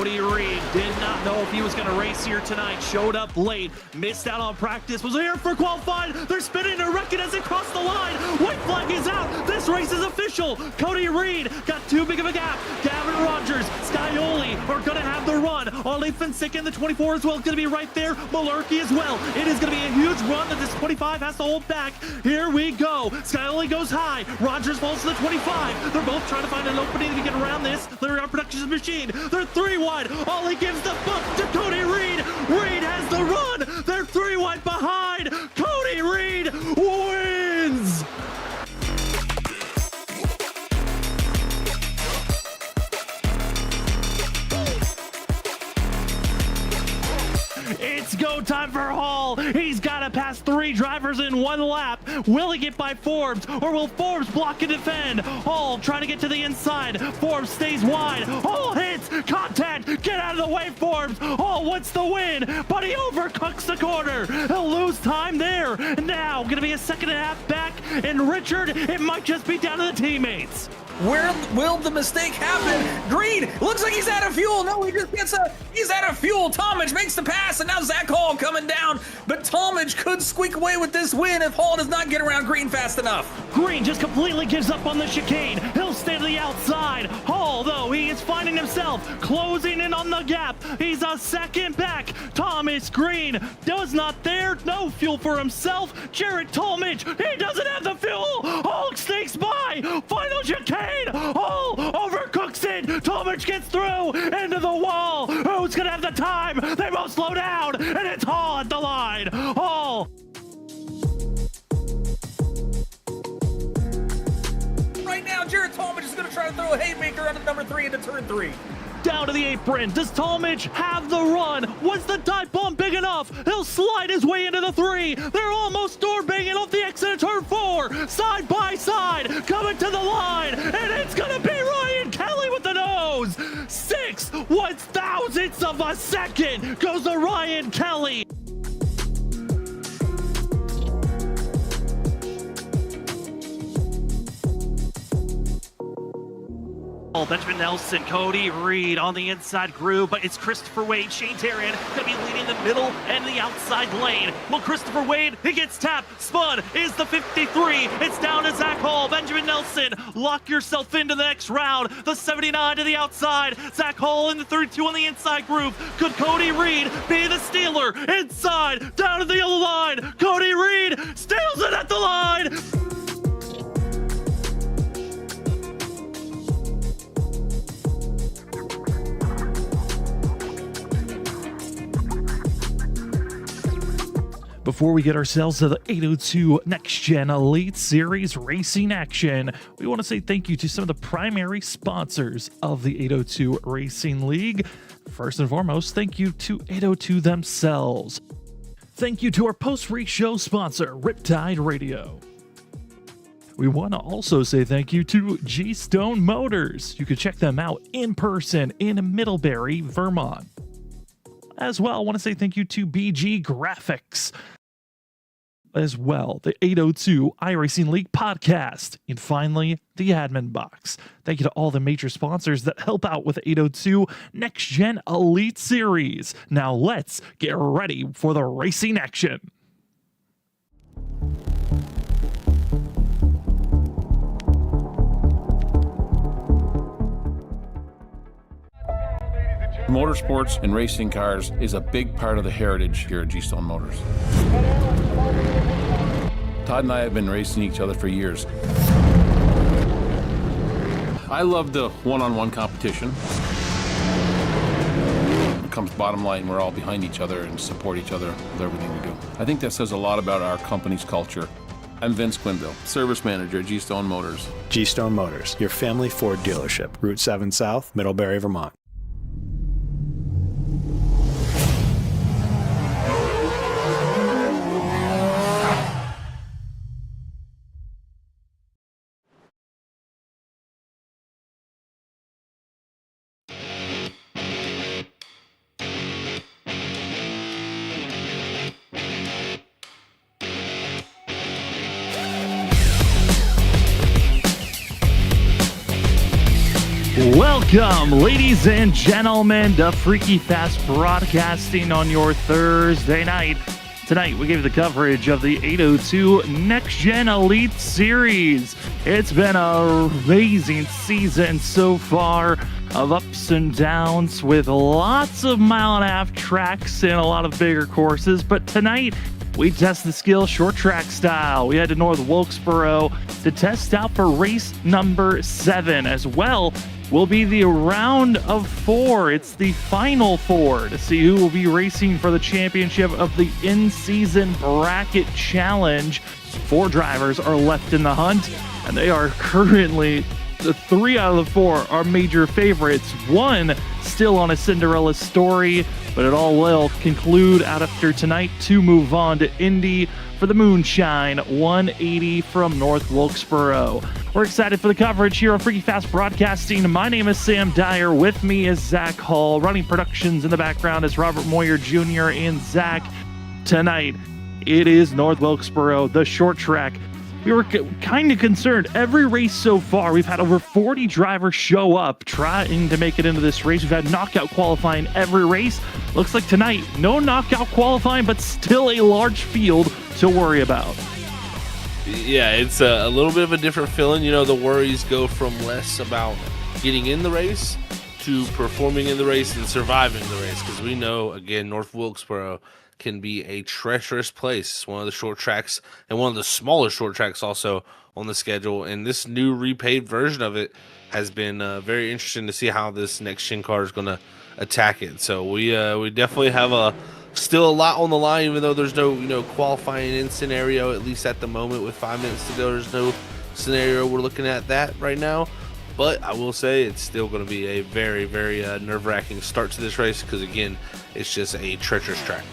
Cody Reed did not know if he was going to race here tonight. Showed up late, missed out on practice, was here for qualifying. They're spinning a record as they cross the line. White flag is out. This race is official. Cody Reed got too big of a gap. Gavin Rogers, Scioli are going to have the run. Ollie Finsick in the 24 as well is going to be right there. Malarkey as well. It is going to be a huge run that this 25 has to hold back. Here we go. Scioli goes high. Rogers falls to the 25. They're both trying to find an opening to get around this. They're on Productions machine. They're 3 wide. Ollie gives the book to Cody Reed. Reed has the run. They're 3 wide behind. Cody Reed wins. It's go time for Hall. He's got to pass 3 drivers in 1 lap. Will he get by Forbes, or will Forbes block and defend? Hall trying to get to the inside. Forbes stays wide. Hall hits. Contact. Get out of the way, Forbes. Hall wants the win, but he overcooks the corner. He'll lose time there. Now going to be a 2.5 back, and Richard, it might just be down to the teammates. Where will the mistake happen? Green looks like he's out of fuel. No, he's out of fuel. Talmadge makes the pass, and now Zach Hall coming down. But Talmadge could squeak away with this win if Hall does not get around Green fast enough. Green just completely gives up on the chicane. He'll stay to the outside. Hall, though, he is finding himself closing in on the gap. He's a second back. Thomas Green does not there. No fuel for himself. Jarrett Talmadge, he doesn't have the fuel. Hall sneaks by. Final chicane. Hall overcooks it. Talmadge gets through into the wall. Who's gonna have the time? They both slow down, and it's Hall at the line. Hall. Right now, Jarrett Talmadge is gonna try to throw a haymaker onto number 3 into turn 3. Down to the apron. Does Talmadge have the run? Was the dive bomb big enough? He'll slide his way into the 3. They're almost door banging off the exit of turn 4. Side by side, coming to the line, and it's gonna be Ryan Kelly with the nose. 6 1/1000ths of a second goes to Ryan Kelly. Benjamin Nelson, Cody Reed on the inside groove, but it's Christopher Wade. Shane Terrian going to be leading the middle and the outside lane. Well, Christopher Wade, he gets tapped. Spun is the 53. It's down to Zach Hall. Benjamin Nelson, lock yourself into the next round. The 79 to the outside. Zach Hall in the 32 on the inside groove. Could Cody Reed be the stealer? Inside, down to the yellow line. Cody Reed steals it at the line. Before we get ourselves to the 802 Next Gen Elite Series racing action, we want to say thank you to some of the primary sponsors of the 802 Racing League. First and foremost, thank you to 802 themselves. Thank you to our post-race show sponsor, Riptide Radio. We want to also say thank you to G-Stone Motors. You can check them out in person in Middlebury, Vermont. As well, I want to say thank you to BG Graphics. As well, the 802 iRacing League podcast. And finally, the admin box. Thank you to all the major sponsors that help out with 802 Next Gen Elite Series. Now let's get ready for the racing action. Motorsports and racing cars is a big part of the heritage here at G-Stone Motors. Todd and I have been racing each other for years. I love the one-on-one competition. It comes bottom line, we're all behind each other and support each other with everything we do. I think that says a lot about our company's culture. I'm Vince Quinville, Service Manager at G-Stone Motors. G-Stone Motors, your family Ford dealership, Route 7 South, Middlebury, Vermont. Welcome, ladies and gentlemen, to Freaky Fast Broadcasting on your Thursday night. Tonight, we give you the coverage of the 802 Next Gen Elite Series. It's been an amazing season so far of ups and downs with lots of mile-and-a-half tracks and a lot of bigger courses. But tonight, we test the skill short track style. We head to North Wilkesboro to test out for race number 7. As well will be the round of 4. It's the final 4 to see who will be racing for the championship of the in-season bracket challenge. 4 drivers are left in the hunt, and they are currently, the 3 out of the 4 are major favorites. 1 still on a Cinderella story, but it all will conclude out after tonight to move on to Indy for the Moonshine 180 from North Wilkesboro. We're excited for the coverage here on Freaky Fast Broadcasting. My name is Sam Dyer. With me is Zach Hall. Running productions in the background is Robert Moyer Jr. and Zach. Tonight, it is North Wilkesboro, the short track. We were kind of concerned. Every race so far, we've had over 40 drivers show up trying to make it into this race. We've had knockout qualifying every race. Looks like tonight, no knockout qualifying, but still a large field to worry about. Yeah, it's a little bit of a different feeling. You know, the worries go from less about getting in the race to performing in the race and surviving the race. Because we know, again, North Wilkesboro can be a treacherous place. One of the short tracks and one of the smaller short tracks also on the schedule. And this new repaved version of it has been very interesting to see how this next gen car is going to attack it. So we definitely have still a lot on the line, even though there's no qualifying in scenario, at least at the moment with 5 minutes to go. There's no scenario we're looking at that right now. But I will say it's still going to be a very, very nerve-wracking start to this race because, again, it's just a treacherous track.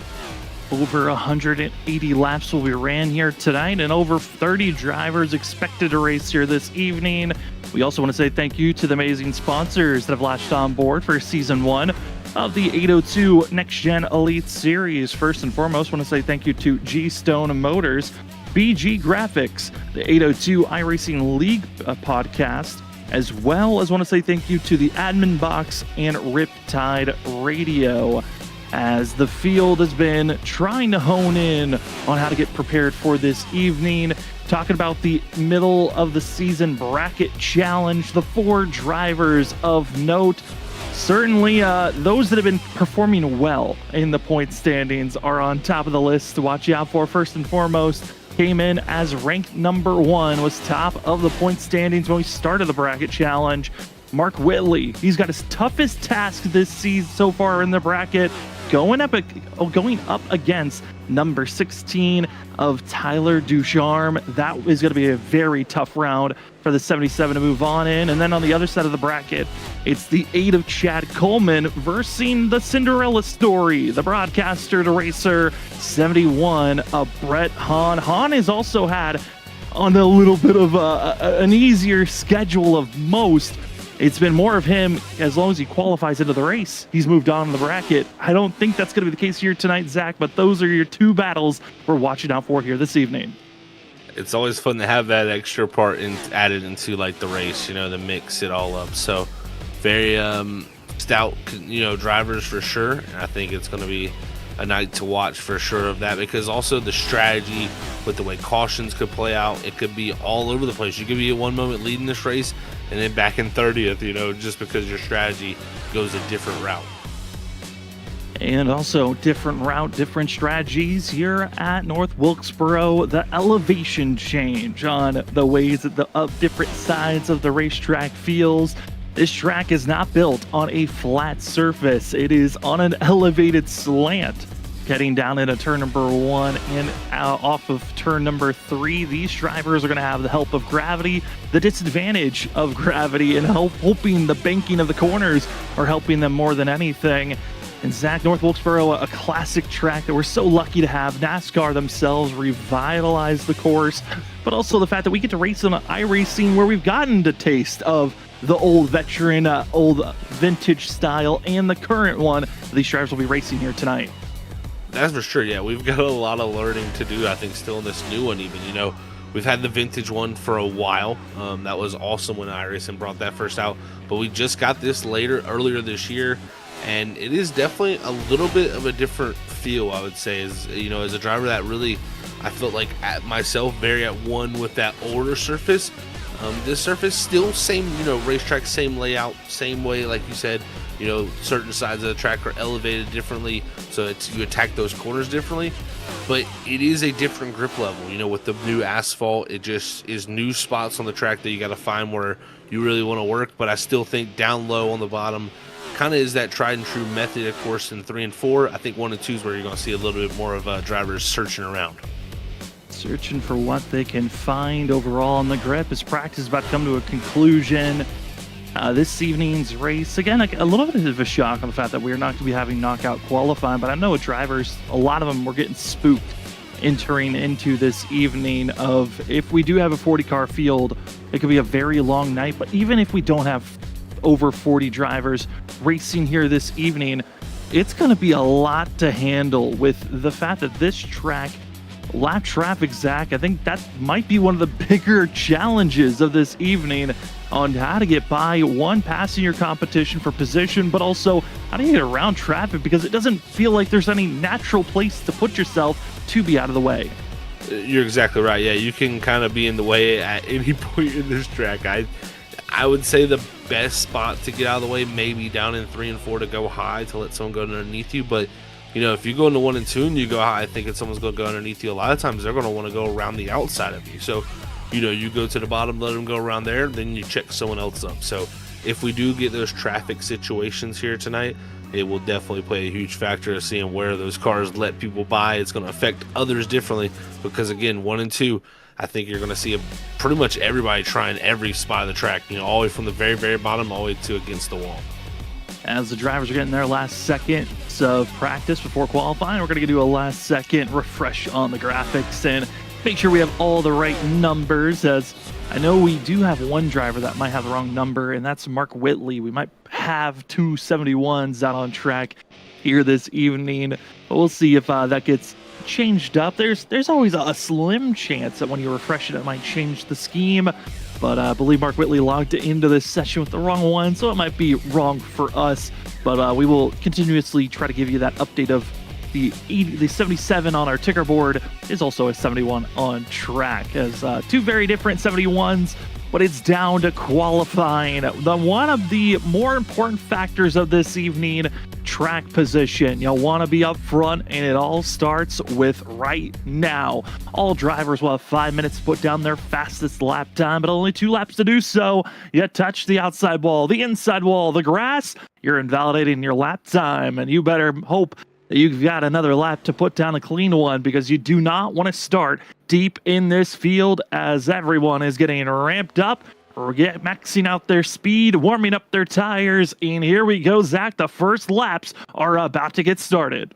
Over 180 laps will be ran here tonight, and over 30 drivers expected to race here this evening. We also want to say thank you to the amazing sponsors that have latched on board for Season 1 of the 802 Next Gen Elite Series. First and foremost, I want to say thank you to G-Stone Motors, BG Graphics, the 802 iRacing League podcast, as well as want to say thank you to the Admin Box and Riptide Radio, as the field has been trying to hone in on how to get prepared for this evening. Talking about the middle of the season bracket challenge, the 4 drivers of note. Certainly, those that have been performing well in the point standings are on top of the list to watch out for. First and foremost, came in as ranked number 1, was top of the point standings when we started the bracket challenge. Mark Whitley, he's got his toughest task this season so far in the bracket, going up against number 16 of Tyler Ducharme. That is going to be a very tough round for the 77 to move on in. And then on the other side of the bracket, it's the 8 of Chad Coleman versus the Cinderella story, the broadcaster to racer 71 of Brett Hahn. Hahn has also had on a little bit of an easier schedule of most. It's been more of him as long as he qualifies into the race. He's moved on in the bracket. I don't think that's going to be the case here tonight, Zach, but those are your 2 battles we're watching out for here this evening. It's always fun to have that extra part added into like the race, to mix it all up. So very stout, drivers for sure. And I think it's going to be a night to watch for sure of that, because also the strategy with the way cautions could play out, it could be all over the place. You could be at one moment leading this race and then back in 30th, just because your strategy goes a different route. And also different route, different strategies here at North Wilkesboro. The elevation change on the ways that the different sides of the racetrack feels. This track is not built on a flat surface. It is on an elevated slant. Heading down into turn number 1 and off of turn number 3, these drivers are going to have the help of gravity, the disadvantage of gravity, and hoping the banking of the corners are helping them more than anything. And Zach, North Wilkesboro, a classic track that we're so lucky to have. NASCAR themselves revitalize the course, but also the fact that we get to race on iRacing, where we've gotten the taste of the old veteran, old vintage style, and the current one. These drivers will be racing here tonight. That's for sure. Yeah, we've got a lot of learning to do, I think, still in this new one. Even We've had the vintage one for a while. That was awesome when iRacing brought that first out, but we just got this earlier this year, and it is definitely a little bit of a different feel, I would say. As you know, as a driver that really, I felt like at myself very at one with that older surface. This surface still same, racetrack, same layout, same way, like you said. Certain sides of the track are elevated differently, so you attack those corners differently. But it is a different grip level. With the new asphalt, it just is new spots on the track that you got to find where you really want to work. But I still think down low on the bottom kind of is that tried and true method, of course, in 3 and 4. I think 1 and 2 is where you're going to see a little bit more of drivers searching around. Searching for what they can find overall in the grip as practice is about to come to a conclusion. This evening's race, again, a little bit of a shock on the fact that we're not going to be having knockout qualifying, but I know drivers, a lot of them were getting spooked entering into this evening of, if we do have a 40-car field, it could be a very long night. But even if we don't have over 40 drivers racing here this evening, it's going to be a lot to handle with the fact that this track, lap traffic, Zach, I think that might be one of the bigger challenges of this evening on how to get by, one, passing your competition for position, but also how do you get around traffic, because it doesn't feel like there's any natural place to put yourself to be out of the way. You're exactly right. Yeah, you can kind of be in the way at any point in this track. I would say the best spot to get out of the way, maybe down in 3 and 4 to go high to let someone go underneath you. But if you go into 1 and 2 and you go high, thinking someone's going to go underneath you, a lot of times they're going to want to go around the outside of you. So, you go to the bottom, let them go around there, then you check someone else up. So if we do get those traffic situations here tonight, it will definitely play a huge factor of seeing where those cars let people by. It's going to affect others differently because, again, 1 and 2, I think you're going to see pretty much everybody trying every spot of the track, all the way from the very, very bottom all the way to against the wall. As the drivers are getting their last seconds of practice before qualifying, we're going to do a last second refresh on the graphics and make sure we have all the right numbers, as I know we do have one driver that might have the wrong number, and that's Mark Whitley. We might have 2 71s out on track here this evening, but we'll see if that gets changed up. There's always a slim chance that when you refresh it, it might change the scheme, but I believe Mark Whitley logged into this session with the wrong one, so it might be wrong for us, but we will continuously try to give you that update of the 77 on our ticker board is also a 71 on track, as 2 very different 71s, but it's down to qualifying. One of the more important factors of this evening, track position. You'll want to be up front, and it all starts with right now. All drivers will have 5 minutes to put down their fastest lap time, but only 2 laps to do so. You touch the outside wall, the inside wall, the grass, you're invalidating your lap time, and you better hope that you've got another lap to put down a clean one, because you do not want to start deep in this field as everyone is getting ramped up or maxing out their speed, warming up their tires, and here we go, Zach. The first laps are about to get started.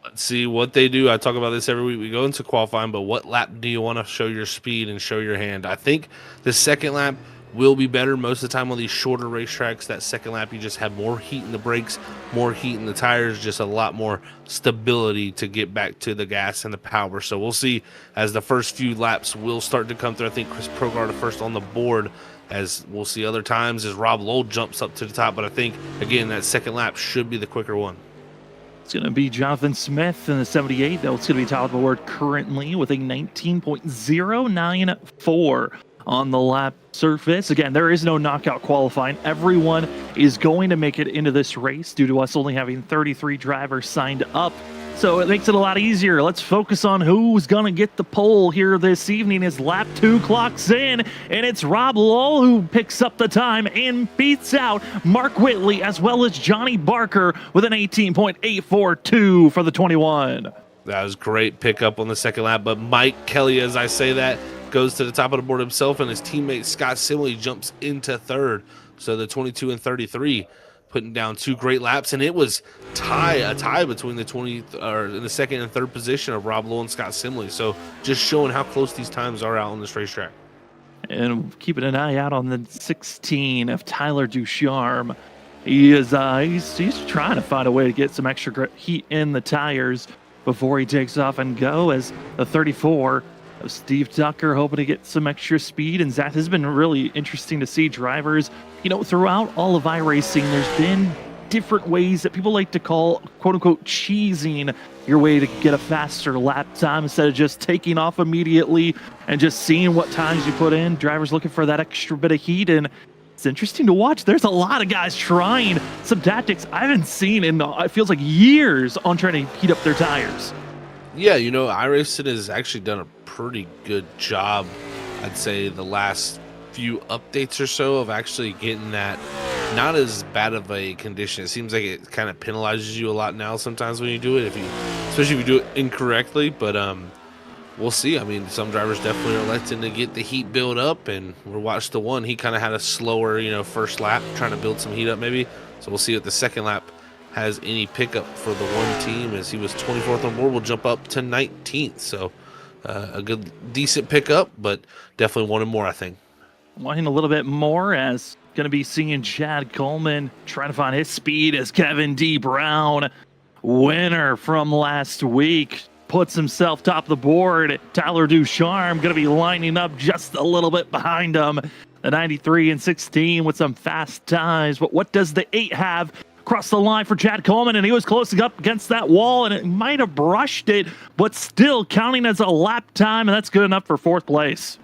Let's see what they do. I talk about this every week. We go into qualifying, but what lap do you want to show your speed and show your hand? I think the second lap will be better. Most of the time on these shorter racetracks, that second lap you just have more heat in the brakes, more heat in the tires, just a lot more stability to get back to the gas and the power. So we'll see as the first few laps will start to come through. I think Chris Progard first on the board, as we'll see other times as Rob Lowell jumps up to the top, but I think again that second lap should be the quicker one. It's going to be Jonathan Smith in the 78. That's going to be top of the board currently with a 19.094 on the lap surface. Again, there is no knockout qualifying. Everyone is going to make it into this race due to us only having 33 drivers signed up. So it makes it a lot easier. Let's focus on who's going to get the pole here this evening as lap 2 clocks in, and it's Rob Lowell who picks up the time and beats out Mark Whitley as well as Johnny Barker with an 18.842 for the 21. That was great pickup on the second lap, but Mike Kelly, as I say that, goes to the top of the board himself, and his teammate Scott Simley jumps into third. So the 22 and 33 putting down 2 great laps, and it was a tie between the the second and third position of Rob Lowell and Scott Simley. So just showing how close these times are out on this racetrack. And keeping an eye out on the 16 of Tyler Ducharme. He is he's trying to find a way to get some extra heat in the tires before he takes off and go, as the 34 Steve Tucker hoping to get some extra speed, and Zach, this has been really interesting to see drivers, throughout all of iRacing, there's been different ways that people like to call quote-unquote cheesing your way to get a faster lap time instead of just taking off immediately and just seeing what times you put in. Drivers looking for that extra bit of heat, and it's interesting to watch. There's a lot of guys trying some tactics I haven't seen in, it feels like, years on trying to heat up their tires. Yeah, iRacing has actually done a pretty good job, I'd say, the last few updates or so of actually getting that not as bad of a condition. It seems like it kind of penalizes you a lot now sometimes when you do it, especially if you do it incorrectly. But we'll see. I mean, some drivers definitely are electing to get the heat build up, and we'll watch the one. He kind of had a slower, first lap, trying to build some heat up maybe. So we'll see if the second lap has any pickup for the one team, as he was 24th on board. Will jump up to 19th. So a good, decent pickup, but definitely wanted more, I think. Wanting a little bit more, as going to be seeing Chad Coleman trying to find his speed as Kevin D. Brown, winner from last week, puts himself top of the board. Tyler Ducharme going to be lining up just a little bit behind him. The 93 and 16 with some fast times. But what does the 8 have? Across the line for Chad Coleman, and he was closing up against that wall, and it might have brushed it, but still counting as a lap time, and that's good enough for 4th place.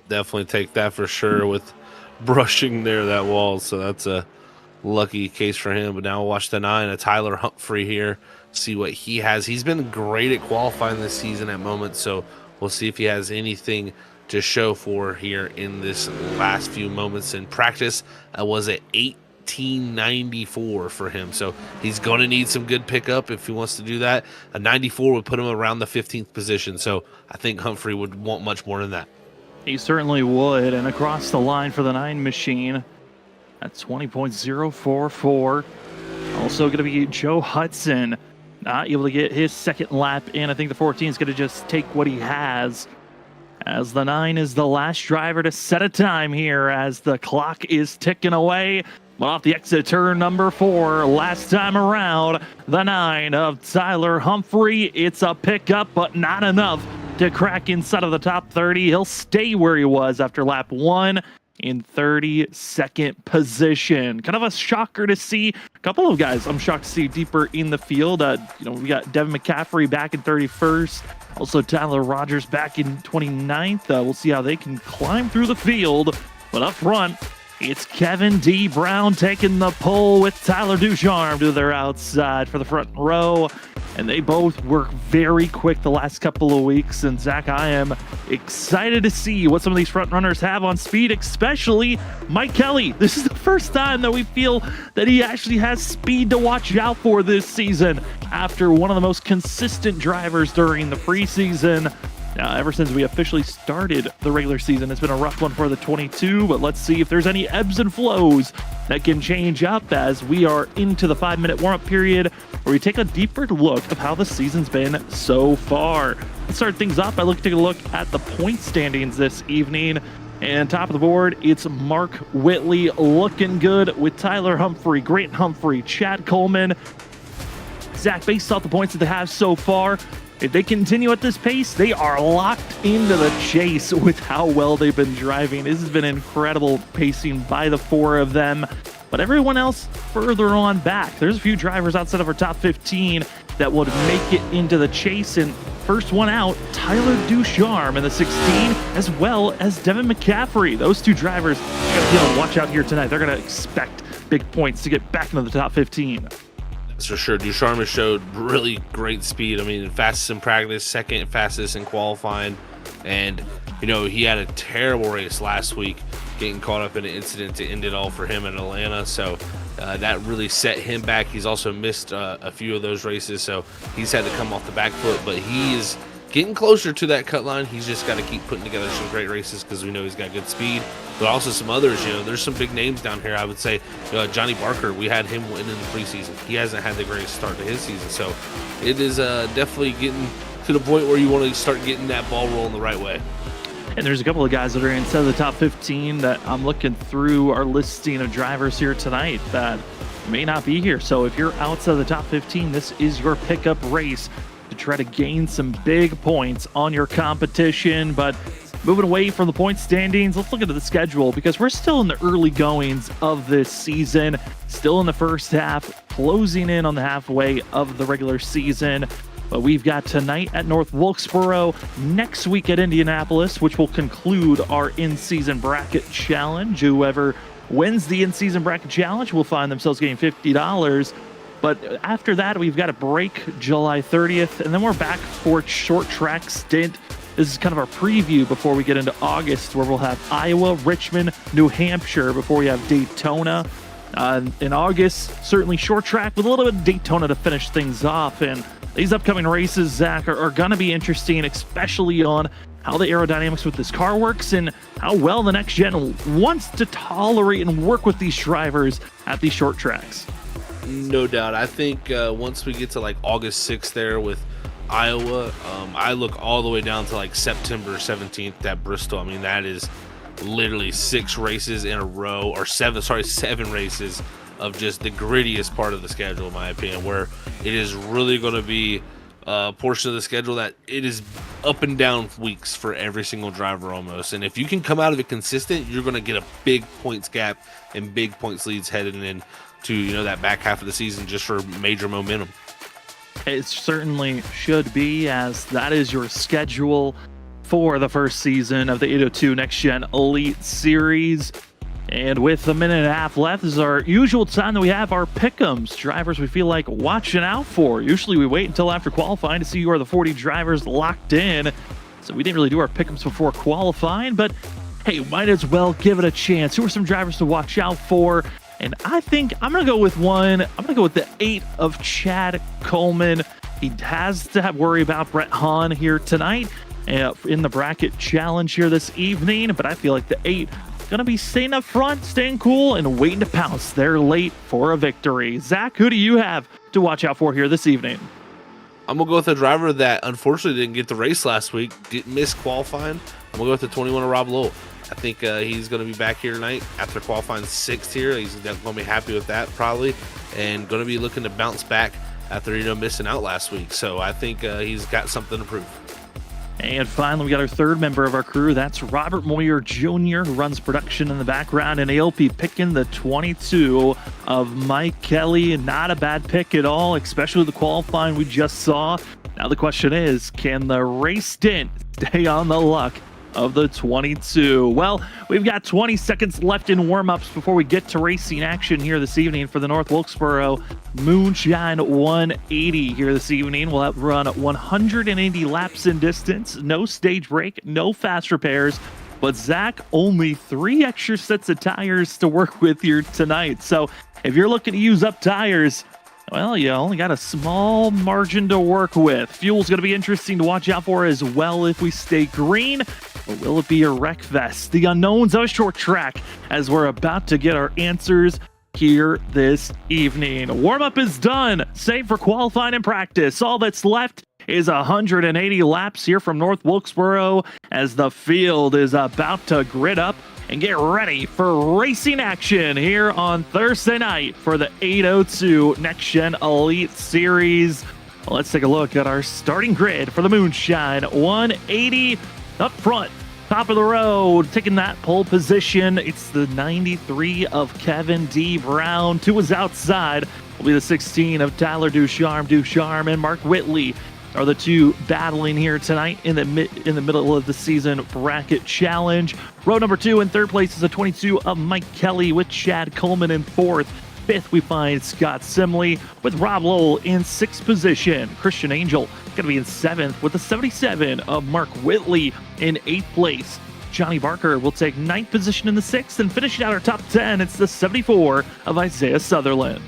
Definitely take that for sure with brushing there that wall, so that's a lucky case for him. But now we'll watch the 9 of Tyler Humphrey here, see what he has. He's been great at qualifying this season at moments, so we'll see if he has anything to show for here in this last few moments in practice. Was it 1894 for him, so he's going to need some good pickup if he wants to do that. A 94 would put him around the 15th position, so I think Humphrey would want much more than that. He certainly would. And across the line for the 9 machine at 20.044. Also going to be Joe Hudson, not able to get his second lap in. I think the 14 is going to just take what he has, as the 9 is the last driver to set a time here as the clock is ticking away. But off the exit turn number 4, last time around, the 9 of Tyler Humphrey. It's a pickup, but not enough to crack inside of the top 30. He'll stay where he was after lap 1 in 32nd position. Kind of a shocker to see. A couple of guys I'm shocked to see deeper in the field. We got Devin McCaffrey back in 31st. Also Tyler Rogers back in 29th. We'll see how they can climb through the field. But up front, it's Kevin D. Brown taking the pole with Tyler Ducharme to their outside for the front row. And they both work very quick the last couple of weeks. And Zach, I am excited to see what some of these front runners have on speed, especially Mike Kelly. This is the first time that we feel that he actually has speed to watch out for this season, after one of the most consistent drivers during the preseason. Now, ever since we officially started the regular season, it's been a rough one for the 22, but let's see if there's any ebbs and flows that can change up as we are into the 5-minute warm-up period, where we take a deeper look of how the season's been so far. Let's start things off by taking a look at the point standings this evening. And top of the board, it's Mark Whitley looking good with Tyler Humphrey, Grant Humphrey, Chad Coleman. Zach, based off the points that they have so far, if they continue at this pace, they are locked into the chase with how well they've been driving. This has been incredible pacing by the 4 of them. But everyone else further on back. There's a few drivers outside of our top 15 that would make it into the chase. And first one out, Tyler Ducharme in the 16, as well as Devin McCaffrey. Those 2 drivers, watch out here tonight. They're going to expect big points to get back into the top 15. That's for sure. Ducharme has showed really great speed. I mean, fastest in practice, second fastest in qualifying. And, he had a terrible race last week, getting caught up in an incident to end it all for him in Atlanta. So that really set him back. He's also missed a few of those races, so he's had to come off the back foot. But he is getting closer to that cut line. He's just got to keep putting together some great races, because we know he's got good speed. But also some others, there's some big names down here. I would say Johnny Barker, we had him win in the preseason. He hasn't had the greatest start to his season. So it is definitely getting to the point where you want to start getting that ball rolling the right way. And there's a couple of guys that are inside of the top 15 that I'm looking through our listing of drivers here tonight that may not be here. So if you're outside of the top 15, this is your pickup race to to try to gain some big points on your competition. But moving away from the point standings, let's look into the schedule because we're still in the early goings of this season, still in the first half, closing in on the halfway of the regular season. But we've got tonight at North Wilkesboro, next week at Indianapolis, which will conclude our in-season bracket challenge. Whoever wins the in-season bracket challenge will find themselves getting $50. But after that, we've got a break July 30th, and then we're back for a short track stint. This is kind of our preview before we get into August, where we'll have Iowa, Richmond, New Hampshire before we have Daytona. In August, certainly short track with a little bit of Daytona to finish things off. And these upcoming races, Zach, are going to be interesting, especially on how the aerodynamics with this car works and how well the next gen wants to tolerate and work with these drivers at these short tracks. No doubt. I think once we get to like August 6th there with Iowa, I look all the way down to like September 17th at Bristol. I mean, that is literally 6 races in a row, or 7 races of just the grittiest part of the schedule, in my opinion, where it is really going to be a portion of the schedule that it is up and down weeks for every single driver almost. And if you can come out of it consistent, you're going to get a big points gap and big points leads headed in to that back half of the season just for major momentum. It certainly should be, as that is your schedule for the first season of the 802 Next Gen Elite Series. And with a minute and a half left, this is our usual time that we have our pick'ems, drivers we feel like watching out for. Usually we wait until after qualifying to see who are the 40 drivers locked in. So we didn't really do our pick'ems before qualifying, but hey, might as well give it a chance. Who are some drivers to watch out for? And I think I'm going to go with one. I'm going to go with the 8 of Chad Coleman. He has to worry about Brett Hahn here tonight in the bracket challenge here this evening. But I feel like the 8 is going to be staying up front, staying cool, and waiting to pounce. They're late for a victory. Zach, who do you have to watch out for here this evening? I'm going to go with a driver that unfortunately didn't get the race last week, didn't miss qualifying. I'm going to go with the 21 of Rob Lowell. I think he's going to be back here tonight after qualifying 6th here. He's going to be happy with that probably, and going to be looking to bounce back after missing out last week. So I think he's got something to prove. And finally, we got our third member of our crew. That's Robert Moyer Jr., who runs production in the background, and ALP picking the 22 of Mike Kelly. Not a bad pick at all, especially the qualifying we just saw. Now the question is, can the race stint stay on the luck of the 22? Well, we've got 20 seconds left in warm-ups before we get to racing action here this evening for the North Wilkesboro Moonshine 180 here this evening. We'll have run 180 laps in distance, no stage break, no fast repairs. But Zach, only 3 extra sets of tires to work with here tonight. So if you're looking to use up tires, well, you only got a small margin to work with. Fuel's going to be interesting to watch out for as well if we stay green. Or will it be a wreck fest? The unknowns of a short track as we're about to get our answers here this evening. Warm-up is done, save for qualifying and practice. All that's left is 180 laps here from North Wilkesboro as the field is about to grid up and get ready for racing action here on Thursday night for the 802 Next Gen Elite Series. Let's take a look at our starting grid for the Moonshine 180. Up front, top of the road, taking that pole position. It's the 93 of Kevin D. Brown. 2 is outside. Will be the 16 of Tyler Ducharme and Mark Whitley are the 2 battling here tonight in the middle of the season bracket challenge. Row number 2 in third place is a 22 of Mike Kelly with Chad Coleman in 4th. 5th, we find Scott Simley with Rob Lowell in 6th position. Christian Angel going to be in 7th with the 77 of Mark Whitley in 8th place. Johnny Barker will take 9th position in the 6th, and finishing out our top 10, it's the 74 of Isaiah Sutherland.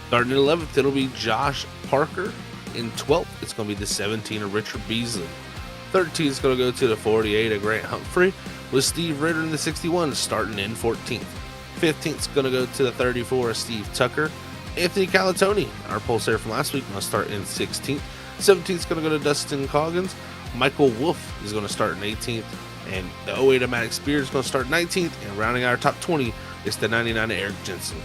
Starting in 11th, it'll be Josh Parker. In 12th, it's going to be the 17 of Richard Beasley. 13th is going to go to the 48 of Grant Humphrey, with Steve Ritter in the 61 starting in 14th. 15th is going to go to the 34 of Steve Tucker. Anthony Calatoni, our pulsator from last week, must start in 16th. 17th is going to go to Dustin Coggins. Michael Wolf is going to start in 18th. And the 08 of Maddox Spears is going to start 19th. And rounding out our top 20 is the 99 of Eric Jensen.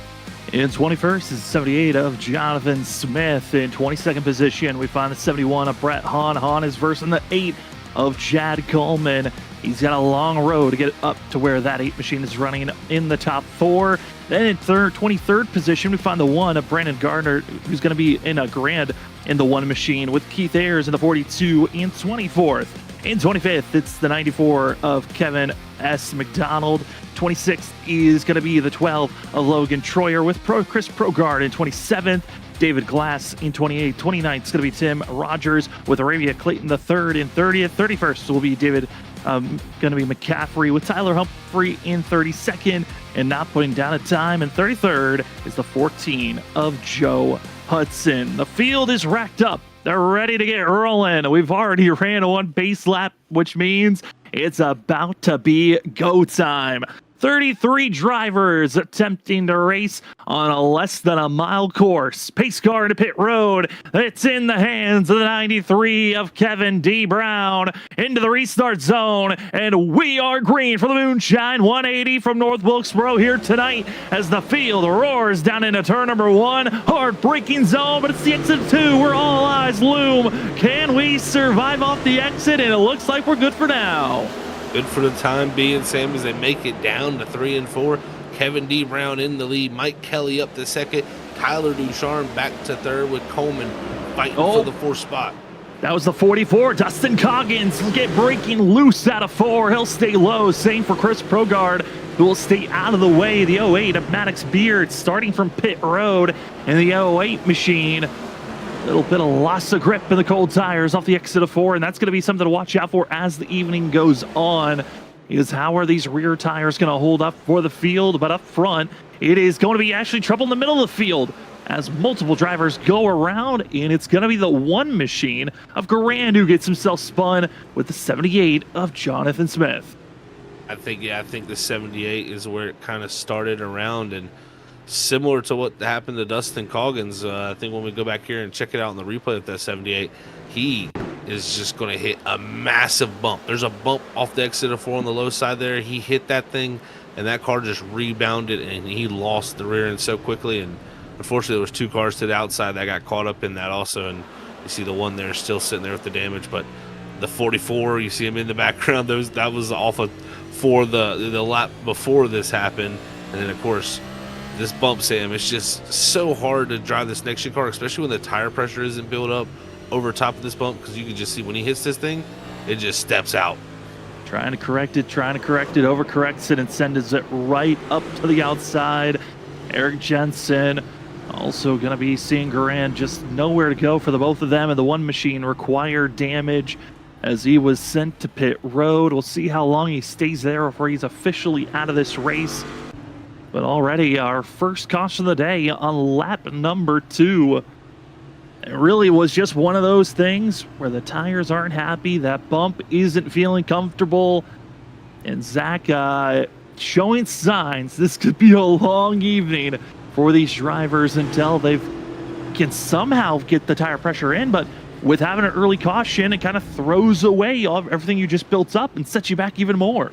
In 21st is 78 of Jonathan Smith. In 22nd position, we find the 71 of Brett Hahn. Hahn is versing the 8 of Chad Coleman. He's got a long road to get up to where that 8 machine is running in the top 4. Then in 23rd position, we find the 1 of Brandon Gardner, who's going to be in a grand in the 1 machine, with Keith Ayers in the 42 in 24th. In 25th, it's the 94 of Kevin S. McDonald. 26th is going to be the 12 of Logan Troyer, with Chris Progrard in 27th. David Glass in 28th. 29th is going to be Tim Rogers, with Arabia Clayton the 3rd in 30th. 31st will be David going to be McCaffrey, with Tyler Humphrey in 32nd and not putting down a time. And 33rd is the 14 of Joe Hudson. The field is racked up. They're ready to get rolling. We've already ran 1 base lap, which means it's about to be go time. 33 drivers attempting to race on a less than a mile course. Pace car to pit road. It's in the hands of the 93 of Kevin D. Brown into the restart zone. And we are green for the Moonshine 180 from North Wilkesboro here tonight as the field roars down into turn number 1. Hard braking zone, but it's the exit 2 where all eyes loom. Can we survive off the exit? And it looks like we're good for now. Good for the time being, Sam, as they make it down to 3 and 4. Kevin D. Brown in the lead. Mike Kelly up to 2nd. Tyler Ducharme back to 3rd, with Coleman fighting for the 4th spot. That was the 44. Dustin Coggins will get breaking loose out of 4. He'll stay low. Same for Chris Progrard, who will stay out of the way. The 08 of Maddox Beard starting from pit road. And the 08 machine, little bit of loss of grip in the cold tires off the exit of 4, and that's going to be something to watch out for as the evening goes on, is how are these rear tires going to hold up for the field. But up front, it is going to be actually trouble in the middle of the field as multiple drivers go around, and it's going to be the 1 machine of Garand who gets himself spun with the 78 of Jonathan Smith. I think the 78 is where it kind of started around, and similar to what happened to Dustin Coggins. I think when we go back here and check it out in the replay of that 78, he is just going to hit a massive bump. There's a bump off the exit of 4 on the low side there. He hit that thing, and that car just rebounded, and he lost the rear end so quickly. And unfortunately, there was 2 cars to the outside that got caught up in that also, and you see the one there still sitting there with the damage. But the 44, you see him in the background. That was off of for the lap before this happened, and then of course, this bump, Sam, it's just so hard to drive this next gen car, especially when the tire pressure isn't built up over top of this bump, because you can just see when he hits this thing, it just steps out. Trying to correct it, overcorrects it, and sends it right up to the outside. Eric Jensen also going to be seeing Garand just nowhere to go for the both of them, and the 1 machine required damage as he was sent to pit road. We'll see how long he stays there before he's officially out of this race. But already our first caution of the day on lap number 2. It really was just one of those things where the tires aren't happy. That bump isn't feeling comfortable. And Zach showing signs this could be a long evening for these drivers until they can somehow get the tire pressure in. But with having an early caution, it kind of throws away everything you just built up and sets you back even more.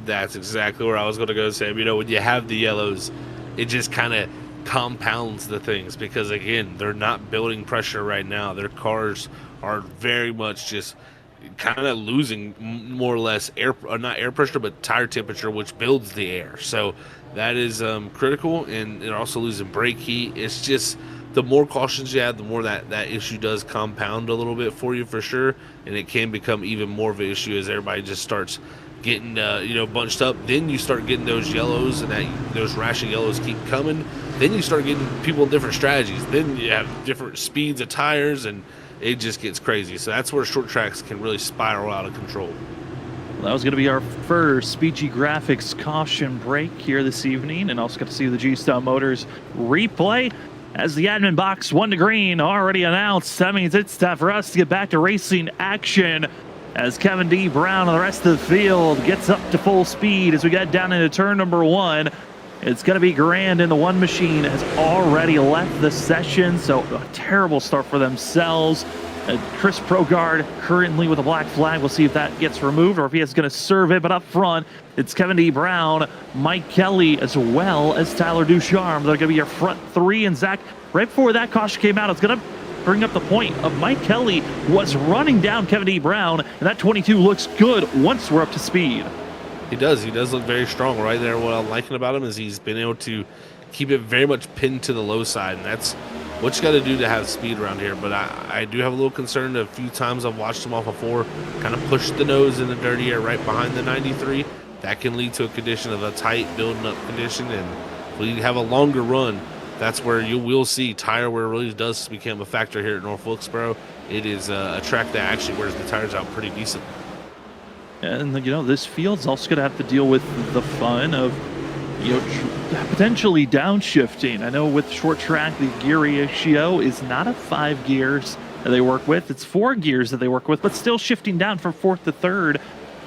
That's exactly where I was going to go, Sam. You know, when you have the yellows, it just kind of compounds the things because, again, they're not building pressure right now. Their cars are very much just kind of losing more or less not air pressure, but tire temperature, which builds the air. So that is critical, and they're also losing brake heat. It's just the more cautions you have, the more that issue does compound a little bit for you for sure, and it can become even more of an issue as everybody just starts getting bunched up. Then you start getting those yellows, and those rashing yellows keep coming. Then you start getting people in different strategies. Then you have different speeds of tires, and it just gets crazy. So that's where short tracks can really spiral out of control. Well, that was going to be our first Speechy Graphics caution break here this evening, and also got to see the G-Style Motors replay as the admin box 1 to green already announced. That means it's time for us to get back to racing action as Kevin D. Brown and the rest of the field gets up to full speed as we get down into turn number 1. It's going to be Garand, and the 1 machine has already left the session, so a terrible start for themselves. Chris Progrard currently with a black flag. We'll see if that gets removed or if he is going to serve it. But up front, it's Kevin D. Brown, Mike Kelly, as well as Tyler Ducharme. They're going to be your front three. And Zach, right before that caution came out, it's going to bring up the point of Mike Kelly was running down Kevin D. Brown, and that 22 looks good once we're up to speed. He does look very strong right there. What I'm liking about him is he's been able to keep it very much pinned to the low side, and that's what you got to do to have speed around here. But I do have a little concern. A few times I've watched him off before kind of push the nose in the dirty air right behind the 93. That can lead to a condition of a tight building up condition, and if we have a longer run, that's where you will see tire wear really does become a factor here at North Wilkesboro. It is a track that actually wears the tires out pretty decent. And, this field's also going to have to deal with the fun of, potentially downshifting. I know with short track, the gear ratio is not a 5 gears that they work with. It's 4 gears that they work with, but still shifting down from 4th to 3rd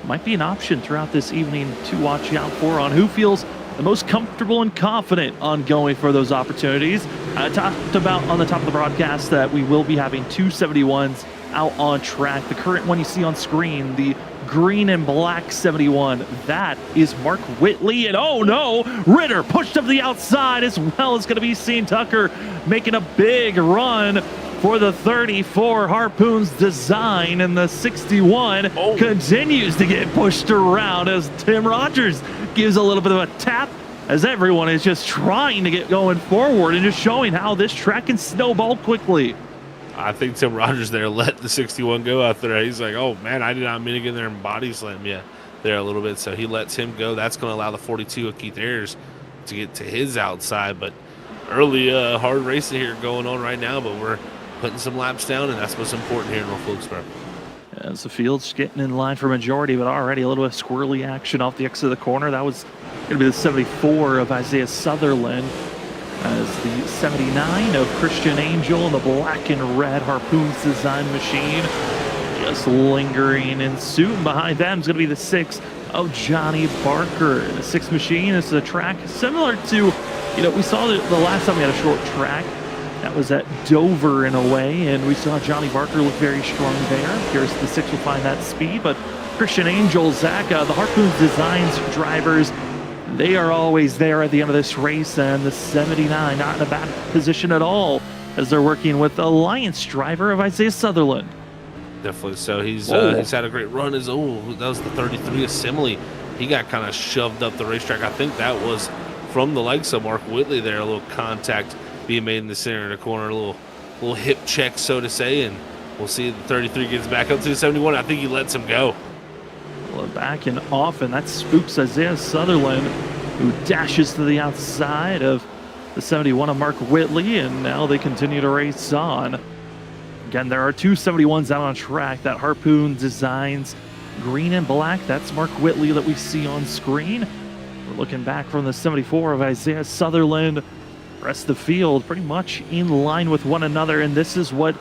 might be an option throughout this evening to watch out for on who feels the most comfortable and confident on going for those opportunities. I talked about on the top of the broadcast that we will be having 271s out on track. The current one you see on screen, the green and black 71, that is Mark Whitley. And oh no, Ritter pushed up the outside, as well as going to be seen Tucker making a big run for the 34 Harpoons design, and the 61 continues to get pushed around as Tim Rogers gives a little bit of a tap, as everyone is just trying to get going forward and just showing how this track can snowball quickly. I think Tim Rogers there let the 61 go out there. He's like, oh man, I did not mean to get in there and body slam you there a little bit. So he lets him go. That's going to allow the 42 of Keith Ayers to get to his outside. But early hard racing here going on right now, but we're putting some laps down, and that's what's important here in North Wilkesboro. As the field's getting in line for majority, but already a little bit of squirrely action off the exit of the corner. That was going to be the 74 of Isaiah Sutherland, as the 79 of Christian Angel and the black and red Harpoons design machine just lingering in suit. And behind them is going to be the 6 of Johnny Barker. And the 6 machine is a track similar to, we saw the last time we had a short track. That was at Dover in a way, and we saw Johnny Barker look very strong there. Here's the 6 will find that speed, but Christian Angel, Zach, the Harpoons Designs drivers, they are always there at the end of this race, and the 79 not in a bad position at all as they're working with the Alliance driver of Isaiah Sutherland. Definitely so. He's had a great run. That was the 33 Assembly. He got kind of shoved up the racetrack. I think that was from the likes of Mark Whitley there, a little contact being made in the center of the corner, a little hip check, so to say, and we'll see if the 33 gets back up to the 71. I think he lets him go. Well, back and off, and that spooks Isaiah Sutherland, who dashes to the outside of the 71 of Mark Whitley, and now they continue to race on. Again, there are 2 71s out on track. That Harpoon Designs green and black, that's Mark Whitley that we see on screen. We're looking back from the 74 of Isaiah Sutherland. Rest of the field pretty much in line with one another, and this is what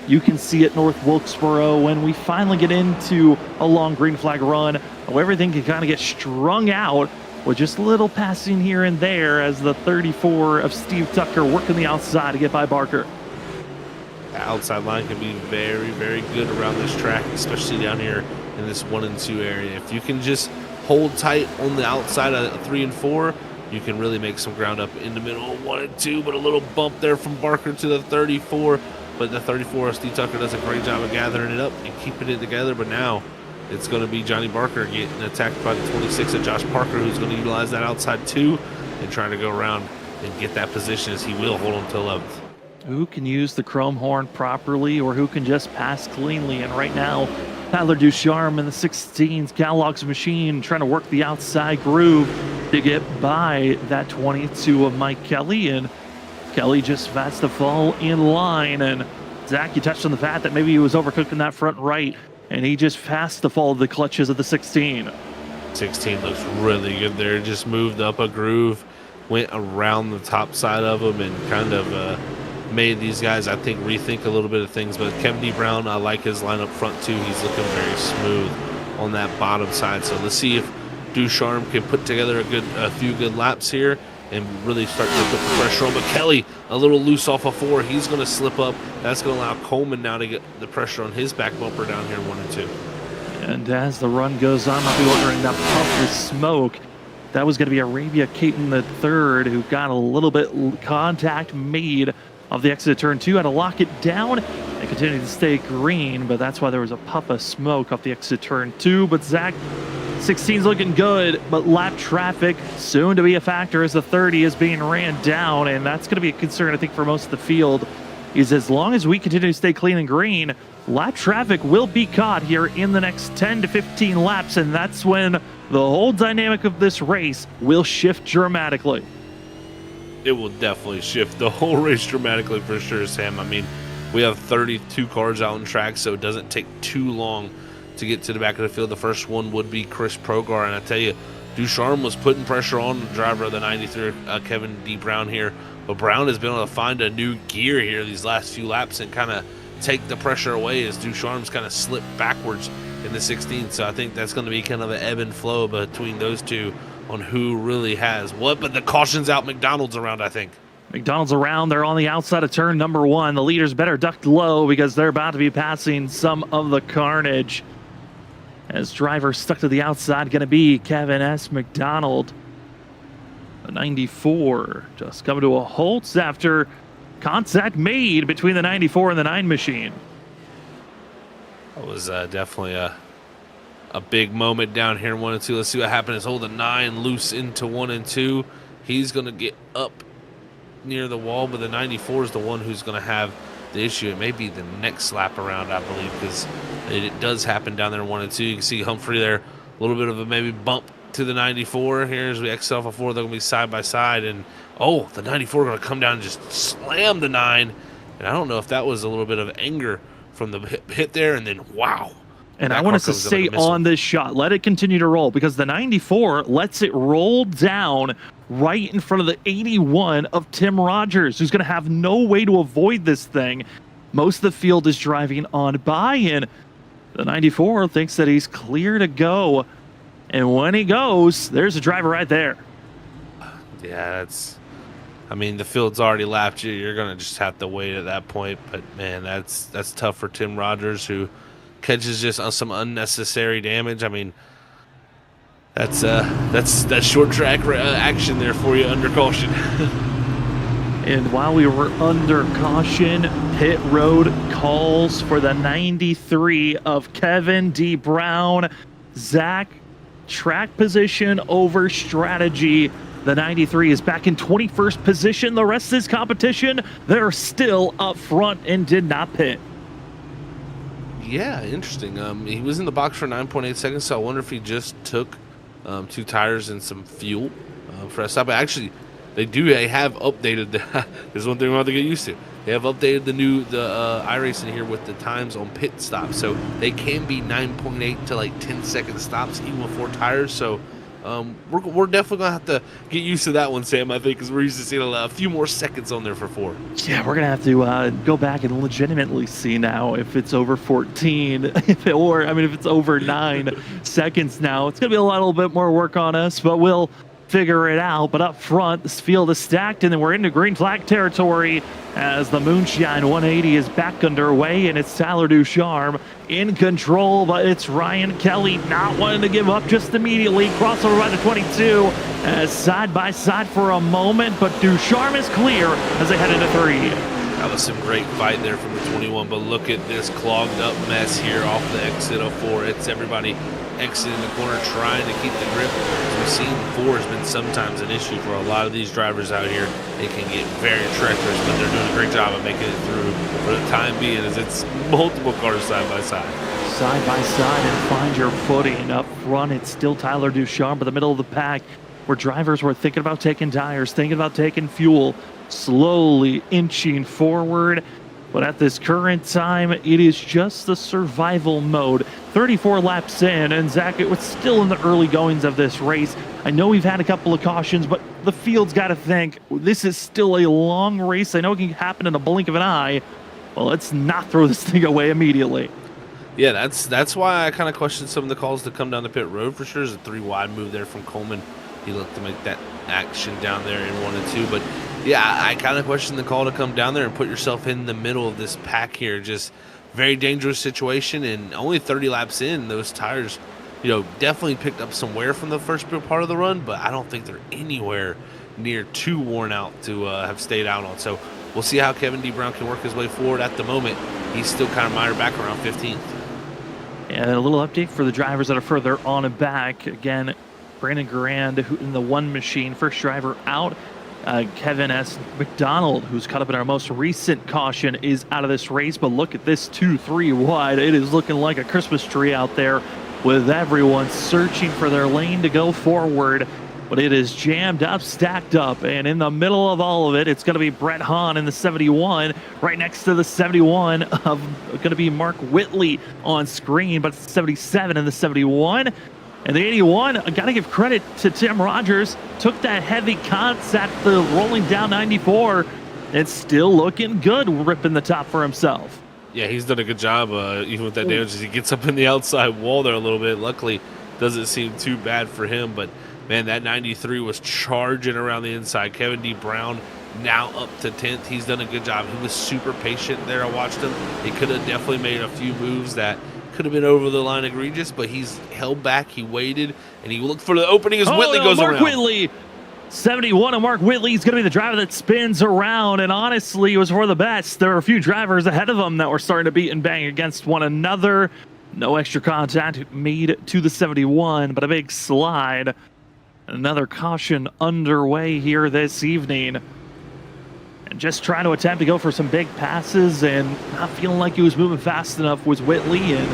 you can see at North Wilkesboro when we finally get into a long green flag run, how everything can kind of get strung out with just a little passing here and there, as the 34 of Steve Tucker working the outside to get by Barker. The outside line can be very, very good around this track, especially down here in this 1 and 2 area. If you can just hold tight on the outside of 3 and 4, you can really make some ground up in the middle of 1 and 2, but a little bump there from Barker to the 34. But the 34, Steve Tucker does a great job of gathering it up and keeping it together. But now it's going to be Johnny Barker getting attacked by the 26 of Josh Parker, who's going to utilize that outside 2 and trying to go around and get that position, as he will hold on to 11th. Who can use the chrome horn properly, or who can just pass cleanly? And right now, Tyler Ducharme in the 16's Catalog's machine trying to work the outside groove to get by that 22 of Mike Kelly, and Kelly just has to fall in line. And Zach, you touched on the fact that maybe he was overcooking that front right, and he just has to follow the clutches of the 16. 16 looks really good there. Just moved up a groove, went around the top side of him, and kind of made these guys, I think, rethink a little bit of things. But Kevin D. Brown, I like his line up front too. He's looking very smooth on that bottom side. So let's see if Ducharme can put together a few good laps here and really start to put the pressure on. But Kelly, a little loose off of 4. He's going to slip up. That's going to allow Coleman now to get the pressure on his back bumper down here in 1 and 2. And as the run goes on, I'll be ordering that puff of smoke. That was going to be Arabia Caton the third, who got a little bit contact made of the exit of turn 2, had to lock it down and continue to stay green, but that's why there was a puff of smoke off the exit of turn 2. But Zach, 16's looking good, but lap traffic soon to be a factor as the 30 is being ran down, and that's going to be a concern, I think, for most of the field, is as long as we continue to stay clean and green, lap traffic will be caught here in the next 10 to 15 laps, and that's when the whole dynamic of this race will shift dramatically. It will definitely shift the whole race dramatically for sure, Sam. I mean, we have 32 cars out on track, so it doesn't take too long to get to the back of the field. The first one would be Chris Progar, and I tell you, Ducharme was putting pressure on the driver of the 93, Kevin D. Brown here, but Brown has been able to find a new gear here these last few laps and kind of take the pressure away as Ducharme's kind of slipped backwards in the 16. So I think that's going to be kind of an ebb and flow between those two on who really has what. But the caution's out. McDonald's around, I think. McDonald's around. They're on the outside of turn number 1. The leaders better duck low because they're about to be passing some of the carnage. As driver stuck to the outside, going to be Kevin S. McDonald. The 94 just coming to a halt after contact made between the 94 and the 9 machine. That was definitely a big moment down here in 1 and 2. Let's see what happens. Hold the 9 loose into 1 and 2. He's going to get up near the wall, but the 94 is the one who's going to have the issue. It may be the next lap around, I believe, because it does happen down there in 1 and 2. You can see Humphrey there, a little bit of a maybe bump to the 94 here as we exit off of 4. They're going to be side by side, and the 94 going to come down and just slam the 9. And I don't know if that was a little bit of anger from the hit there, and then wow. And I want us to stay on this shot. Let it continue to roll because the 94 lets it roll down right in front of the 81 of Tim Rogers, who's going to have no way to avoid this thing. Most of the field is driving on by, and the 94 thinks that he's clear to go. And when he goes, there's a driver right there. Yeah, I mean, the field's already lapped you. You're going to just have to wait at that point. But, man, that's tough for Tim Rogers, who catches just on some unnecessary damage. I mean, that's short track action there for you under caution. And while we were under caution, pit road calls for the 93 of Kevin D. Brown. Zach, track position over strategy. The 93 is back in 21st position. The rest of his competition, they're still up front and did not pit. Yeah, interesting. He was in the box for 9.8 seconds, so I wonder if he just took 2 tires and some fuel for a stop. Actually, they have updated the there's one thing we have to get used to. They have updated the iRacing here with the times on pit stops, so they can be 9.8 to like 10-second stops even with 4 tires. So we're definitely gonna have to get used to that one, Sam. I think because we're used to seeing a few more seconds on there for 4. Yeah, we're gonna have to go back and legitimately see now if it's over 14, if it's over 9 seconds now. It's gonna be a little bit more work on us, but we'll figure it out. But up front, this field is stacked, and then we're into green flag territory as the Moonshine 180 is back underway, and it's Tyler Ducharme in control, but it's Ryan Kelly not wanting to give up just immediately. Crossover by the 22 as side by side for a moment, but Ducharme is clear as they head into 3. That was some great fight there from the 21, but look at this clogged up mess here off the exit of 4. It's everybody exiting the corner trying to keep the grip. As we've seen, 4 has been sometimes an issue for a lot of these drivers out here. It can get very treacherous, but they're doing a great job of making it through for the time being as it's multiple cars side by side. Side by side and find your footing. Up front, it's still Tyler Ducharme, but the middle of the pack where drivers were thinking about taking tires, thinking about taking fuel, slowly inching forward. But at this current time, it is just the survival mode. 34 laps in, and Zach, it was still in the early goings of this race. I know we've had a couple of cautions, but the field's got to think this is still a long race. I know it can happen in a blink of an eye. Well, let's not throw this thing away immediately. Yeah, that's why I kind of questioned some of the calls to come down the pit road for sure. There's a 3 wide move there from Coleman he looked to make that action down there in 1 and 2. But yeah, I kind of question the call to come down there and put yourself in the middle of this pack here. Just very dangerous situation, and only 30 laps in, those tires, definitely picked up some wear from the first part of the run, but I don't think they're anywhere near too worn out to have stayed out on. So we'll see how Kevin D. Brown can work his way forward. At the moment, he's still kind of mired back around 15th. And a little update for the drivers that are further on and back. Again, Brandon Garand in the one machine, first driver out. Kevin S. McDonald, who's caught up in our most recent caution, is out of this race. But look at this 2-3 wide. It is looking like a Christmas tree out there with everyone searching for their lane to go forward. But it is jammed up, stacked up, and in the middle of all of it, it's going to be Brett Hahn in the 71. Right next to the 71 of going to be Mark Whitley on screen, but it's the 77 and the 71. And the 81, I got to give credit to Tim Rogers, took that heavy contact, the rolling down 94, and still looking good, ripping the top for himself. Yeah, he's done a good job, even with that damage, as he gets up in the outside wall there a little bit. Luckily, doesn't seem too bad for him, but man, that 93 was charging around the inside. Kevin D. Brown now up to 10th. He's done a good job. He was super patient there. I watched him. He could have definitely made a few moves that could have been over the line egregious, but he's held back. He waited, and he looked for the opening as Whitley goes Mark around. Whitley, 71 of Mark Whitley is going to be the driver that spins around, and honestly, it was for the best. There were a few drivers ahead of him that were starting to beat and bang against one another. No extra contact made to the 71, but a big slide. Another caution underway here this evening. And just trying to attempt to go for some big passes and not feeling like he was moving fast enough was Whitley, and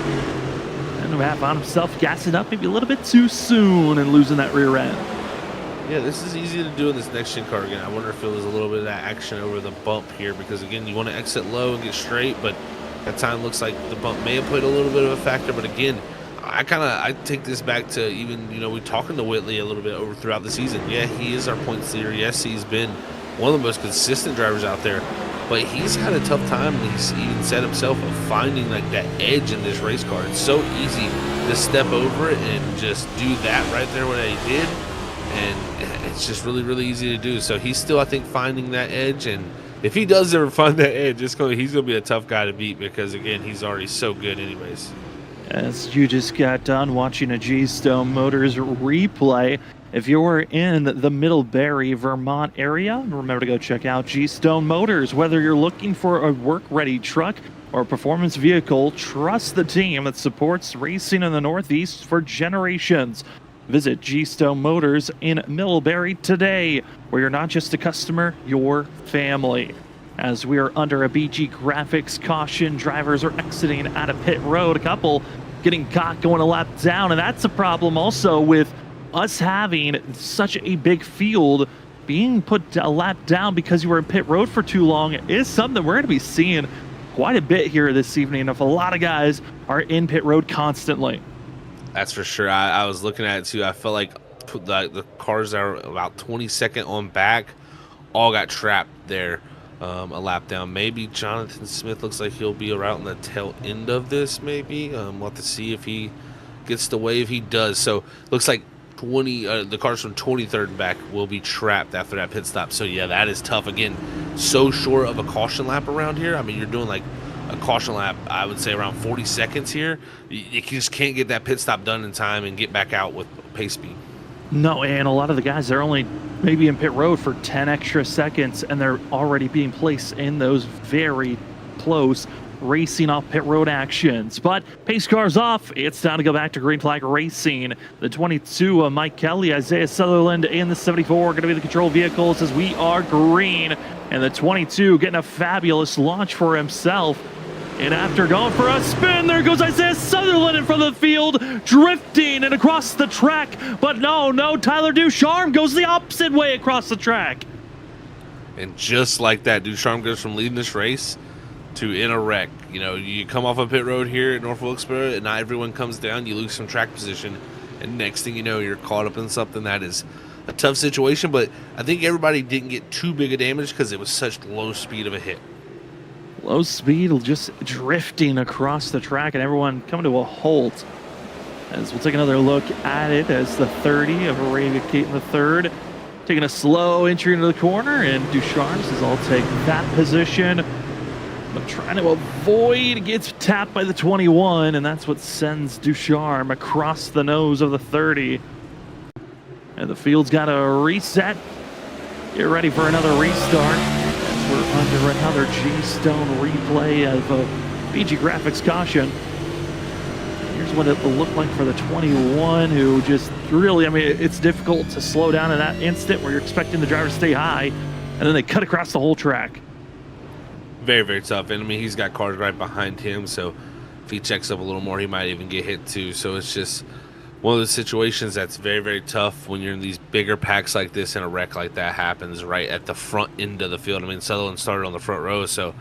found himself gassing up maybe a little bit too soon and losing that rear end. Yeah, this is easy to do in this next gen car again. I wonder if there was a little bit of that action over the bump here, because again, you want to exit low and get straight, but that time looks like the bump may have played a little bit of a factor. But again, I take this back to even, we talking to Whitley a little bit over throughout the season. Yeah, he is our points leader. Yes, he's been one of the most consistent drivers out there, but he's had a tough time, and he's even said himself, of finding like that edge in this race car. It's so easy to step over it and just do that right there what he did, and it's just really, really easy to do. So he's still, I think, finding that edge, and if he does ever find that edge, he's going to be a tough guy to beat, because again, he's already so good anyways. As you just got done watching a G-Stone Motors replay, if you're in the Middlebury, Vermont area, remember to go check out G-Stone Motors. Whether you're looking for a work-ready truck or a performance vehicle, trust the team that supports racing in the Northeast for generations. Visit G-Stone Motors in Middlebury today, where you're not just a customer, you're family. As we are under a BG Graphics caution, drivers are exiting out of pit road. A couple getting caught going a lap down, and that's a problem also with us having such a big field. Being put a lap down because you were in pit road for too long is something we're going to be seeing quite a bit here this evening, if a lot of guys are in pit road constantly. That's for sure. I was looking at it too. I felt like the cars that are about 22nd on back all got trapped there. A lap down. Maybe Jonathan Smith looks like he'll be around the tail end of this. Maybe we'll have to see if he gets the wave. He does. So looks like the cars from 23rd back will be trapped after that pit stop. So yeah, that is tough. Again, so short of a caution lap around here. I mean, you're doing like a caution lap, I would say around 40 seconds here. You just can't get that pit stop done in time and get back out with pace speed. No, and a lot of the guys, they're only maybe in pit road for 10 extra seconds, and they're already being placed in those very close racing off pit road actions. But pace cars off, it's time to go back to green flag racing. The 22 of Mike Kelly, Isaiah Sutherland, and the 74 are going to be the control vehicles as we are green. And the 22 getting a fabulous launch for himself. And after going for a spin, there goes Isaiah Sutherland in front of the field, drifting and across the track. But no, Tyler Ducharme goes the opposite way across the track. And just like that, Ducharme goes from leading this race to in a wreck. You come off a pit road here at North Wilkesboro, and not everyone comes down. You lose some track position, and next thing you know, you're caught up in something that is a tough situation. But I think everybody didn't get too big a damage because it was such low speed of a hit. Low speed, just drifting across the track, and everyone coming to a halt. As we'll take another look at it as the 30 of Arabia Kate in the third. Taking a slow entry into the corner, and Ducharme says, I'll take that position. But trying to avoid, gets tapped by the 21, and that's what sends Ducharme across the nose of the 30. And the field's got to reset. Get ready for another restart. As we're under another G-Stone replay of a BG Graphics caution. Here's what it will look like for the 21, who just really, I mean, it's difficult to slow down in that instant where you're expecting the driver to stay high, and then they cut across the whole track. Very, very tough. And I mean, he's got cars right behind him, so if he checks up a little more, he might even get hit too. So it's just one of those situations that's very, very tough when you're in these bigger packs like this, and a wreck like that happens right at the front end of the field. I mean, Sutherland started on the front row, so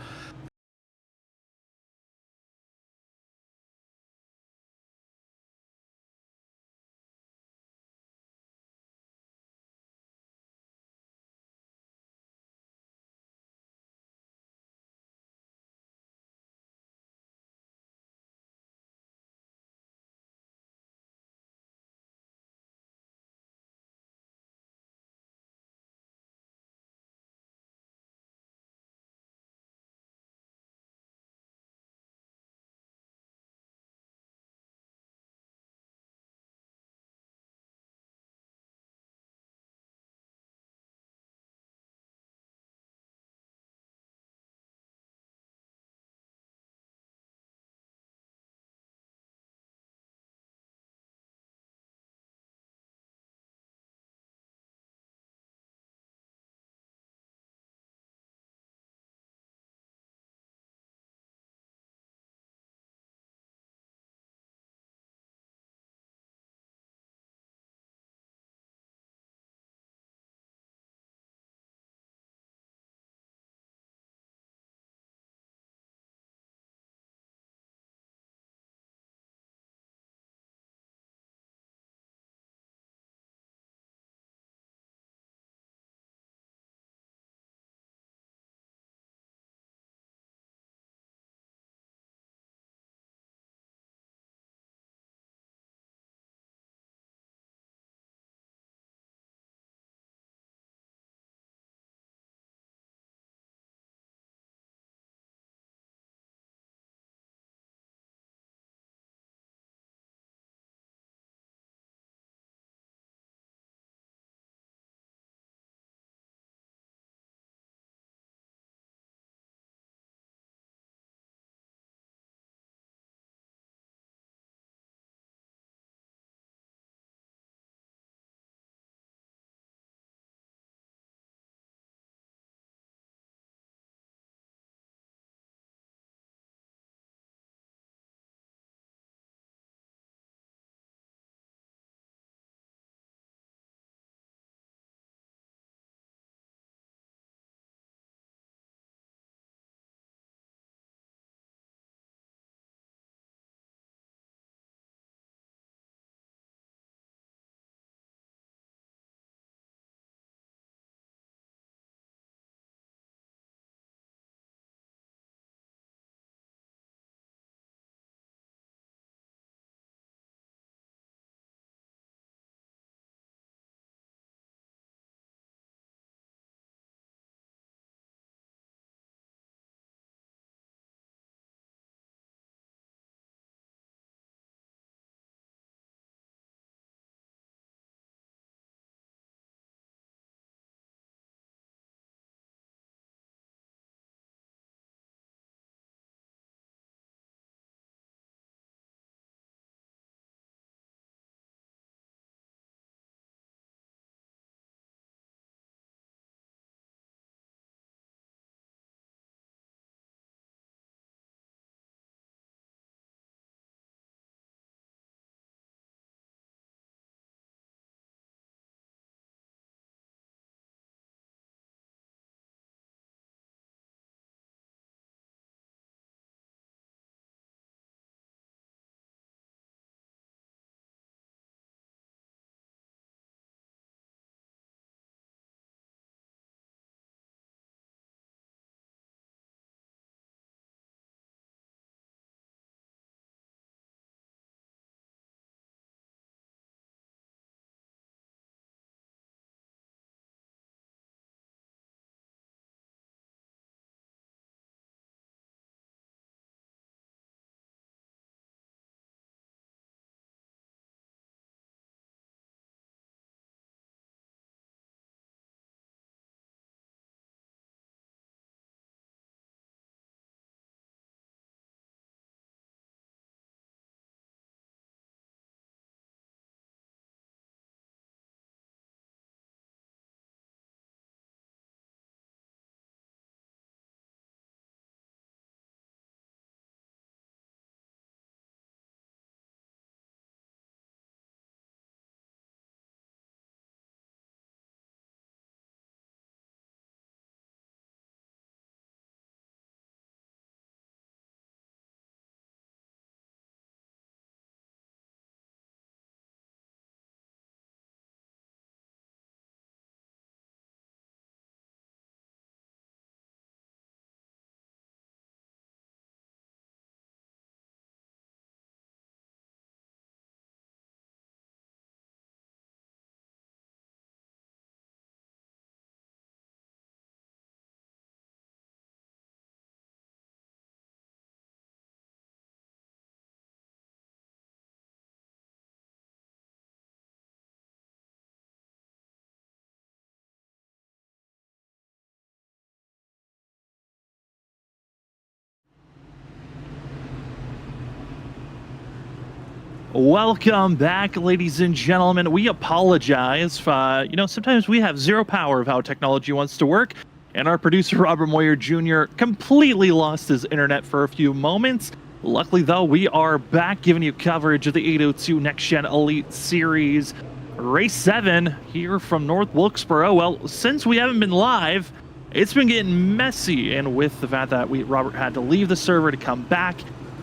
Welcome back, ladies and gentlemen. We apologize. Sometimes we have zero power of how technology wants to work, and our producer, Robert Moyer Jr., completely lost his internet for a few moments. Luckily, though, we are back giving you coverage of the 802 Next Gen Elite Series Race 7 here from North Wilkesboro. Well, since we haven't been live, it's been getting messy, and with the fact that Robert had to leave the server to come back,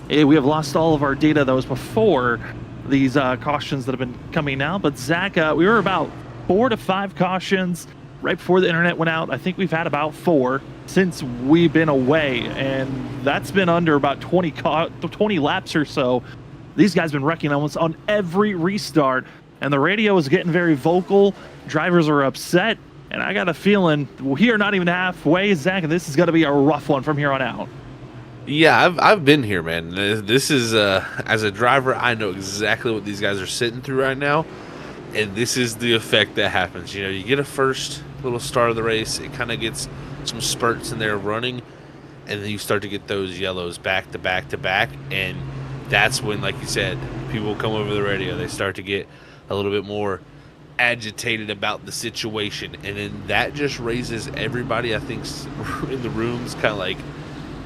we have lost all of our data that was before these cautions that have been coming out. But Zach, we were about 4 to 5 cautions right before the internet went out. I think we've had about 4 since we've been away, and that's been under about 20 laps or so. These guys have been wrecking almost on every restart, and the radio is getting very vocal. Drivers are upset, and I got a feeling we are not even halfway, Zach, and this is going to be a rough one from here on out. Yeah, I've been here, man. This is as a driver, I know exactly what these guys are sitting through right now, and this is the effect that happens. You know, you get a first little start of the race, it kind of gets some spurts in there running, and then you start to get those yellows back to back to back, and that's when, like you said, people come over the radio. They start to get a little bit more agitated about the situation, and then that just raises everybody, I think, in the rooms, kind of like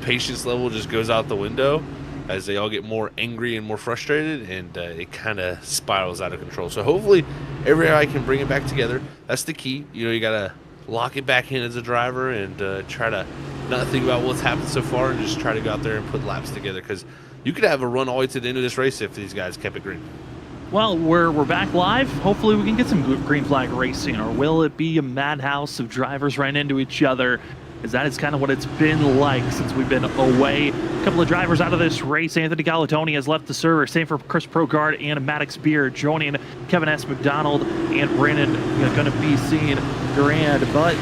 patience level just goes out the window as they all get more angry and more frustrated, and it kind of spirals out of control. So hopefully everybody can bring it back together. That's the key. You know, you gotta lock it back in as a driver and try to not think about what's happened so far and just try to go out there and put laps together, because you could have a run all the way to the end of this race if these guys kept it green. Well, we're back live. Hopefully we can get some green flag racing, or will it be a madhouse of drivers running into each other? Because that is kind of what it's been like since we've been away. A couple of drivers out of this race. Anthony Galatoni has left the server. Same for Chris Progard and Maddox Beer, joining Kevin S. McDonald and Brandon going to be seeing Durand. But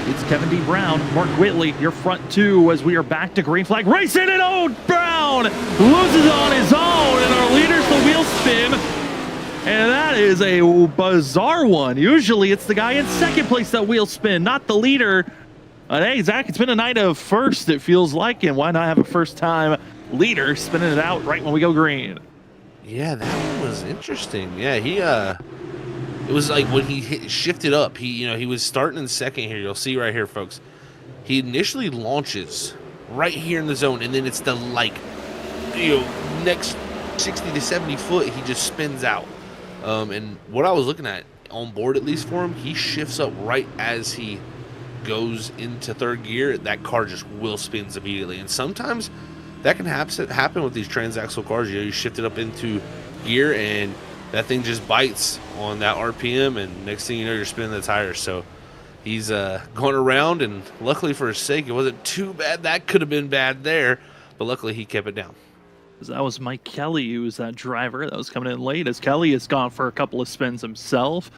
it's Kevin D. Brown, Mark Whitley, your front two as we are back to green flag racing. And oh, Brown loses on his own, and our leader's the wheel spin. And that is a bizarre one. Usually it's the guy in second place that wheel spin, not the leader. Hey, Zach, it's been a night of first, it feels like, and why not have a first-time leader spinning it out right when we go green? Yeah, that one was interesting. Yeah, it was like when he shifted up, he was starting in second here. You'll see right here, folks. He initially launches right here in the zone, and then it's the, next 60 to 70 foot, he just spins out. And what I was looking at, on board at least for him, he shifts up right as he goes into third gear. That car just wheel spins immediately, and sometimes that can happen with these transaxle cars. You shift it up into gear and that thing just bites on that RPM, and next thing you know, you're spinning the tires. So he's going around, and luckily for his sake, it wasn't too bad. That could have been bad there, but luckily he kept it down. That was Mike Kelly, who was that driver that was coming in late, as Kelly has gone for a couple of spins himself.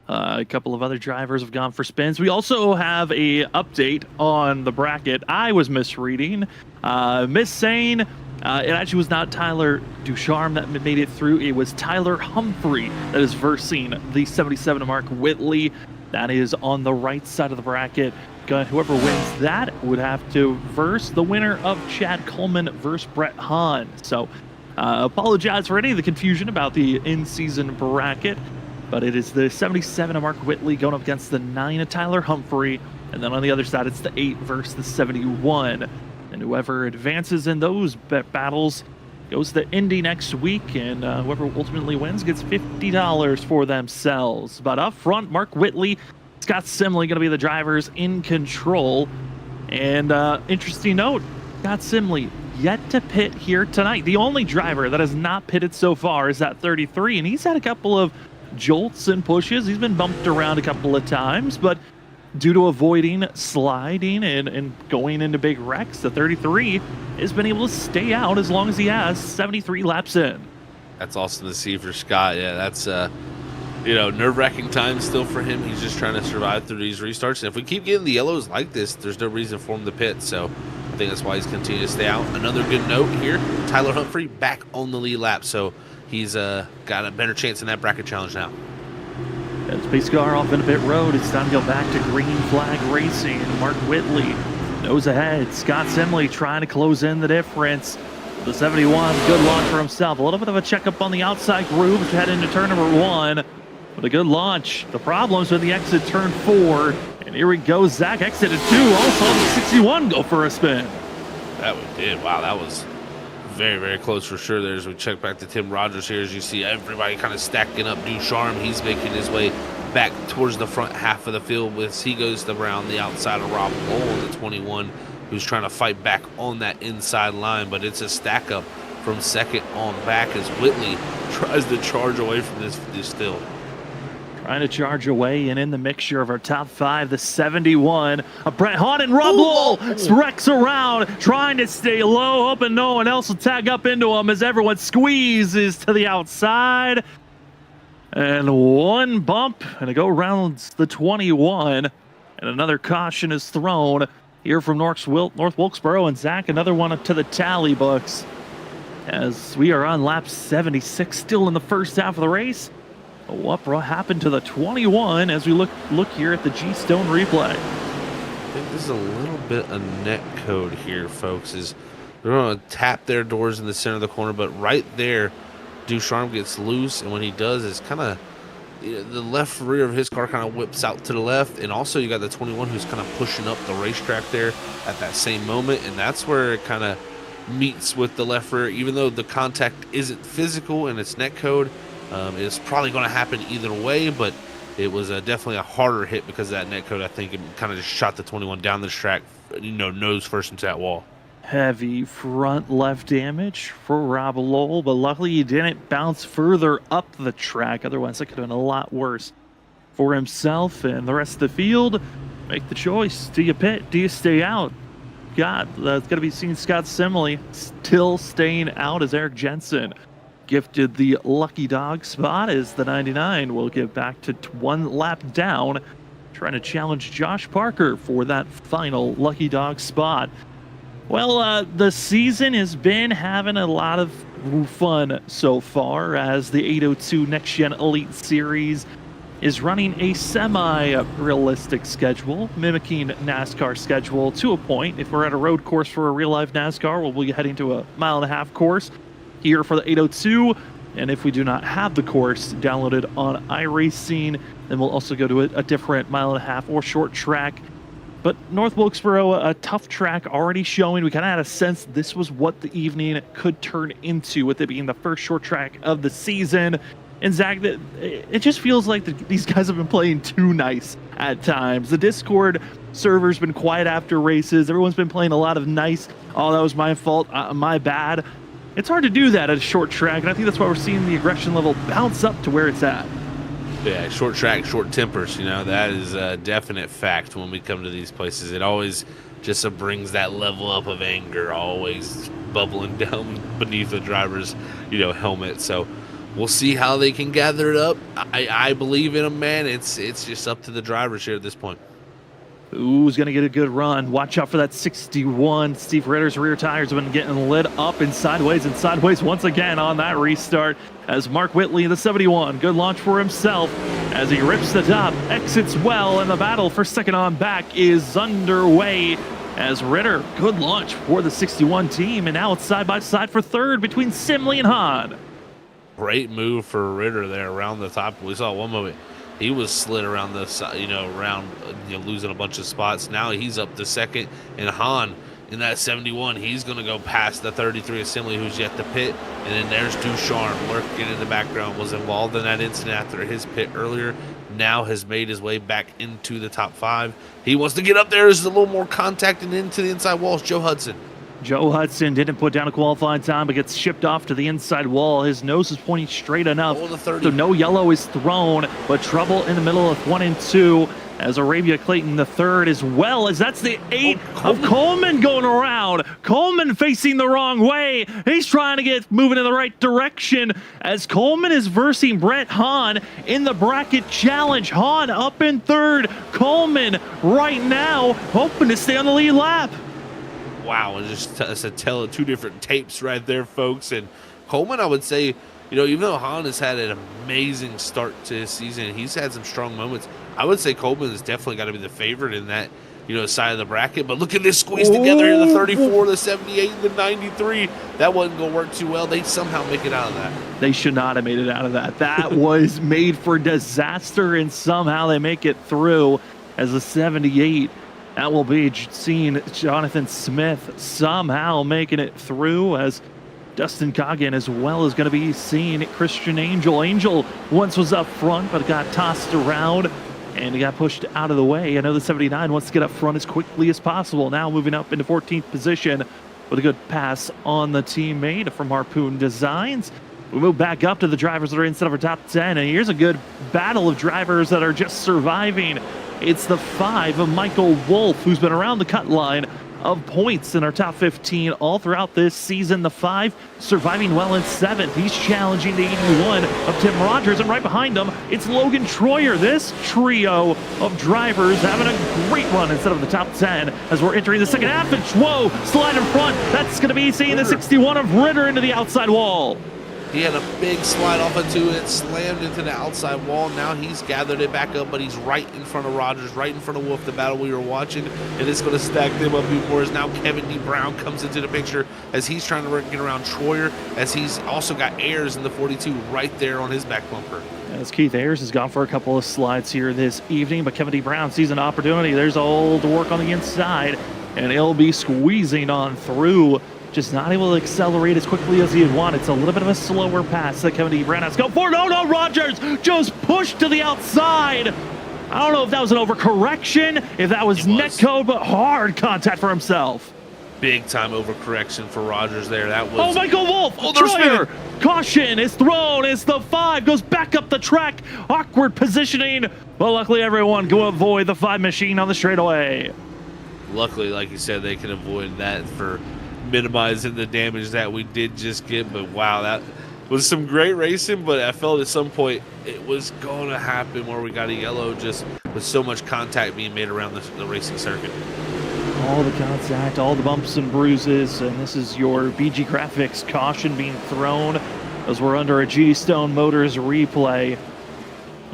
A couple of other drivers have gone for spins. We also have a update on the bracket. I was misreading. Saying it actually was not Tyler Ducharme that made it through. It was Tyler Humphrey that is versing the 77 Mark Whitley. That is on the right side of the bracket. Whoever wins that would have to verse the winner of Chad Coleman versus Brett Hahn. So apologize for any of the confusion about the in-season bracket. But it is the 77 of Mark Whitley going up against the 9 of Tyler Humphrey. And then on the other side, it's the 8 versus the 71. And whoever advances in those battles goes to Indy next week. And whoever ultimately wins gets $50 for themselves. But up front, Mark Whitley, Scott Simley going to be the drivers in control. And interesting note, Scott Simley yet to pit here tonight. The only driver that has not pitted so far is that 33. And he's had a couple of jolts and pushes. He's been bumped around a couple of times, but due to avoiding sliding and going into big wrecks, the 33 has been able to stay out as long as he has 73 laps in. That's awesome to see for Scott. Yeah, that's nerve-wracking time still for him. He's just trying to survive through these restarts, and if we keep getting the yellows like this, there's no reason for him to pit. So I think that's why he's continuing to stay out. Another good note here, Tyler Humphrey back on the lead lap, so he's got a better chance in that bracket challenge now. As pace car off in a pit road, it's time to go back to green flag racing. Mark Whitley nose ahead. Scott Simley trying to close in the difference. The 71, good launch for himself. A little bit of a checkup on the outside groove to head into turn number 1. But a good launch. The problems with the exit turn 4. And here we go. Zach exited 2. Also, the 61 go for a spin. That we did. Wow, that was very, very close for sure there. As we check back to Tim Rogers here, as you see everybody kind of stacking up. Ducharme, he's making his way back towards the front half of the field as he goes around the outside of Rob Lowell, the 21, who's trying to fight back on that inside line. But it's a stack up from second on back as Whitley tries to charge away from this field. Trying to charge away, and in the mixture of our top 5, the 71, Brett Hahn and Rob Lowell wrecks around, trying to stay low, hoping no one else will tag up into him as everyone squeezes to the outside. And one bump, and it go around the 21, and another caution is thrown here from North Wilkesboro, and Zach, another one to the tally books as we are on lap 76, still in the first half of the race. What happened to the 21 as we look here at the G-Stone replay? I think this is a little bit of net code here, folks. Is they're going to tap their doors in the center of the corner, but right there, Ducharme gets loose, and when he does, it's kind of the left rear of his car kind of whips out to the left, and also you got the 21 who's kind of pushing up the racetrack there at that same moment, and that's where it kind of meets with the left rear. Even though the contact isn't physical and it's net code, it's probably going to happen either way, but it was definitely a harder hit because of that net code. I think it kind of just shot the 21 down the track, nose first into that wall. Heavy front left damage for Rob Lowell, but luckily he didn't bounce further up the track. Otherwise, it could have been a lot worse for himself and the rest of the field. Make the choice. Do you pit? Do you stay out? God, that's going to be seen. Scott Simley still staying out as Eric Jensen gifted the lucky dog spot as the 99 will get back to one lap down, trying to challenge Josh Parker for that final lucky dog spot. Well, the season has been having a lot of fun so far as the 802 Next Gen Elite Series is running a semi-realistic schedule, mimicking NASCAR schedule to a point. If we're at a road course for a real-life NASCAR, we'll be heading to a mile-and-a-half course here for the 802, and if we do not have the course downloaded on iRacing, then we'll also go to a different mile-and-a-half or short track. But North Wilkesboro, a tough track already showing. We kind of had a sense this was what the evening could turn into, with it being the first short track of the season. And Zach, it just feels like these guys have been playing too nice at times. The Discord server's been quiet after races. Everyone's been playing a lot of nice, oh, that was my fault, my bad. It's hard to do that at a short track, and I think that's why we're seeing the aggression level bounce up to where it's at. Yeah, short track, short tempers, that is a definite fact when we come to these places. It always just brings that level up of anger, always bubbling down beneath the driver's, helmet. So we'll see how they can gather it up. I believe in them, man. It's just up to the drivers here at this point. Who's going to get a good run? Watch out for that 61. Steve Ritter's rear tires have been getting lit up and sideways once again on that restart as Mark Whitley, the 71, good launch for himself as he rips the top, exits well, and the battle for second on back is underway as Ritter, good launch for the 61 team, and now it's side by side for third between Simley and Hahn. Great move for Ritter there around the top. We saw one moment he was slid around the side, losing a bunch of spots. Now he's up to second, and Hahn in that 71, he's going to go past the 33 Assembly, who's yet to pit. And then there's Ducharme lurking in the background, was involved in that incident after his pit earlier. Now has made his way back into the top 5. He wants to get up there. There's a little more contact and into the inside walls. Joe Hudson didn't put down a qualifying time, but gets shipped off to the inside wall. His nose is pointing straight enough, so no yellow is thrown, but trouble in the middle of 1 and 2 as Arabia Clayton the third, as well as that's the 8 of Coleman going around. Coleman facing the wrong way. He's trying to get moving in the right direction as Coleman is versing Brett Hahn in the bracket challenge. Hahn up in third. Coleman right now hoping to stay on the lead lap. Wow, it's a tell of two different tapes right there, folks. And Coleman, I would say, even though Hahn has had an amazing start to his season, he's had some strong moments. I would say Coleman has definitely got to be the favorite in that side of the bracket. But look at this squeeze together here, the 34, the 78, the 93. That wasn't going to work too well. They somehow make it out of that. They should not have made it out of that. That was made for disaster, and somehow they make it through as a 78. That will be seen Jonathan Smith somehow making it through, as Dustin Coggin as well is going to be seeing Christian Angel. Angel once was up front, but got tossed around and he got pushed out of the way. I know the 79 wants to get up front as quickly as possible. Now moving up into 14th position with a good pass on the teammate from Harpoon Designs. We move back up to the drivers that are inside of our top 10, and here's a good battle of drivers that are just surviving. It's the 5 of Michael Wolf, who's been around the cut line of points in our top 15 all throughout this season. The 5 surviving well in 7th. He's challenging the 81 of Tim Rogers, and right behind him, it's Logan Troyer. This trio of drivers having a great run instead of the top 10 as we're entering the second half. And whoa, slide in front. That's going to be seeing the 61 of Ritter into the outside wall. He had a big slide off into it, slammed into the outside wall. Now he's gathered it back up, but he's right in front of Rogers, right in front of Wolf, the battle we were watching, and it's going to stack them up even more as now Kevin D. Brown comes into the picture as he's trying to get around Troyer, as he's also got Ayers in the 42 right there on his back bumper. As Keith Ayers has gone for a couple of slides here this evening, but Kevin D. Brown sees an opportunity. There's all the work on the inside, and he'll be squeezing on through. Just not able to accelerate as quickly as he had wanted. It's a little bit of a slower pass that Kevin D. Brown has to go for. No, Rogers just pushed to the outside. I don't know if that was an overcorrection, if that was net code, but hard contact for himself. Big time overcorrection for Rogers there. That was. Oh, Michael Wolf! Oh, they're Troyer! Caution is thrown. It's the 5. Goes back up the track. Awkward positioning. But luckily, everyone go avoid the 5 machine on the straightaway. Luckily, like you said, they can avoid that for minimizing the damage that we did just get. But wow, that was some great racing, but I felt at some point it was going to happen where we got a yellow just with so much contact being made around the racing circuit. All the contact, all the bumps and bruises, and this is your BG Graphics caution being thrown as we're under a G-Stone Motors replay.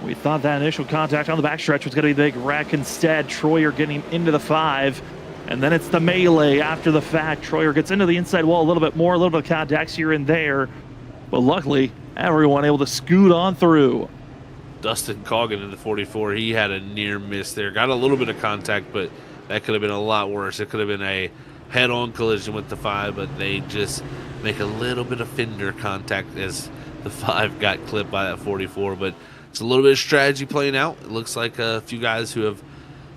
We thought that initial contact on the backstretch was going to be the big wreck. Instead, Troyer getting into the 5. And then it's the melee after the fact. Troyer gets into the inside wall a little bit more, a little bit of contacts here and there. But luckily, everyone able to scoot on through. Dustin Coggin in the 44, he had a near miss there. Got a little bit of contact, but that could have been a lot worse. It could have been a head-on collision with the 5, but they just make a little bit of fender contact as the 5 got clipped by that 44. But it's a little bit of strategy playing out. It looks like a few guys who have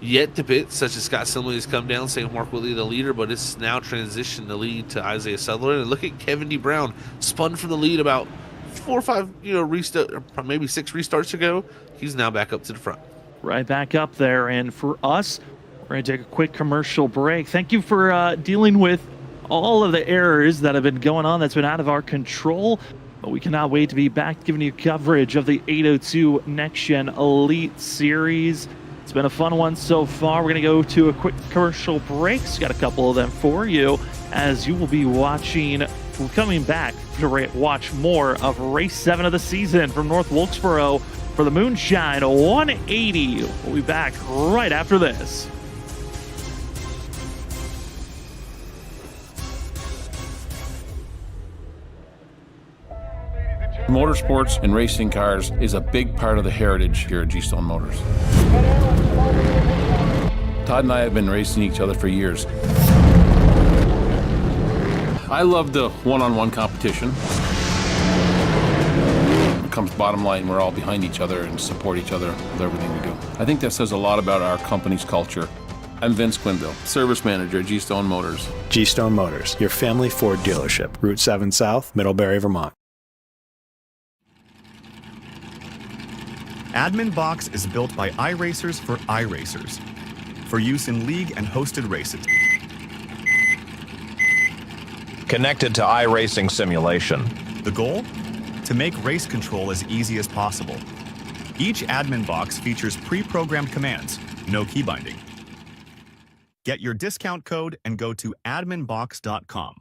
yet to pit, such as Scott Simley, has come down, saying Mark Whitley the leader, but it's now transitioned the lead to Isaiah Sutherland. And look at Kevin D. Brown, spun from the lead about 4 or 5, restart, or maybe 6 restarts ago. He's now back up to the front. Right back up there, and for us, we're going to take a quick commercial break. Thank you for dealing with all of the errors that have been going on that's been out of our control. But we cannot wait to be back giving you coverage of the 802 Next Gen Elite Series. It's been a fun one so far. We're going to go to a quick commercial break. Got a couple of them for you as you will be coming back to watch more of race 7 of the season from North Wilkesboro for the Moonshine 180. We'll be back right after this. Motorsports and racing cars is a big part of the heritage here at G-Stone Motors. Todd and I have been racing each other for years. I love the one-on-one competition. When it comes bottom line, we're all behind each other and support each other with everything we do. I think that says a lot about our company's culture. I'm Vince Quinville, Service Manager at G-Stone Motors. G-Stone Motors, your family Ford dealership, Route 7 South, Middlebury, Vermont. Admin Box is built by iRacers for iRacers, for use in league and hosted races. Connected to iRacing simulation. The goal? To make race control as easy as possible. Each Admin Box features pre-programmed commands, no key binding. Get your discount code and go to adminbox.com.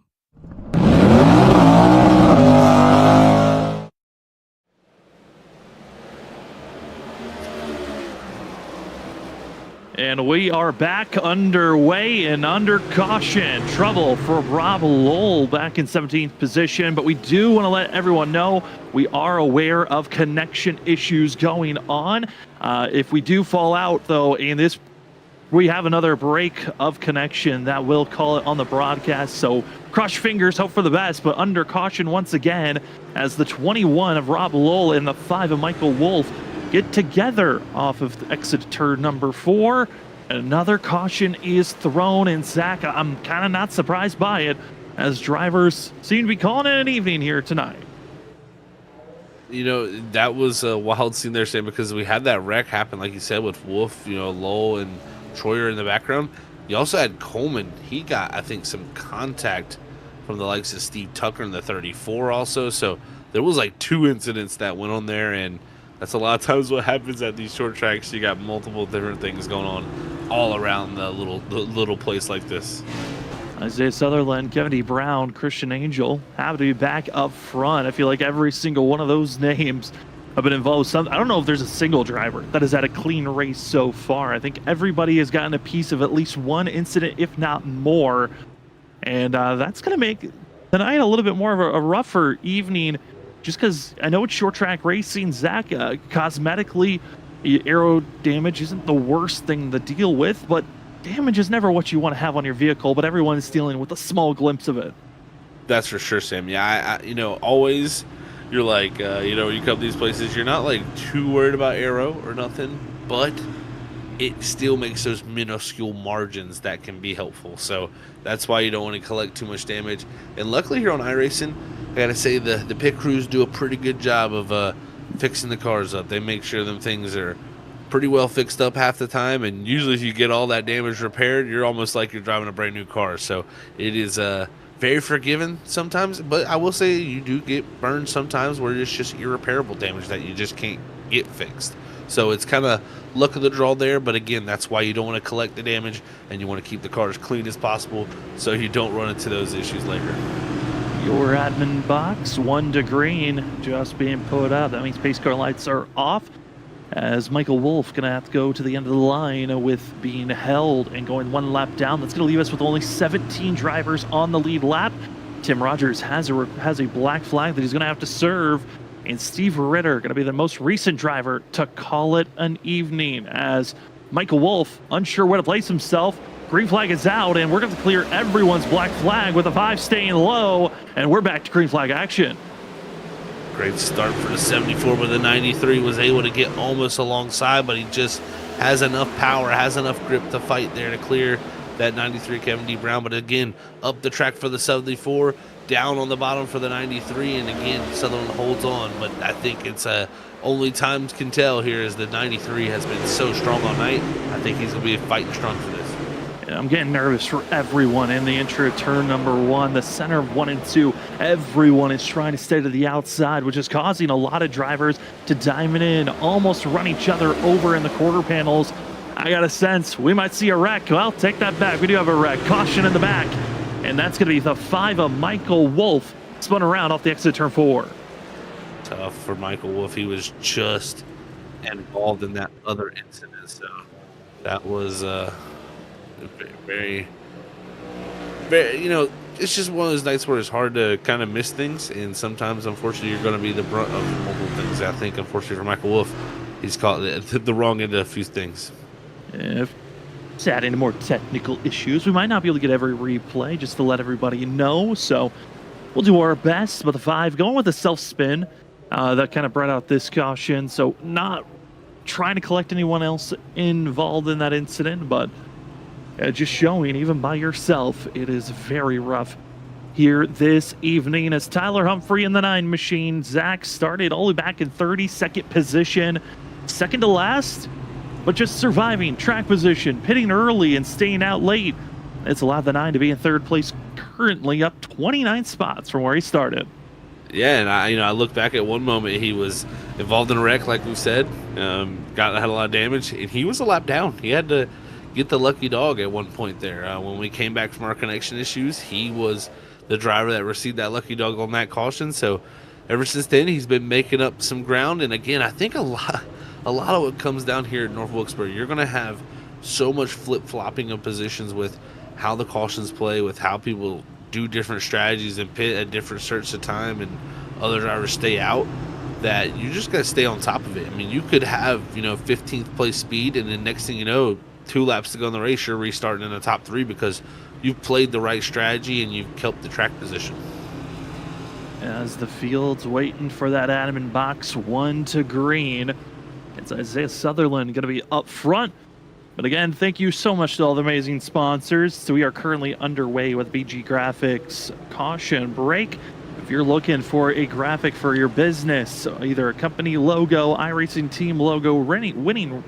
And we are back underway and under caution. Trouble for Rob Lowell back in 17th position, but we do want to let everyone know we are aware of connection issues going on. If we do fall out, though, in this, we have another break of connection that will call it on the broadcast. So cross your fingers, hope for the best, but under caution once again as the 21 of Rob Lowell and the 5 of Michael Wolf get together off of exit turn number 4. Another caution is thrown, and Zach, I'm kind of not surprised by it, as drivers seem to be calling it an evening here tonight. You know, that was a wild scene there, Sam, because we had that wreck happen, like you said, with Wolf, you know, Lowell and Troyer in the background. You also had Coleman. He got, I think, some contact from the likes of Steve Tucker in the 34 also. So there was like 2 incidents that went on there, and that's a lot of times what happens at these short tracks. You got multiple different things going on all around the little place like this. Isaiah Sutherland, Kevin D. Brown, Christian Angel have to be back up front. I feel like every single one of those names have been involved. I don't know if there's a single driver that has had a clean race so far. I think everybody has gotten a piece of at least one incident, if not more. And that's going to make tonight a little bit more of a rougher evening, just because I know it's short track racing. Zach, cosmetically, aero damage isn't the worst thing to deal with, but damage is never what you want to have on your vehicle, but everyone is dealing with a small glimpse of it. That's for sure, Sam. Yeah, I you know, always you're like, you know, you come to these places, you're not like too worried about aero or nothing, but it still makes those minuscule margins that can be helpful. So that's why you don't want to collect too much damage. And luckily here on iRacing, I gotta say the pit crews do a pretty good job of fixing the cars up. They make sure them things are pretty well fixed up half the time, and usually if you get all that damage repaired, you're almost like you're driving a brand new car. So it is very forgiving sometimes, but I will say you do get burned sometimes where it's just irreparable damage that you just can't get fixed. So it's kind of luck of the draw there, but again, that's why you don't want to collect the damage, and you want to keep the car as clean as possible so you don't run into those issues later. Your admin box, 1 to green, just being put up. That means pace car lights are off, as Michael Wolf going to have to go to the end of the line with being held and going 1 lap down. That's going to leave us with only 17 drivers on the lead lap. Tim Rogers has a black flag that he's going to have to serve, and Steve Ritter going to be the most recent driver to call it an evening, as Michael Wolf, unsure where to place himself. Green flag is out, and we're going to clear everyone's black flag with a 5 staying low, and we're back to green flag action. Great start for the 74, but the 93 was able to get almost alongside, but he just has enough power, has enough grip to fight there to clear that 93 Kevin D. Brown. But again, up the track for the 74, down on the bottom for the 93, and again, Sutherland holds on. But I think it's only time can tell here, as the 93 has been so strong all night. I think he's going to be fighting strong for this. I'm getting nervous for everyone in the intro turn number 1, the center of 1 and 2. Everyone is trying to stay to the outside, which is causing a lot of drivers to diamond in, almost run each other over in the quarter panels. I got a sense we might see a wreck. Well, take that back. We do have a wreck. Caution in the back. And that's going to be the 5 of Michael Wolf, spun around off the exit turn 4. Tough for Michael Wolf. He was just involved in that other incident. So that was very, you know, it's just one of those nights where it's hard to kind of miss things, and sometimes, unfortunately, you're going to be the brunt of multiple things. I think, unfortunately, for Michael Wolf, he's caught the wrong end of a few things. If it's adding to more technical issues, we might not be able to get every replay, just to let everybody know. So we'll do our best. But the 5 going with a self spin that kind of brought out this caution. So not trying to collect anyone else involved in that incident, but just showing, even by yourself, it is very rough here this evening, as Tyler Humphrey in the 9 machine. Zach started all the way back in 32nd position, second to last, but just surviving track position, pitting early and staying out late. It's allowed the 9 to be in 3rd place, currently up 29 spots from where he started. Yeah, and I look back at one moment, he was involved in a wreck, like we said, had a lot of damage, and he was a lap down. He had to get the lucky dog at one point there. When we came back from our connection issues, he was the driver that received that lucky dog on that caution. So ever since then, he's been making up some ground. And again, I think a lot of what comes down here at North Wilkesboro, you're going to have so much flip-flopping of positions with how the cautions play, with how people do different strategies and pit at different certs of time and other drivers stay out, that you just got to stay on top of it. I mean, you could have, 15th place speed, and then next thing you know, 2 laps to go in the race, you're restarting in the top 3 because you've played the right strategy and you've kept the track position. As the field's waiting for that admin box 1 to green, it's Isaiah Sutherland going to be up front. But again, thank you so much to all the amazing sponsors. So we are currently underway with BG Graphics Caution Break. If you're looking for a graphic for your business, either a company logo, iRacing team logo, winning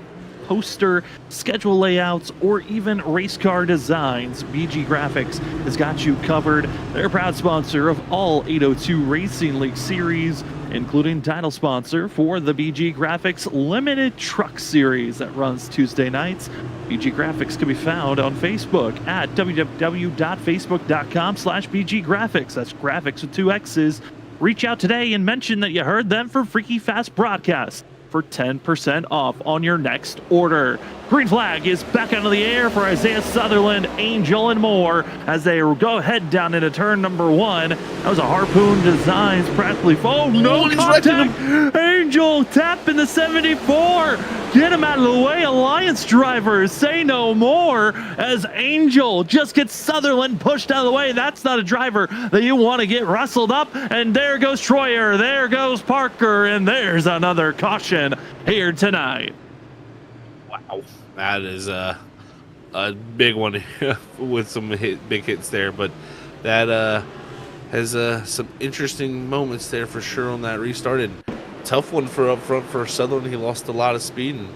poster, schedule layouts, or even race car designs, BG Graphics has got you covered. They're a proud sponsor of all 802 Racing League series, including title sponsor for the BG Graphics Limited Truck Series that runs Tuesday nights. BG Graphics can be found on Facebook at www.facebook.com/BG Graphics. That's graphics with 2 X's. Reach out today and mention that you heard them for Freaky Fast Broadcast for 10% off on your next order. Green flag is back out of the air for Isaiah Sutherland, Angel, and more as they go head down into turn number 1. That was a Harpoon Designs practically. Oh, no contact! Angel tapping the 74. Get him out of the way, Alliance drivers. Say no more as Angel just gets Sutherland pushed out of the way. That's not a driver that you want to get wrestled up. And there goes Troyer. There goes Parker. And there's another caution here tonight. Wow, that is a big one with some big hits there, but that has some interesting moments there for sure on that restart. And tough one for up front for Sutherland. He lost a lot of speed, and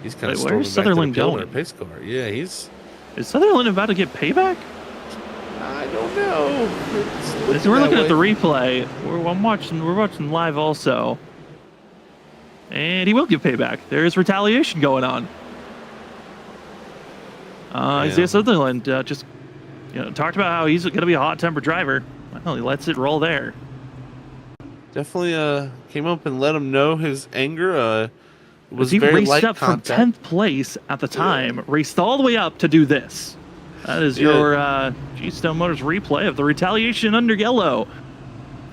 he's kind of where's Sutherland going? A pace car. Yeah, is Sutherland about to get payback? I don't know. We're looking at the replay. We're watching live also, and he will get payback. There's retaliation going on. Isaiah Sutherland just talked about how he's going to be a hot-tempered driver. Well, he lets it roll there. Definitely came up and let him know his anger. Was he very raced light up contact. from 10th place at the time, raced all the way up to do this. That is your G-Stone Motors replay of the retaliation under yellow.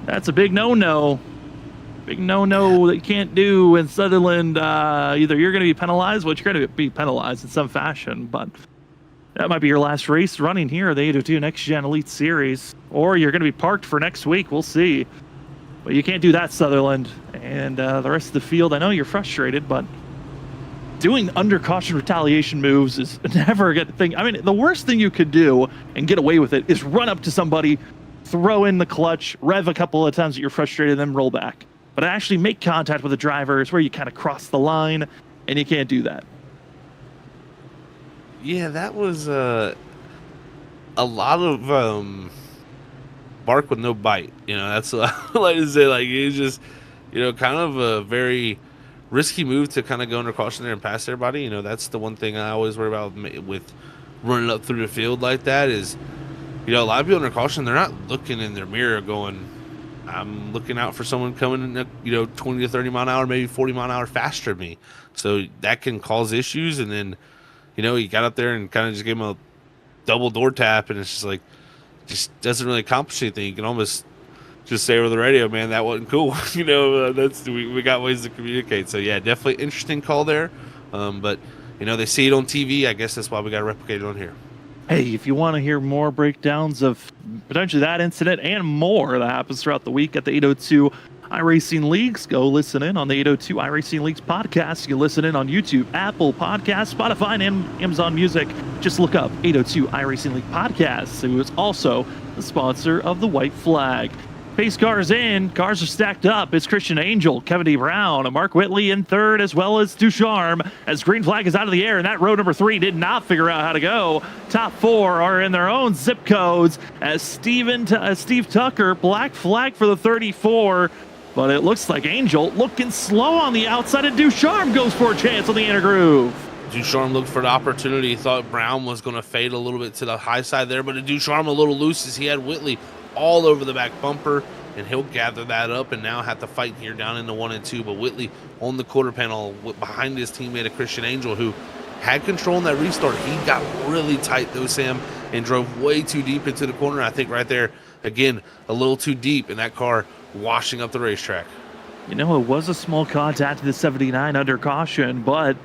That's a big no-no. Big no-no that you can't do in Sutherland. Either you're going to be penalized, which you're going to be penalized in some fashion, but that might be your last race running here at the 802 Next Gen Elite Series, or you're going to be parked for next week. We'll see. But you can't do that, Sutherland. And the rest of the field, I know you're frustrated, but doing under caution retaliation moves is never a good thing. I mean, the worst thing you could do and get away with it is run up to somebody, throw in the clutch, rev a couple of times that you're frustrated, and then roll back. But actually make contact with the driver is where you kind of cross the line, and you can't do that. Yeah, that was a lot of bark with no bite. That's what I like to say. Like, it's just, kind of a very risky move to kind of go under caution there and pass everybody. That's the one thing I always worry about with running up through the field like that is, a lot of people under caution, they're not looking in their mirror going, I'm looking out for someone coming in, 20 to 30 mile an hour, maybe 40 mile an hour faster than me. So that can cause issues. And then, he got up there and kind of just gave him a double door tap, and it's just like, just doesn't really accomplish anything. You can almost just say over the radio, man, that wasn't cool. That's we got ways to communicate. So yeah, definitely interesting call there. But they see it on TV. I guess that's why we got to replicate it on here. Hey, if you want to hear more breakdowns of potentially that incident and more that happens throughout the week at the 802 iRacing Leagues, go listen in on the 802 iRacing Leagues podcast. You can listen in on YouTube, Apple Podcasts, Spotify, and Amazon Music. Just look up 802 iRacing League Podcasts, who is also the sponsor of the White Flag. Pace cars in, cars are stacked up. It's Christian Angel, Kevin D. Brown, and Mark Whitley in third, as well as Ducharme, as green flag is out of the air, and that row number 3 did not figure out how to go. Top 4 are in their own zip codes, as Steve Tucker, black flag for the 34, but it looks like Angel looking slow on the outside, and Ducharme goes for a chance on the inner groove. Ducharme looked for the opportunity. He thought Brown was going to fade a little bit to the high side there, but Ducharme a little loose as he had Whitley all over the back bumper, and he'll gather that up and now have to fight here down into 1 and 2. But Whitley on the quarter panel behind his teammate of Christian Angel, who had control in that restart. He got really tight though, Sam, and drove way too deep into the corner. I think right there, again, a little too deep, and that car washing up the racetrack. You know, it was a small contact to the 79 under caution, but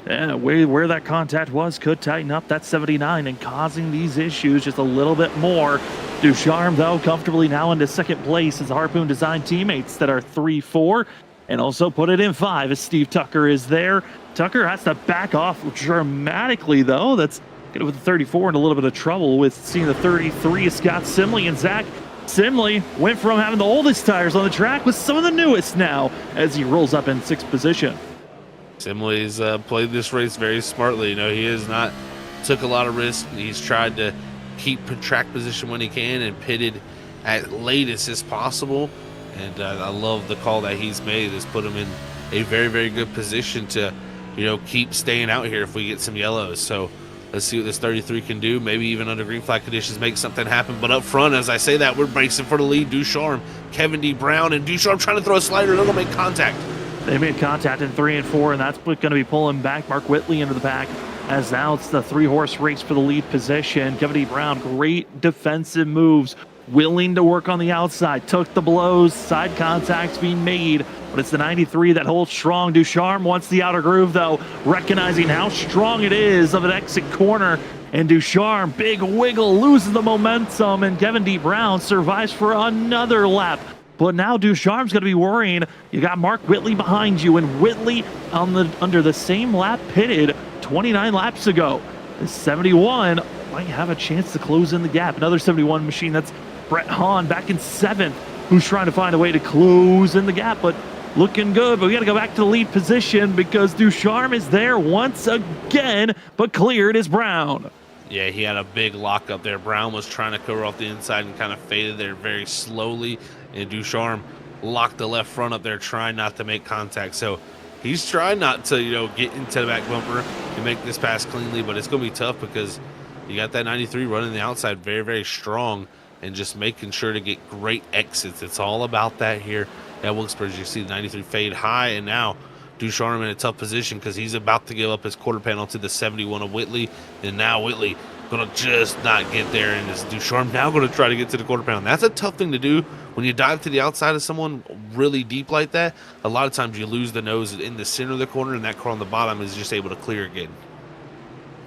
where that contact was could tighten up that 79 and causing these issues just a little bit more. Ducharme, though, comfortably now into second place as Harpoon Design teammates that are 3-4, and also put it in 5 as Steve Tucker is there. Tucker has to back off dramatically, though. That's good with the 34 in a little bit of trouble with seeing the 33 is Scott Simley, and Zach Simley went from having the oldest tires on the track with some of the newest now as he rolls up in 6th position. Simley's played this race very smartly. You know, he has not took a lot of risks. He's tried to keep track position when he can and pitted at latest as possible. And I love the call that he's made. Has put him in a very, very good position to, you know, keep staying out here if we get some yellows. So let's see what this 33 can do. Maybe even under green flag conditions make something happen. But up front, as I say that, we're racing for the lead. Ducharme, Kevin D. Brown, and Ducharme trying to throw a slider. They're going to make contact. They made contact in 3 and 4, and that's going to be pulling back Mark Whitley into the pack, as now it's the 3-horse race for the lead position. Kevin D. Brown, great defensive moves, willing to work on the outside, took the blows, side contacts being made, but it's the 93 that holds strong. Ducharme wants the outer groove, though, recognizing how strong it is of an exit corner, and Ducharme, big wiggle, loses the momentum, and Kevin D. Brown survives for another lap. But now Ducharme's going to be worrying. You got Mark Whitley behind you, and Whitley under the same lap pitted 29 laps ago. The 71 might have a chance to close in the gap. Another 71 machine, that's Brett Hahn back in 7th, who's trying to find a way to close in the gap, but looking good. But we got to go back to the lead position because Ducharme is there once again, but cleared is Brown. Yeah, he had a big lock up there. Brown was trying to cover off the inside and kind of faded there very slowly. And Ducharme locked the left front up there, trying not to make contact. So he's trying not to, you know, get into the back bumper and make this pass cleanly. But it's going to be tough because you got that 93 running the outside very, very strong and just making sure to get great exits. It's all about that here at Wilkesboro. You see the 93 fade high, and now Ducharme in a tough position because he's about to give up his quarter panel to the 71 of Whitley. And now Whitley going to just not get there, and is Ducharme now going to try to get to the quarter panel. That's a tough thing to do when you dive to the outside of someone really deep like that. A lot of times you lose the nose in the center of the corner, and that car on the bottom is just able to clear again.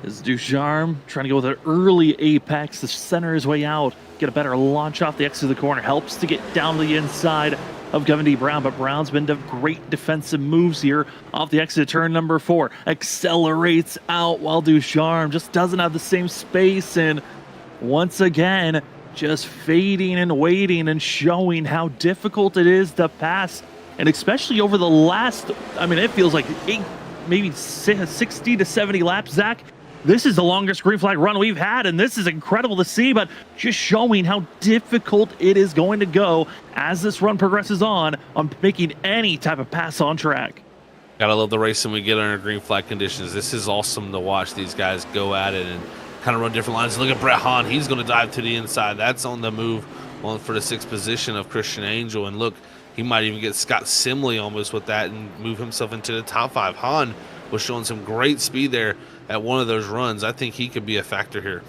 Is Ducharme trying to go with an early apex to center his way out, get a better launch off the exit of the corner, helps to get down to the inside of Kevin D. Brown, but Brown's been doing great defensive moves here off the exit of turn number 4, accelerates out while Ducharme just doesn't have the same space, and once again just fading and waiting and showing how difficult it is to pass, and especially over the last, I mean, it feels like 8, maybe 60 to 70 laps, Zach. This is the longest green flag run we've had, and this is incredible to see, but just showing how difficult it is going to go as this run progresses on making any type of pass on track. Gotta love the racing we get under green flag conditions. This is awesome to watch these guys go at it and kind of run different lines. Look at Brett Hahn. He's going to dive to the inside. That's on the move for the 6th position of Christian Angel, and look, he might even get Scott Simley almost with that and move himself into the top 5. Hahn was showing some great speed there at one of those runs. I think he could be a factor here.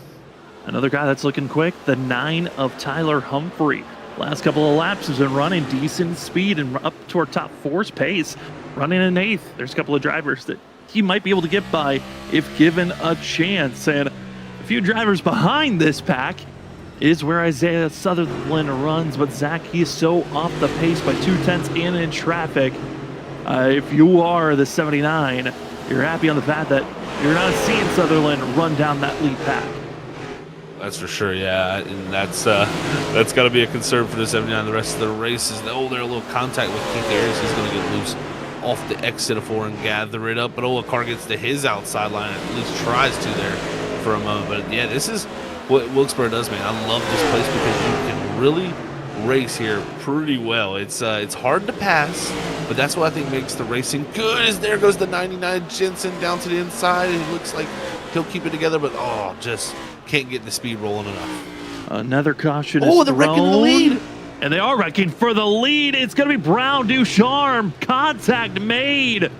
Another guy that's looking quick, the 9 of Tyler Humphrey. Last couple of laps has been running decent speed and up toward top 4's pace, running in 8th. There's a couple of drivers that he might be able to get by if given a chance. And a few drivers behind this pack is where Isaiah Sutherland runs, but Zach, he is so off the pace by 2/10 and in traffic. If you are the 79, you're happy on the fact that you're not seeing Sutherland run down that lead pack. That's for sure, yeah, and that's got to be a concern for the 79. The rest of the race is, oh, they're a little contact with Keith Ayers. He's going to get loose off the exit of 4 and gather it up, but a car gets to his outside line, at least tries to there for a moment. But yeah, this is what Wilkesboro does, man. I love this place because you can really race here pretty well. It's hard to pass, but that's what I think makes the racing good. Is there goes the 99 Jensen down to the inside, and he looks like he'll keep it together, but just can't get the speed rolling enough. Another caution is they're wrecking the lead. And they are wrecking for the lead. It's going to be Brown Ducharme. Contact made.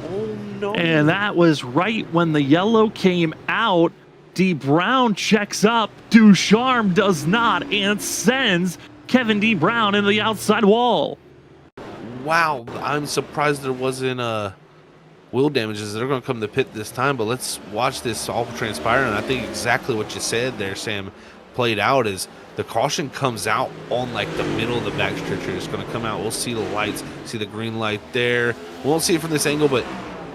Oh, no. And that was right when the yellow came out. D. Brown checks up. Ducharme does not and sends Kevin D. Brown into the outside wall. Wow, I'm surprised there wasn't wheel damages. They're going to come to pit this time, but let's watch this all transpire. And I think exactly what you said there, Sam, played out is the caution comes out on like the middle of the backstretcher. It's going to come out. We'll see the lights, see the green light there. We won't see it from this angle, but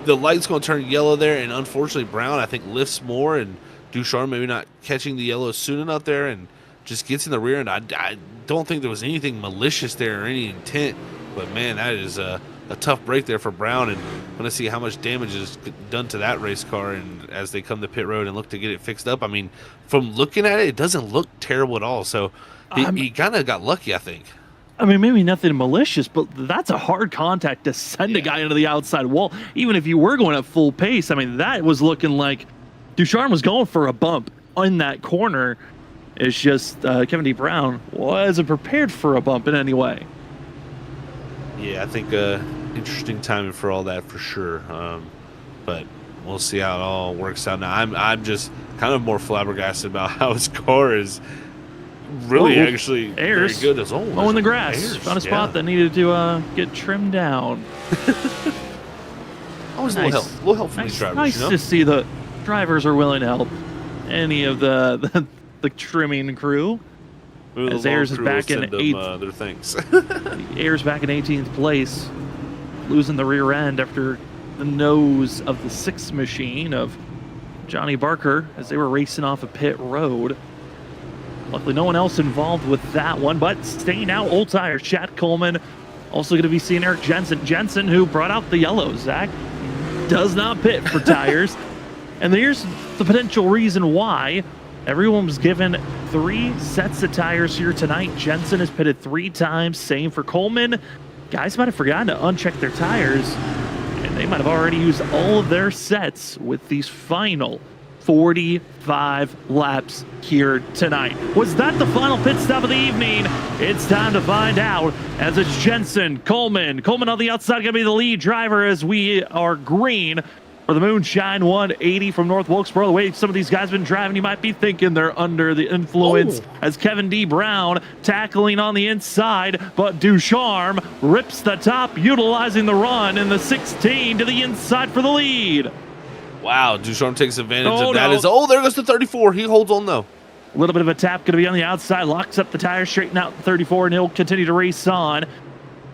the light's going to turn yellow there. And unfortunately, Brown, I think, lifts more, and Ducharme maybe not catching the yellow soon enough there and just gets in the rear. And I don't think there was anything malicious there or any intent. But, man, that is a tough break there for Brown, and I'm going to see how much damage is done to that race car and as they come to pit road and look to get it fixed up. I mean, from looking at it, it doesn't look terrible at all. So he kind of got lucky, I think. I mean, maybe nothing malicious, but that's a hard contact to send a guy into the outside wall. Even if you were going at full pace, I mean, that was looking like Ducharme was going for a bump in that corner. It's just Kevin D. Brown wasn't prepared for a bump in any way. Yeah, I think interesting timing for all that for sure. But we'll see how it all works out. Now, I'm just kind of more flabbergasted about how his car is really actually very good as always. Oh, in the grass. Found a spot that needed to get trimmed down. Always a little help from these drivers. Nice to see the drivers are willing to help any of the trimming crew. As Ayers is back in 8th. Their things. Ayers back in 18th place, losing the rear end after the nose of the 6th machine of Johnny Barker as they were racing off a pit road. Luckily, no one else involved with that one, but staying out, old tires. Chad Coleman also going to be seeing Eric Jensen. Jensen, who brought out the yellow. Zach does not pit for tires. And here's the potential reason why. Everyone was given 3 sets of tires here tonight. Jensen has pitted 3 times. Same for Coleman. Guys might have forgotten to uncheck their tires, and they might have already used all of their sets with these final 45 laps here tonight. Was that the final pit stop of the evening? It's time to find out, as it's Jensen, Coleman. Coleman on the outside going to be the lead driver as we are green for the Moonshine 180 from North Wilkesboro. The way some of these guys have been driving, you might be thinking they're under the influence as Kevin D. Brown tackling on the inside, but Ducharme rips the top, utilizing the run in the 16 to the inside for the lead. Wow, Ducharme takes advantage of that. There goes the 34. He holds on, though. A little bit of a tap going to be on the outside, locks up the tires, straighten out the 34, and he'll continue to race on.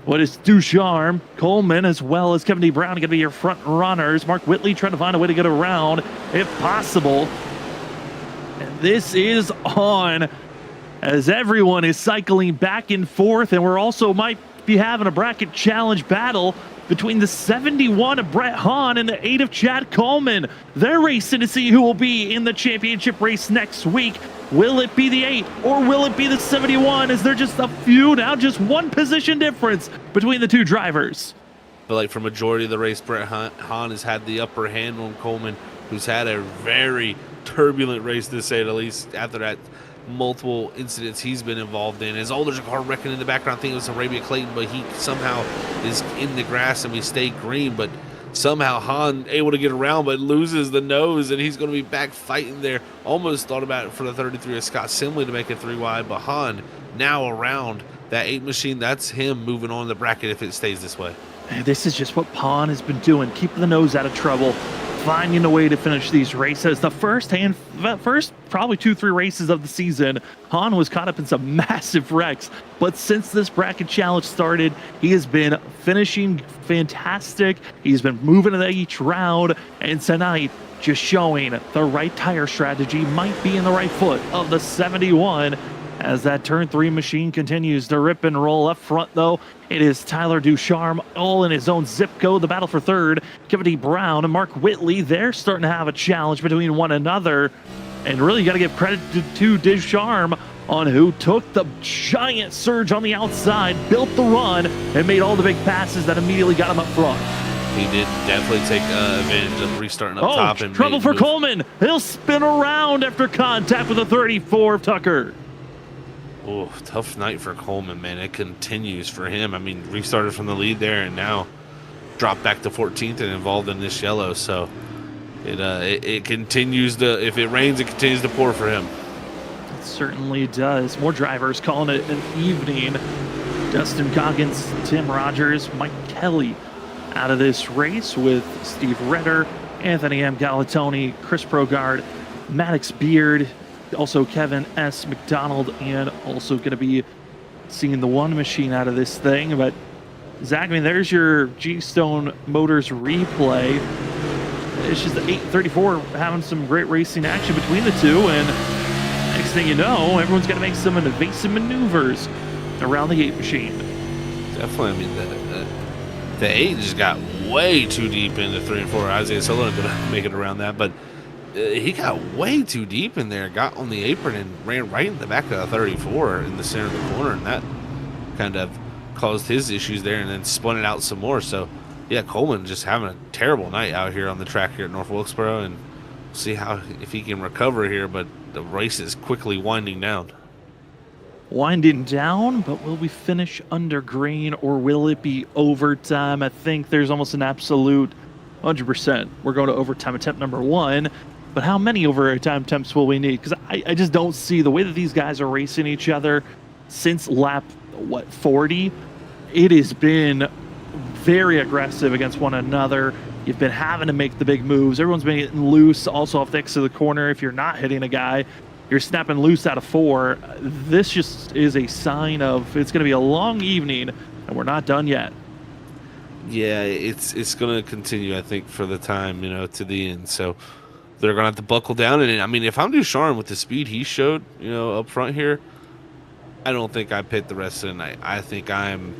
What is Ducharme, Coleman, as well as Kevin D. Brown going to be your front runners. Mark Whitley trying to find a way to get around, if possible. And this is on as everyone is cycling back and forth, and we're also might be having a bracket challenge battle between the 71 of Brett Hahn and the 8 of Chad Coleman. They're racing to see who will be in the championship race next week. Will it be the 8 or will it be the 71? Is there just a few now, just one position difference between the two drivers? But like for majority of the race, Brett Hahn has had the upper hand on Coleman, who's had a very turbulent race to say the least after that multiple incidents he's been involved in. There's a car wrecking in the background. I think it was Arabia Clayton, but he somehow is in the grass and we stay green, but somehow Hahn able to get around but loses the nose, and he's going to be back fighting there. Almost thought about it for the 33 of Scott Simley to make it 3 wide, but Hahn now around that 8 machine. That's him moving on in the bracket if it stays this way. This is just what Hahn has been doing, keeping the nose out of trouble, finding a way to finish these races. The first probably 2-3 races of the season, Hahn was caught up in some massive wrecks. But since this bracket challenge started, he has been finishing fantastic. He's been moving to each round, and tonight just showing the right tire strategy might be in the right foot of the 71. As that turn 3 machine continues to rip and roll up front, though, it is Tyler Ducharme all in his own zip code. The battle for third, Kevin D. Brown and Mark Whitley, they're starting to have a challenge between one another. And really, you got to give credit to Ducharme on who took the giant surge on the outside, built the run, and made all the big passes that immediately got him up front. He did definitely take advantage of restarting up top. And trouble for Coleman. He'll spin around after contact with the 34 of Tucker. Oh, tough night for Coleman, man. It continues for him. I mean, restarted from the lead there, and now dropped back to 14th and involved in this yellow. So it continues to, if it rains, it continues to pour for him. It certainly does. More drivers calling it an evening. Dustin Coggins, Tim Rogers, Mike Kelly out of this race with Steve Redder, Anthony M. Galatoni, Chris Progrard, Maddox Beard, also Kevin S. McDonald, and also going to be seeing the one machine out of this thing. But Zach, I mean, there's your G-Stone Motors replay. It's just the 834 having some great racing action between the two, and next thing you know, everyone's going to make some evasive maneuvers around the 8 machine. Definitely. I mean, the 8 just got way too deep into 3 and 4. Isaiah Sullivan couldn't make it around that, but he got way too deep in there, got on the apron and ran right in the back of the 34 in the center of the corner, and that kind of caused his issues there, and then spun it out some more. So yeah, Coleman just having a terrible night out here on the track here at North Wilkesboro, and see if he can recover here, but the race is quickly winding down. Winding down, but will we finish under green, or will it be overtime? I think there's almost an absolute 100% we're going to overtime attempt number 1, but how many overtime attempts will we need? Because I just don't see the way that these guys are racing each other since lap 40. It has been very aggressive against one another. You've been having to make the big moves. Everyone's been getting loose also off the exit of the corner. If you're not hitting a guy, you're snapping loose out of 4. This just is a sign of it's going to be a long evening, and we're not done yet. Yeah, it's going to continue, I think, for the time, to the end. So they're going to have to buckle down. And I mean, if I'm Ducharme with the speed he showed, up front here, I don't think I pit the rest of the night. I think I'm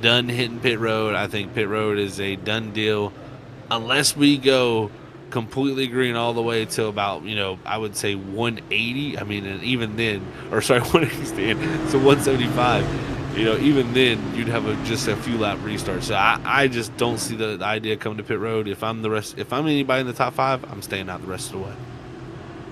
done hitting pit road. I think pit road is a done deal unless we go completely green all the way to about, I would say 180. I mean, and even then, 180, so 175. Even then, you'd have just a few lap restart. So I just don't see the idea coming to pit road. If I'm anybody in the top 5, I'm staying out the rest of the way.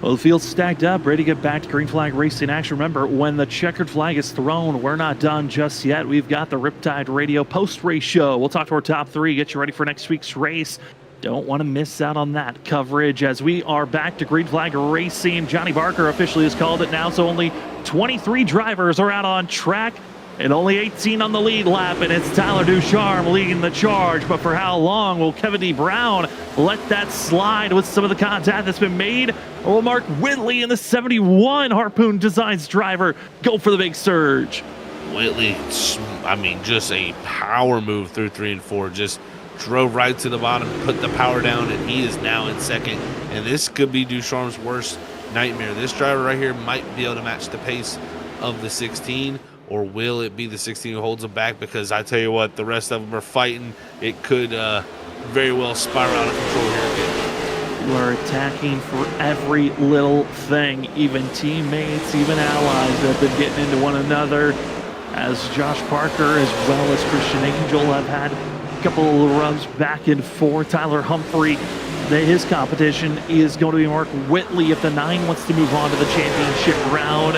Well, the field's stacked up, ready to get back to green flag racing action. Remember, when the checkered flag is thrown, we're not done just yet. We've got the Riptide Radio post-race show. We'll talk to our top 3, get you ready for next week's race. Don't want to miss out on that coverage as we are back to green flag racing. Johnny Barker officially has called it now, so only 23 drivers are out on track and only 18 on the lead lap, and it's Tyler Ducharme leading the charge. But for how long will Kevin D. Brown let that slide with some of the contact that's been made? Or will Mark Whitley in the 71 Harpoon Designs driver go for the big surge? Whitley, I mean, just a power move through 3 and 4. Just drove right to the bottom, put the power down, and he is now in second. And this could be Ducharme's worst nightmare. This driver right here might be able to match the pace of the 16, or will it be the 16 who holds him back? Because I tell you what, the rest of them are fighting. It could very well spiral out of control here again. You are attacking for every little thing. Even teammates, even allies have been getting into one another, as Josh Parker as well as Christian Angel have had a couple of rubs back and forth. Tyler Humphrey, his competition is going to be Mark Whitley if the 9 wants to move on to the championship round.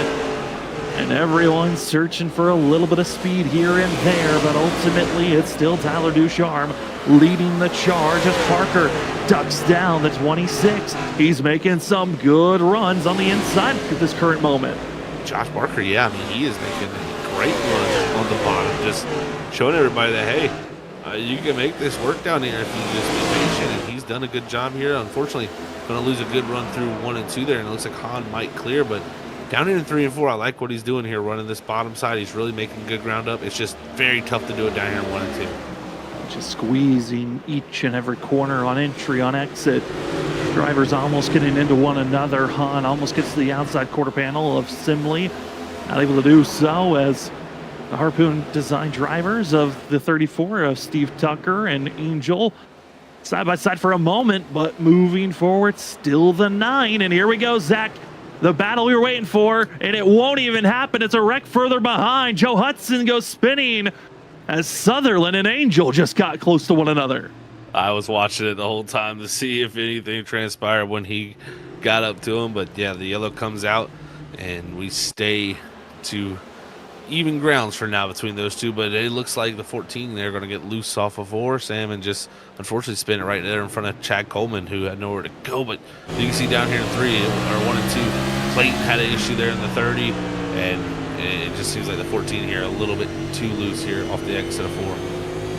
And everyone's searching for a little bit of speed here and there, but ultimately it's still Tyler Ducharme leading the charge as Parker ducks down the 26. He's making some good runs on the inside at this current moment. Josh Parker, yeah, I mean, he is making a great run on the bottom, just showing everybody that, hey, you can make this work down here if you just be patient, and he's done a good job here. Unfortunately, going to lose a good run through 1 and 2 there, and it looks like Hahn might clear, but down here in 3 and 4, I like what he's doing here, running this bottom side. He's really making good ground up. It's just very tough to do it down here in 1 and 2. Just squeezing each and every corner on entry, on exit. Drivers almost getting into one another. Hahn almost gets to the outside quarter panel of Simley. Not able to do so as the Harpoon Design drivers of the 34 of Steve Tucker and Angel side by side for a moment, but moving forward, still the 9. And here we go, Zach. The battle we were waiting for, and it won't even happen. It's a wreck further behind. Joe Hudson goes spinning as Sutherland and Angel just got close to one another. I was watching it the whole time to see if anything transpired when he got up to him. But, yeah, the yellow comes out, and we stay to even grounds for now between those two, but it looks like the 14, they're going to get loose off of 4. Sam and just unfortunately spin it right there in front of Chad Coleman, who had nowhere to go. But you can see down here in 3 or 1 and 2, Clayton had an issue there in the 30, and it just seems like the 14 here a little bit too loose here off the exit of 4.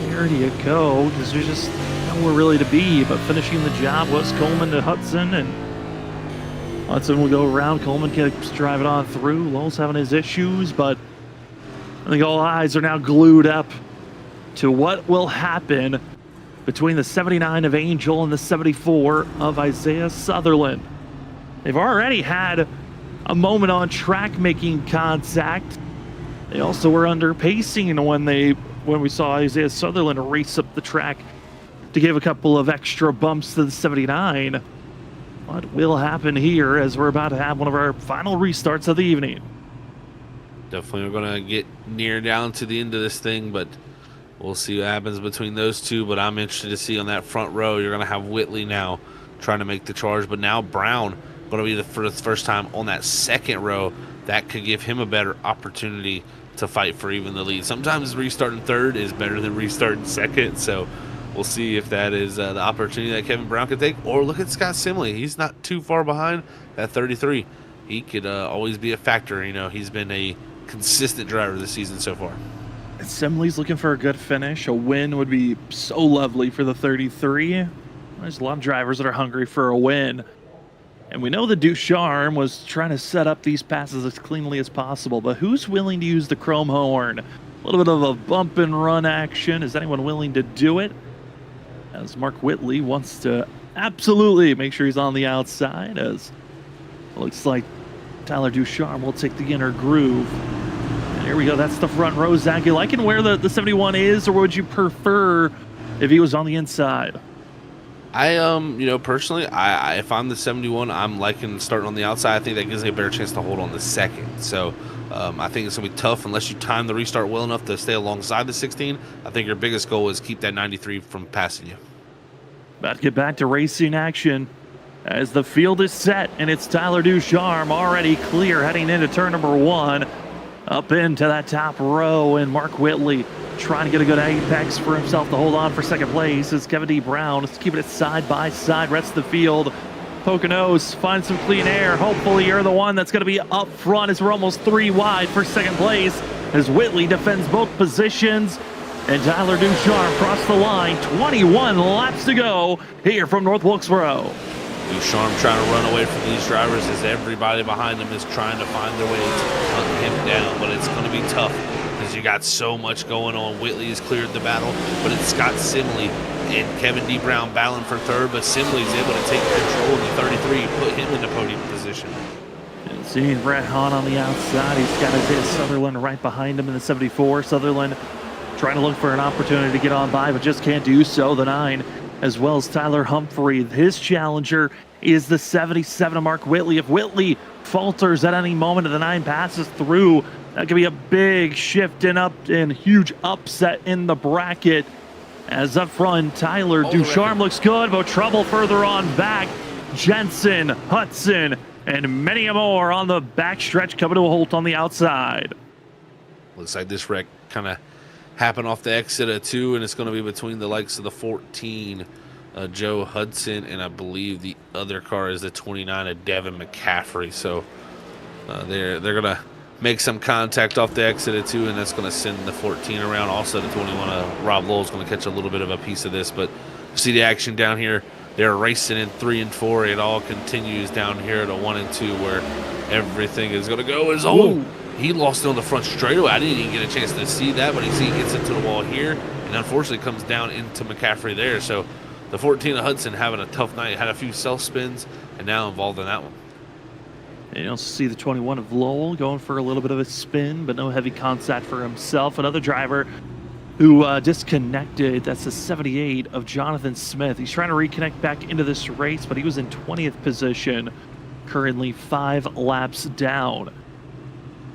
Where do you go? Because there's just nowhere really to be, but finishing the job was Coleman to Hudson, and Hudson will go around. Coleman keeps driving on through. Lowell's having his issues, but I think all eyes are now glued up to what will happen between the 79 of Angel and the 74 of Isaiah Sutherland. They've already had a moment on track making contact. They also were under pacing when we saw Isaiah Sutherland race up the track to give a couple of extra bumps to the 79. What will happen here as we're about to have one of our final restarts of the evening? Definitely we're going to get near down to the end of this thing, but we'll see what happens between those two. But I'm interested to see on that front row, you're going to have Whitley now trying to make the charge, but now Brown going to be for the first time on that second row. That could give him a better opportunity to fight for even the lead. Sometimes restarting third is better than restarting second, so we'll see if that is the opportunity that Kevin Brown could take. Or look at Scott Simley. He's not too far behind at 33. He could always be a factor. You know, he's been a consistent driver this season so far. Simley's looking for a good finish. A win would be so lovely for the 33. There's a lot of drivers that are hungry for a win. And we know that Ducharme was trying to set up these passes as cleanly as possible, but who's willing to use the chrome horn? A little bit of a bump and run action. Is anyone willing to do it? As Mark Whitley wants to absolutely make sure he's on the outside, as it looks like Tyler Ducharme will take the inner groove. And here we go. That's the front row. Zach, you liking where the 71 is, or would you prefer if he was on the inside? Personally, if I'm the 71, I'm liking starting on the outside. I think that gives me a better chance to hold on the second. So I think it's going to be tough unless you time the restart well enough to stay alongside the 16. I think your biggest goal is keep that 93 from passing you. About to get back to racing action as the field is set, and it's Tyler Ducharme already clear heading into turn number 1. Up into that top row, and Mark Whitley trying to get a good apex for himself to hold on for second place as Kevin D. Brown is keeping it side by side. Rest of the field, Poconos, find some clean air. Hopefully you're the one that's going to be up front as we're almost 3 wide for second place as Whitley defends both positions. And Tyler Ducharme crossed the line. 21 laps to go here from North Wilkesboro. Ducharme trying to run away from these drivers as everybody behind him is trying to find their way to hunt him down, but it's going to be tough because you got so much going on. Whitley has cleared the battle, but it's Scott Simley and Kevin D. Brown battling for third, but Simley's able to take control of the 33, put him in the podium position. And seeing Brett Hahn on the outside, he's got Isaiah Sutherland right behind him in the 74. Sutherland trying to look for an opportunity to get on by, but just can't do so. The 9, as well as Tyler Humphrey. His challenger is the 77 of Mark Whitley. If Whitley falters at any moment and the 9 passes through, that could be a big shift and huge upset in the bracket. As up front, Tyler Ducharme looks good, but trouble further on back. Jensen, Hudson, and many more on the backstretch coming to a halt on the outside. Looks like this wreck kind of happened off the exit of 2, and it's going to be between the likes of the 14, Joe Hudson, and I believe the other car is the 29 of Devin McCaffrey. So they're going to make some contact off the exit of 2, and that's going to send the 14 around. Also, the 21 of Rob Lowell is going to catch a little bit of a piece of this, but see the action down here. They're racing in 3 and 4. It all continues down here to 1 and 2, where everything is going to go. He lost it on the front straightaway. I didn't even get a chance to see that, but he gets into the wall here, and unfortunately comes down into McCaffrey there. So the 14 of Hudson having a tough night, had a few self spins, and now involved in that one. And you also see the 21 of Lowell going for a little bit of a spin, but no heavy contact for himself. Another driver who disconnected, that's the 78 of Jonathan Smith. He's trying to reconnect back into this race, but he was in 20th position, currently 5 laps down.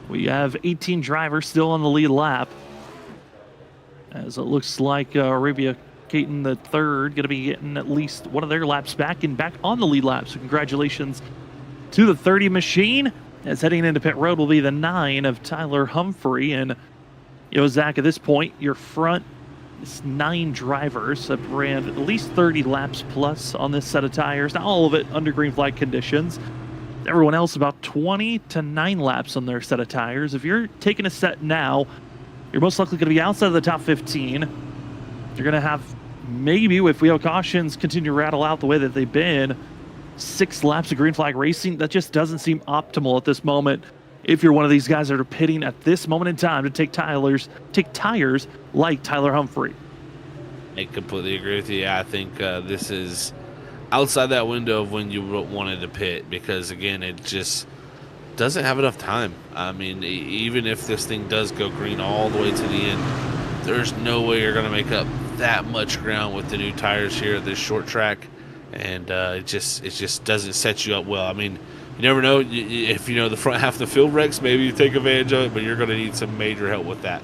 We have 18 drivers still on the lead lap, as it looks like Arabia Caton the third going to be getting at least one of their laps back and back on the lead lap. So congratulations to the 30 machine. As heading into pit road will be the 9 of Tyler Humphrey. And, Zach, at this point, your front is 9 drivers have ran at least 30 laps plus on this set of tires. Not all of it under green flag conditions. Everyone else about 20 to 9 laps on their set of tires. If you're taking a set now, you're most likely going to be outside of the top 15. You're going to have, maybe if wheel cautions continue to rattle out the way that they've been, 6 laps of green flag racing. That just doesn't seem optimal at this moment. If you're one of these guys that are pitting at this moment in time to take tires like Tyler Humphrey. I completely agree with you. I think this is outside that window of when you wanted to pit, because again, it just doesn't have enough time. I mean, even if this thing does go green all the way to the end, there's no way you're going to make up that much ground with the new tires here at this short track, and it just doesn't set you up well. I mean, you never know. If the front half of the field wrecks, maybe you take advantage of it, but you're going to need some major help with that.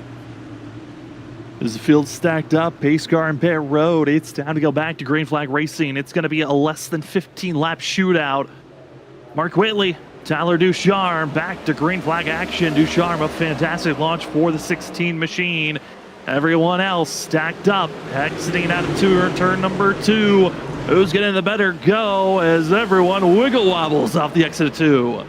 As the field stacked up, pace car and pit road, it's time to go back to green flag racing. It's going to be a less than 15 lap shootout. Mark Whitley, Tyler Ducharme back to green flag action. Ducharme, a fantastic launch for the 16 machine. Everyone else stacked up, exiting out of turn number 2. Who's getting the better go as everyone wiggle wobbles off the exit of 2.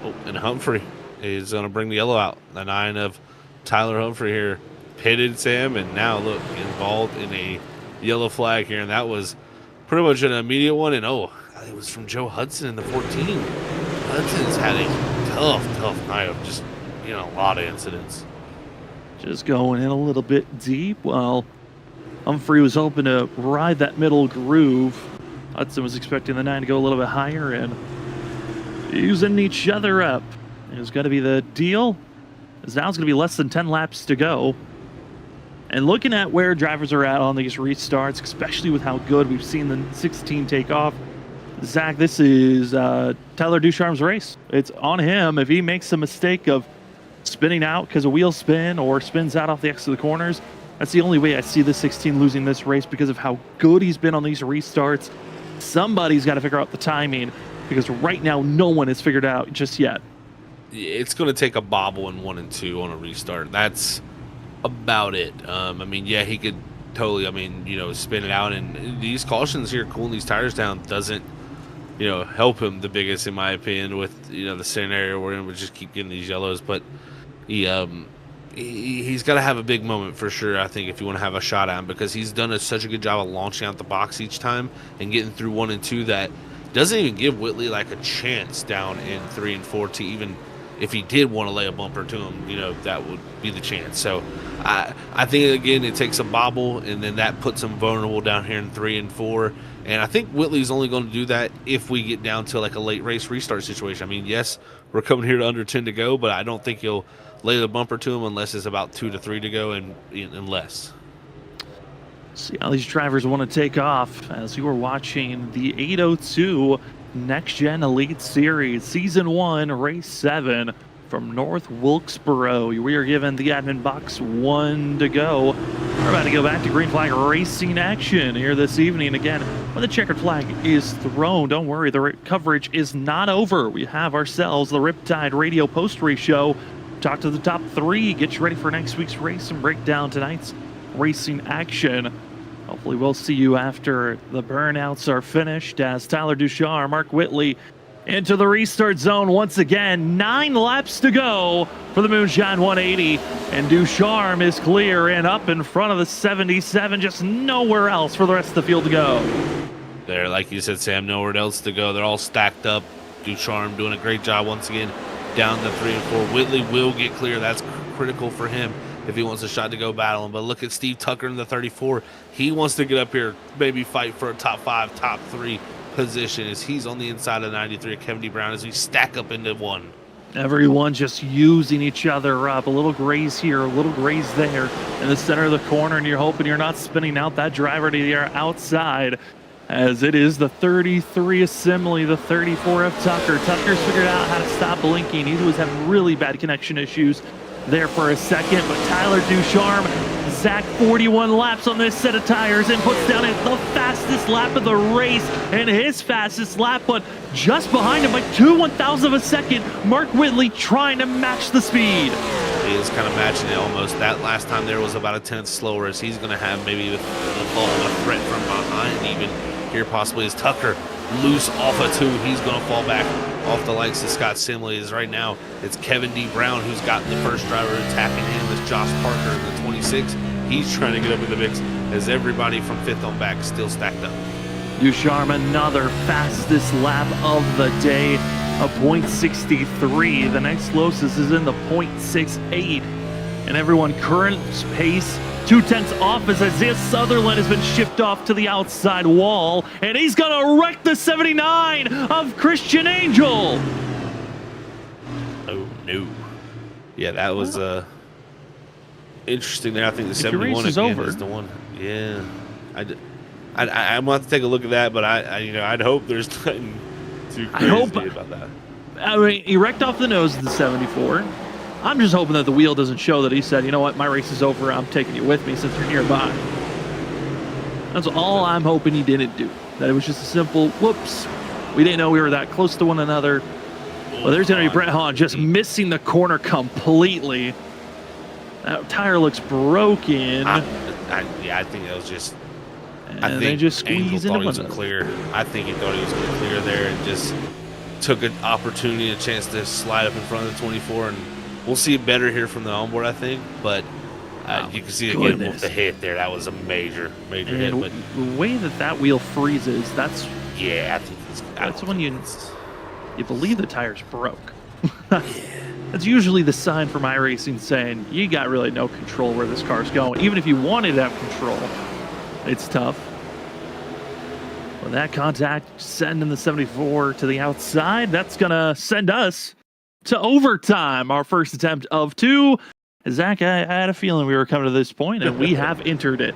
Oh, and Humphrey is going to bring the yellow out. The 9 of Tyler Humphrey here pitted, Sam, and now look, involved in a yellow flag here, and that was pretty much an immediate one. And it was from Joe Hudson in the 14. Hudson's had a tough night of just a lot of incidents. Just going in a little bit deep. Well, Humphrey was hoping to ride that middle groove. Hudson was expecting the 9 to go a little bit higher, and using each other up is going to be the deal. As now it's going to be less than 10 laps to go. And looking at where drivers are at on these restarts, especially with how good we've seen the 16 take off, Zach, this is Tyler Ducharme's race. It's on him. If he makes a mistake of spinning out because of wheel spin or spins out off the exit of the corners, that's the only way I see the 16 losing this race, because of how good he's been on these restarts. Somebody's got to figure out the timing, because right now no one has figured out just yet. It's going to take a bobble in 1 and 2 on a restart. That's about it. He could totally, spin it out. And these cautions here, cooling these tires down, doesn't, help him the biggest, in my opinion, with, the scenario we're in. We just keep getting these yellows. But he's got to have a big moment for sure, I think, if you want to have a shot at him, because he's done such a good job of launching out the box each time and getting through 1 and 2 that doesn't even give Whitley like a chance down in 3 and 4 to even, if he did want to lay a bumper to him, that would be the chance. So I think, again, it takes a bobble, and then that puts him vulnerable down here in 3 and 4. And I think Whitley's only going to do that if we get down to like a late race restart situation. I mean, yes, we're coming here to under 10 to go, but I don't think he'll lay the bumper to him unless it's about 2 to 3 to go and less. See how these drivers want to take off as you are watching the 802 Next Gen Elite Series Season 1 Race 7 from North Wilkesboro. We are given the admin box 1 to go. We're about to go back to green flag racing action here this evening. Again, when the checkered flag is thrown, don't worry, the coverage is not over. We have ourselves the Riptide Radio post-race show. Talk to the top 3, get you ready for next week's race, and break down tonight's racing action. Hopefully we'll see you after the burnouts are finished, as Tyler Ducharme, Mark Whitley into the restart zone once again. 9 laps to go for the Moonshine 180, and Ducharme is clear and up in front of the 77, just nowhere else for the rest of the field to go. There, like you said, Sam, nowhere else to go. They're all stacked up. Ducharme doing a great job once again down the 3 and 4. Whitley will get clear. That's critical for him if he wants a shot to go battle him. But look at Steve Tucker in the 34. He wants to get up here, maybe fight for a top 5, top 3 position, as he's on the inside of 93 of Kevin D. Brown as we stack up into 1. Everyone just using each other up. A little graze here, a little graze there in the center of the corner, and you're hoping you're not spinning out that driver to the outside, as it is the 33 Assembly, the 34 of Tucker. Tucker's figured out how to stop blinking. He was having really bad connection issues there for a second, but Tyler Ducharme Zach 41 laps on this set of tires and puts down the fastest lap of the race and his fastest lap, but just behind him by 2/1000 of a second, Mark Whitley trying to match the speed. He is kind of matching it almost. That last time there was about a 10th slower, as he's going to have maybe a threat from behind even here possibly as Tucker loose off of 2. He's going to fall back off the likes of Scott Simley. As right now it's Kevin D. Brown who's gotten the first driver attacking him as Josh Parker in the 26. He's trying to get up in the mix as everybody from 5th on back still stacked up. Ducharme, another fastest lap of the day, a .63. The next closest is in the .68. And everyone current pace 2/10 off as Isaiah Sutherland has been shipped off to the outside wall, and he's gonna wreck the 79 of Christian Angel. Oh no. Yeah, that was interesting there. I think the 71 is again over. is the one. Yeah. I'm going to have to take a look at that, but I'd hope there's nothing too crazy about that. I mean, he wrecked off the nose of the 74. I'm just hoping that the wheel doesn't show that he said, you know what, my race is over, I'm taking you with me since you're nearby. That's all I'm hoping he didn't do. That it was just a simple, whoops, we didn't know we were that close to one another. Well, there's going to be Brett Hahn just missing the corner completely. That tire looks broken. Yeah, I think that was just... And I think they just Angel squeeze thought into he was one another. clear. I think he thought he was going to clear there and just took an opportunity, a chance to slide up in front of the 24, and we'll see it better here from the onboard, I think. But you can see again with the hit there. That was a major hit. But the way that wheel freezes, that's yeah, I think that's when you believe the tires broke. That's usually the sign from iRacing saying you got really no control where this car's going. Even if you wanted to have control, it's tough. Well, that contact sending the 74 to the outside, that's gonna send us to overtime. Our first attempt of 2. Zach, I had a feeling we were coming to this point, and we have entered it.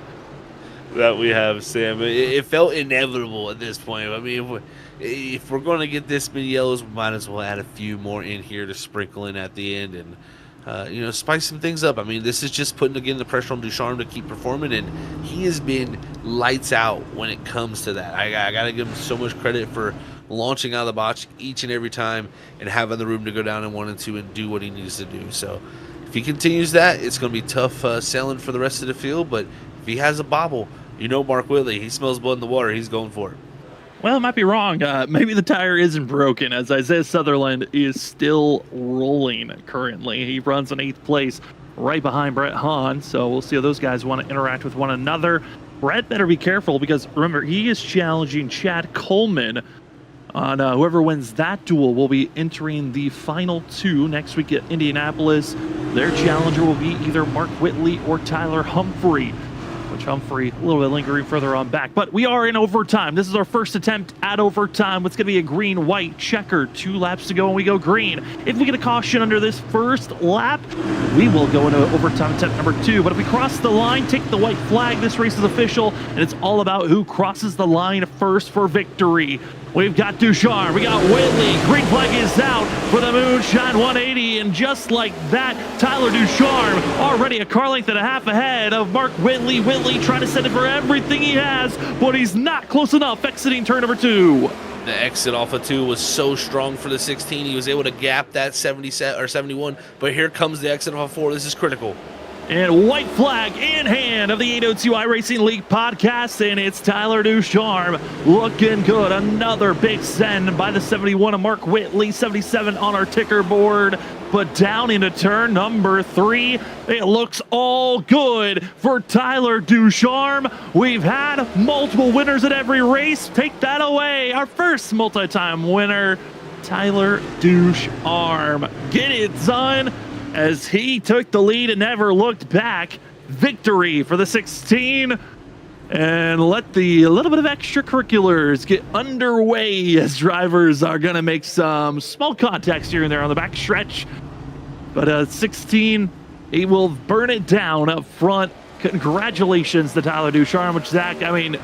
That we have, Sam. It felt inevitable at this point. I mean, if we're going to get this many yellows, we might as well add a few more in here to sprinkle in at the end and spice some things up. I mean, this is just putting again the pressure on Ducharme to keep performing, and he has been lights out when it comes to that. I got to give him so much credit for launching out of the box each and every time and having the room to go down in 1 and 2 and do what he needs to do. So if he continues that, it's going to be tough sailing for the rest of the field, but if he has a bobble, Mark Whitley, he smells blood in the water, he's going for it. Well, I might be wrong. Maybe the tire isn't broken, as Isaiah Sutherland is still rolling currently. He runs in 8th place right behind Brett Hahn, so we'll see how those guys want to interact with one another. Brett better be careful because, remember, he is challenging Chad Coleman on whoever wins that duel will be entering the final 2 next week at Indianapolis. Their challenger will be either Mark Whitley or Tyler Humphrey, which Humphrey a little bit lingering further on back. But we are in overtime. This is our first attempt at overtime. It's going to be a green-white checker. 2 laps to go and we go green. If we get a caution under this first lap, we will go into overtime attempt number 2. But if we cross the line, take the white flag, this race is official, and it's all about who crosses the line first for victory. We've got Ducharme, we got Whitley, green flag is out for the Moonshine 180, and just like that, Tyler Ducharme already a car length and a half ahead of Mark Whitley. Whitley trying to send it for everything he has, but he's not close enough, exiting turn number 2. The exit off of 2 was so strong for the 16. He was able to gap that 71, but here comes the exit off of 4. This is critical. And white flag in hand of the 802 iRacing League podcast, and it's Tyler Ducharme looking good. Another big send by the 71 of Mark Whitley, 77 on our ticker board. But down into turn number 3, it looks all good for Tyler Ducharme. We've had multiple winners at every race. Take that away. Our first multi-time winner, Tyler Ducharme. Get it done, as he took the lead and never looked back. Victory for the 16. And let the little bit of extracurriculars get underway as drivers are going to make some small contacts here and there on the back stretch. But 16, he will burn it down up front. Congratulations to Tyler Ducharme, which, Zach, I mean,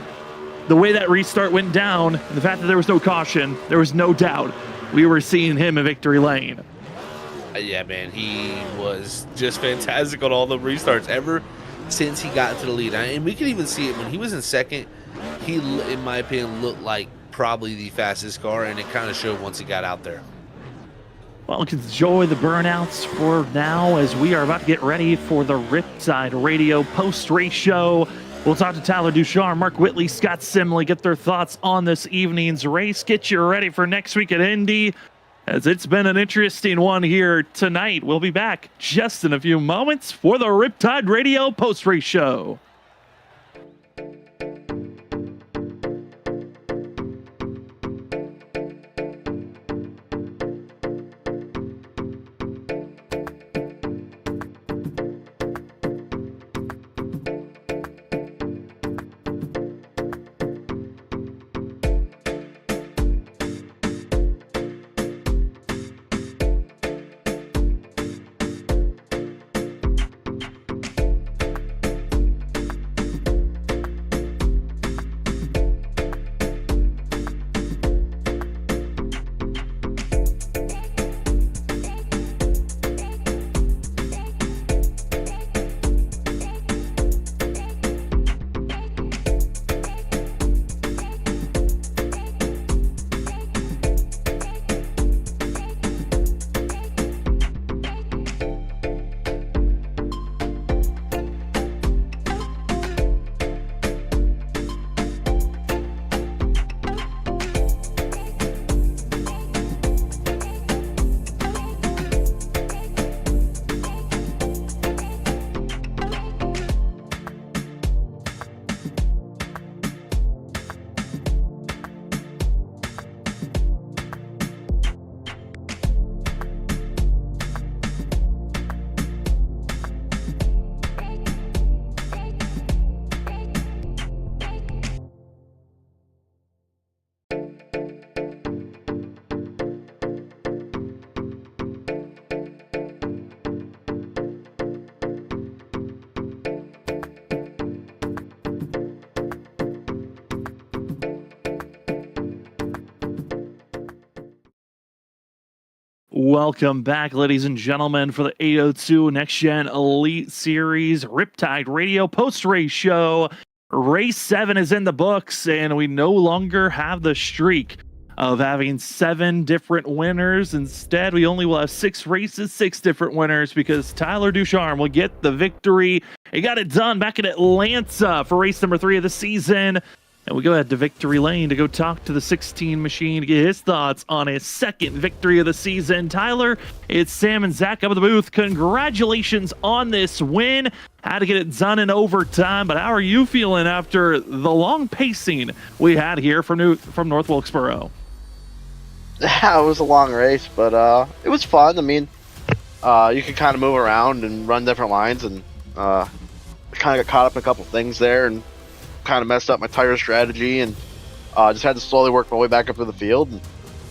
the way that restart went down, and the fact that there was no caution, there was no doubt we were seeing him in victory lane. Yeah, man, he was just fantastic on all the restarts. since he got into the lead. And we could even see it when he was in second. He, in my opinion, looked like probably the fastest car, and it kind of showed once he got out there. Well, enjoy the burnouts for now as we are about to get ready for the Riptide Radio post-race show. We'll talk to Tyler Ducharme, Mark Whitley, Scott Simley, get their thoughts on this evening's race, get you ready for next week at Indy, as it's been an interesting one here tonight. We'll be back just in a few moments for the Riptide Radio post-race show. Welcome back, ladies and gentlemen, for the 802 Next Gen Elite Series Riptide Radio post-race show. Race 7 is in the books, and we no longer have the streak of having 7 different winners. Instead, we only will have 6 races, 6 different winners, because Tyler Ducharme will get the victory. He got it done back in Atlanta for race number 3 of the season. And we go ahead to Victory Lane to go talk to the 16 machine to get his thoughts on his second victory of the season. Tyler, it's Sam and Zach up at the booth. Congratulations on this win. Had to get it done in overtime, but how are you feeling after the long pacing we had here from North Wilkesboro? Yeah, it was a long race, but it was fun. I mean, you could kind of move around and run different lines, and kind of got caught up in a couple things there, and kind of messed up my tire strategy, and just had to slowly work my way back up to the field. And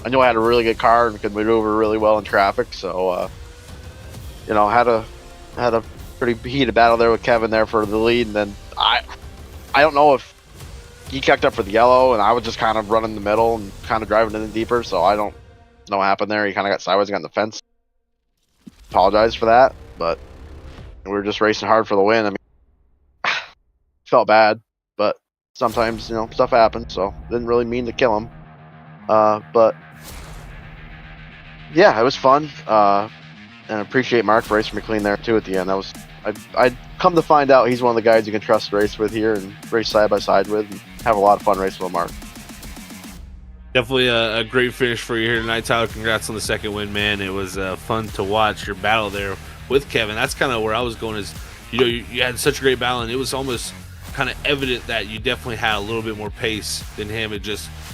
I knew I had a really good car and could maneuver really well in traffic, so you know, had a pretty heated battle there with Kevin there for the lead. And then I don't know if he kicked up for the yellow, and I was just kind of running the middle and kind of driving in deeper, so I don't know what happened there. He kind of got sideways and got in the fence. Apologize for that, but we were just racing hard for the win. I mean, felt bad, but sometimes, you know, stuff happens, so didn't really mean to kill him. But yeah, it was fun, and I appreciate Mark for racing me clean there too at the end. That was I'd come to find out he's one of the guys you can trust to race with here and race side by side with, and have a lot of fun racing with Mark. Definitely a great finish for you here tonight, Tyler. Congrats on the second win, man. It was fun to watch your battle there with Kevin. That's kind of where I was going, is, you know, you had such a great battle, and it was almost kind of evident that you definitely had a little bit more pace than him.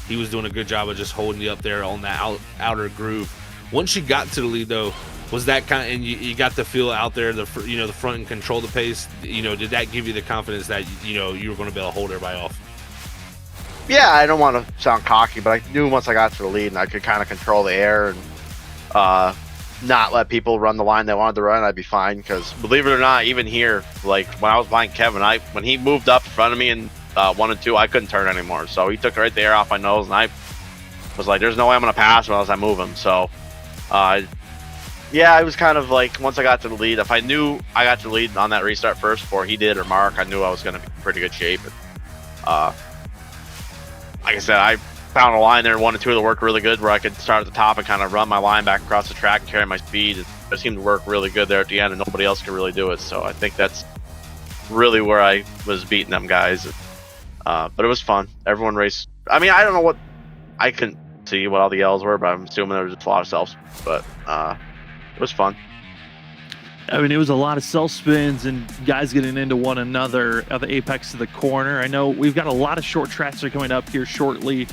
He was doing a good job of just holding you up there on that outer groove. Once you got to the lead, though, was that kind of, and you got the feel out there, the front and control the pace, you know, did that give you the confidence that, you know, you were going to be able to hold everybody off? Yeah, I don't want to sound cocky, but I knew once I got to the lead and I could kind of control the air and not let people run the line they wanted to run, I'd be fine. Because believe it or not, even here, like when I was behind Kevin, when he moved up in front of me in 1 and 2, I couldn't turn anymore. So he took right the air off my nose, and I was like, "There's no way I'm gonna pass him unless I move him." So Yeah, I was kind of like, once I got to the lead, if I knew I got to the lead on that restart first before he did or Mark, I knew I was going to be in pretty good shape. And, like I said, I found a line there, 1 and 2 that worked really good, where I could start at the top and kind of run my line back across the track and carry my speed. And it seemed to work really good there at the end, and nobody else could really do it. So I think that's really where I was beating them guys. But it was fun. Everyone raced. I mean, I don't know what, I couldn't see what all the yells were, but I'm assuming there was just a lot of self. But it was fun. I mean, it was a lot of self spins and guys getting into one another at the apex of the corner. I know we've got a lot of short tracks that are coming up here shortly.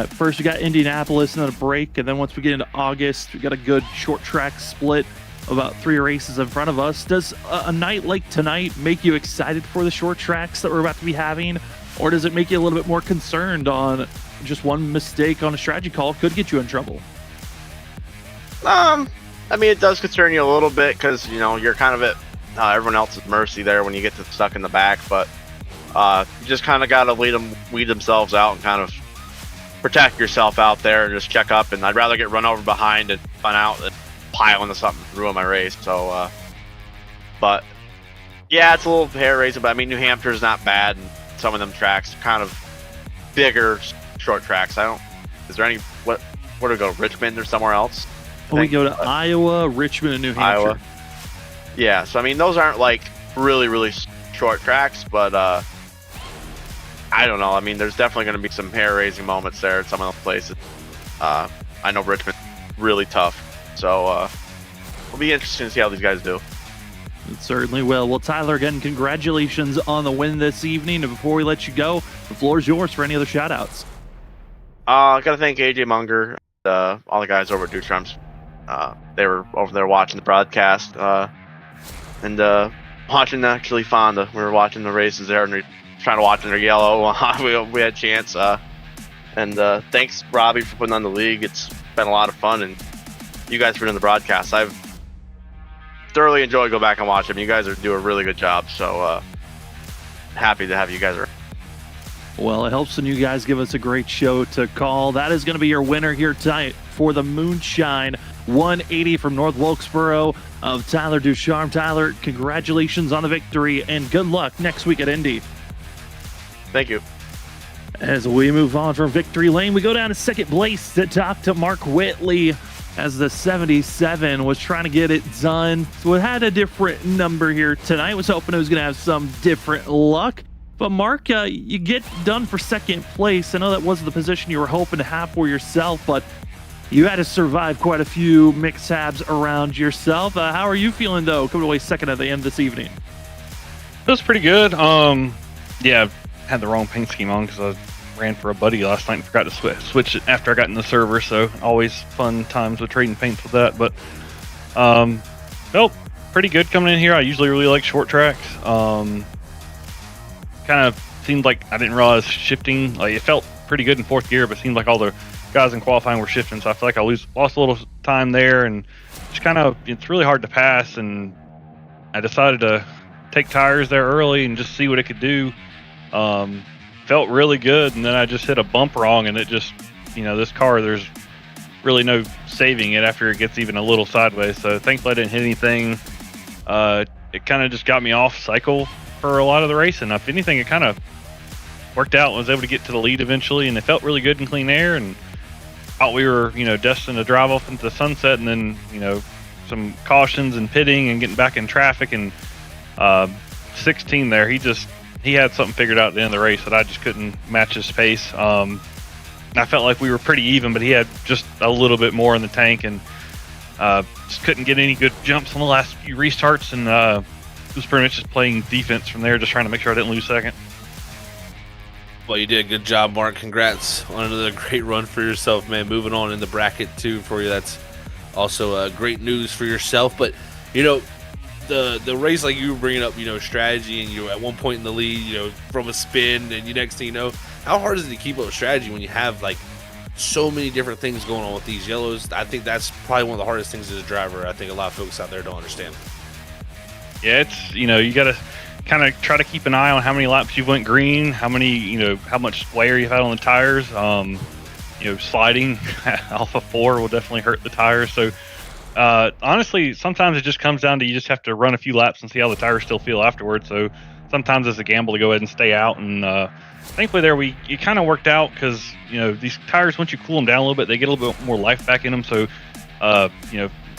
First, we got Indianapolis and then a break, and then once we get into August, we got a good short track split, about 3 races in front of us. Does a night like tonight make you excited for the short tracks that we're about to be having, or does it make you a little bit more concerned on just one mistake on a strategy call could get you in trouble? I mean, it does concern you a little bit because, you know, you're kind of at everyone else's mercy there when you get stuck in the back. But you just kind of got to weed themselves out and kind of protect yourself out there and just check up. And I'd rather get run over behind and run out than pile into something and ruin my race. So, but yeah, it's a little hair raising. But I mean, New Hampshire is not bad, and some of them tracks are kind of bigger, short tracks. Is there any, where do we go? Richmond or somewhere else? We go to Iowa, Richmond, and New Hampshire. Iowa. Yeah, so I mean, those aren't like really, really short tracks, but I don't know. I mean, there's definitely going to be some hair-raising moments there at some of those places. I know Richmond's really tough, so it'll be interesting to see how these guys do. It certainly will. Well, Tyler, again, congratulations on the win this evening. And before we let you go, the floor is yours for any other shout-outs. I got to thank AJ Munger, all the guys over at Dutrum's. They were over there watching the broadcast and watching actually Fonda. We were watching the races there and we were trying to watch in their yellow. We had a chance. And thanks, Robbie, for putting on the league. It's been a lot of fun, and you guys for doing the broadcast. I've thoroughly enjoyed going back and watch them. You guys do a really good job, so happy to have you guys around. Well, it helps when you guys give us a great show to call. That is going to be your winner here tonight for the Moonshine 180 from North Wilkesboro of Tyler Ducharme. Tyler, congratulations on the victory and good luck next week at Indy. Thank you. As we move on from victory lane, we go down to second place to talk to Mark Whitley as the 77 was trying to get it done. So it had a different number here tonight. Was hoping it was going to have some different luck. But Mark, you get done for second place. I know that wasn't the position you were hoping to have for yourself, but you had to survive quite a few mishaps around yourself. How are you feeling, though, coming away second at the end this evening? It was pretty good. Yeah, had the wrong paint scheme on because I ran for a buddy last night and forgot to switch it after I got in the server, so always fun times with trading paints with that. But felt pretty good coming in here. I usually really like short tracks. Kind of seemed like I didn't realize shifting, like it felt pretty good in fourth gear, but it seemed like all the guys in qualifying were shifting, so I feel like I lost a little time there, and just kind of, it's really hard to pass, and I decided to take tires there early and just see what it could do. Felt really good, and then I just hit a bump wrong, and it just, this car, there's really no saving it after it gets even a little sideways, so thankfully I didn't hit anything. It kind of just got me off cycle for a lot of the racing. If anything, it kind of worked out. I was able to get to the lead eventually, and it felt really good in clean air, and thought we were, destined to drive off into the sunset, and then, some cautions and pitting and getting back in traffic, and 16 there, he had something figured out at the end of the race that I just couldn't match his pace. I felt like we were pretty even, but he had just a little bit more in the tank, and just couldn't get any good jumps on the last few restarts, and it was pretty much just playing defense from there, just trying to make sure I didn't lose second. Well, you did a good job, Mark. Congrats on another great run for yourself, man. Moving on in the bracket, too, for you. That's also great news for yourself. But, the race, like you were bringing up, strategy, and you were at one point in the lead, from a spin, and next thing you know, how hard is it to keep up strategy when you have, like, so many different things going on with these yellows? I think that's probably one of the hardest things as a driver. I think a lot of folks out there don't understand. Yeah, it's, you got to kind of try to keep an eye on how many laps you went green, how many, how much wear you've had on the tires. Sliding off of 4 will definitely hurt the tires. So Honestly, sometimes it just comes down to you just have to run a few laps and see how the tires still feel afterwards. So sometimes it's a gamble to go ahead and stay out. And thankfully, there it kind of worked out because these tires, once you cool them down a little bit, they get a little bit more life back in them. So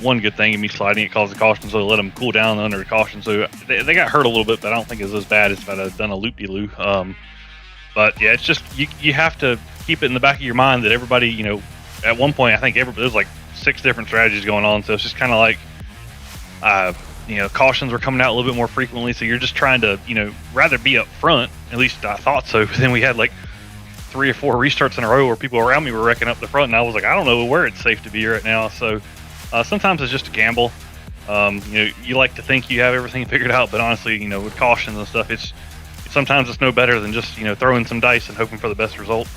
one good thing in me sliding, it caused a caution, so they let them cool down under the caution. So they got hurt a little bit, but I don't think it was as bad as if I'd have done a loop-de-loo. But yeah, it's just you have to keep it in the back of your mind that everybody, at one point I think there was like 6 different strategies going on. So it's just kind of like, cautions were coming out a little bit more frequently. So you're just trying to, rather be up front. At least I thought so. But then we had like 3 or 4 restarts in a row where people around me were wrecking up the front, and I was like, I don't know where it's safe to be right now. So sometimes it's just a gamble. You like to think you have everything figured out, but honestly, with cautions and stuff, sometimes it's no better than just throwing some dice and hoping for the best result.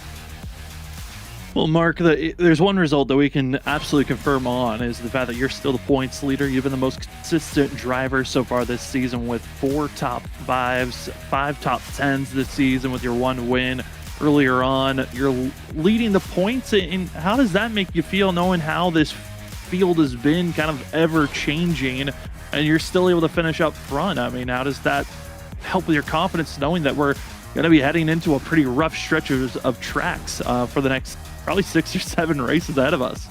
Well, Mark, there's one result that we can absolutely confirm on is the fact that you're still the points leader. You've been the most consistent driver so far this season with 4 top 5s, 5 top 10s this season with your 1 win earlier on. You're leading the points, and how does that make you feel knowing how this field has been kind of ever changing and you're still able to finish up front? I mean, how does that help with your confidence knowing that we're going to be heading into a pretty rough stretch of tracks for the next probably 6 or 7 races ahead of us?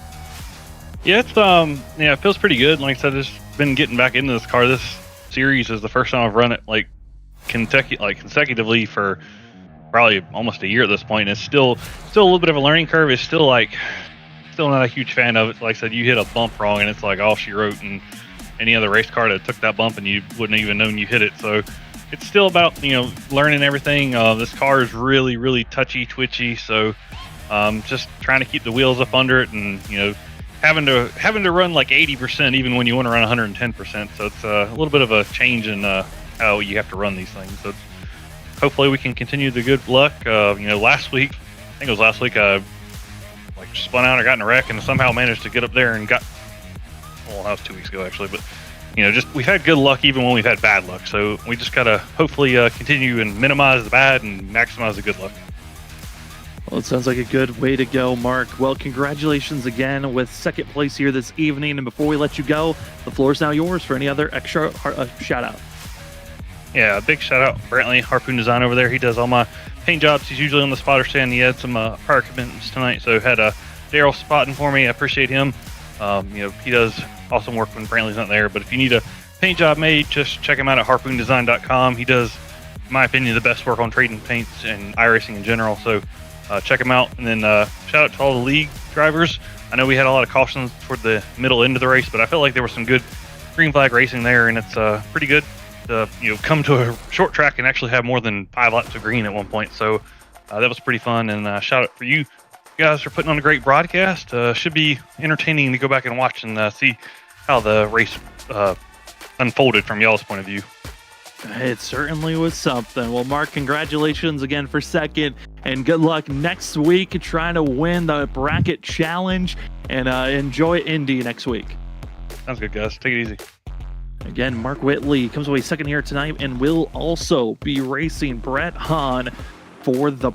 Yeah, it feels pretty good. Like I said, I've just been getting back into this car. This series is the first time I've run it consecutively for probably almost a year at this point. And it's still a little bit of a learning curve. It's still not a huge fan of it. Like I said, you hit a bump wrong and it's like all she wrote, and any other race car that took that bump and you wouldn't even known you hit it. So it's still about learning everything. This car is really, really touchy, twitchy. So just trying to keep the wheels up under it, and having to run like 80% even when you want to run 110%. So it's a little bit of a change in how you have to run these things. So hopefully we can continue the good luck. Last week, I think it was last week, I spun out or got in a wreck and somehow managed to get up there and that was 2 weeks ago actually, but we've had good luck even when we've had bad luck. So we just gotta hopefully continue and minimize the bad and maximize the good luck. Well, it sounds like a good way to go, Mark. Well, congratulations again with 2nd place here this evening. And before we let you go, the floor is now yours for any other extra shout out. Yeah, big shout out Brantley, Harpoon Design over there. He does all my paint jobs. He's usually on the spotter stand. He had some prior commitments tonight, so had Daryl spotting for me. I appreciate him. He does awesome work when Brantley's not there. But if you need a paint job made, just check him out at harpoondesign.com. He does, in my opinion, the best work on trading paints and iRacing in general. So check him out. And then shout out to all the league drivers. I know we had a lot of cautions toward the middle end of the race, but I felt like there was some good green flag racing there, and it's pretty good to come to a short track and actually have more than 5 laps of green at one point. So that was pretty fun. And shout out for you guys for putting on a great broadcast. Should be entertaining to go back and watch and see how the race unfolded from y'all's point of view. It certainly was something. Well, Mark, congratulations again for 2nd, and good luck next week trying to win the bracket challenge, and enjoy Indy next week. Sounds good, guys. Take it easy. Again, Mark Whitley comes away 2nd here tonight and will also be racing Brett Hahn for the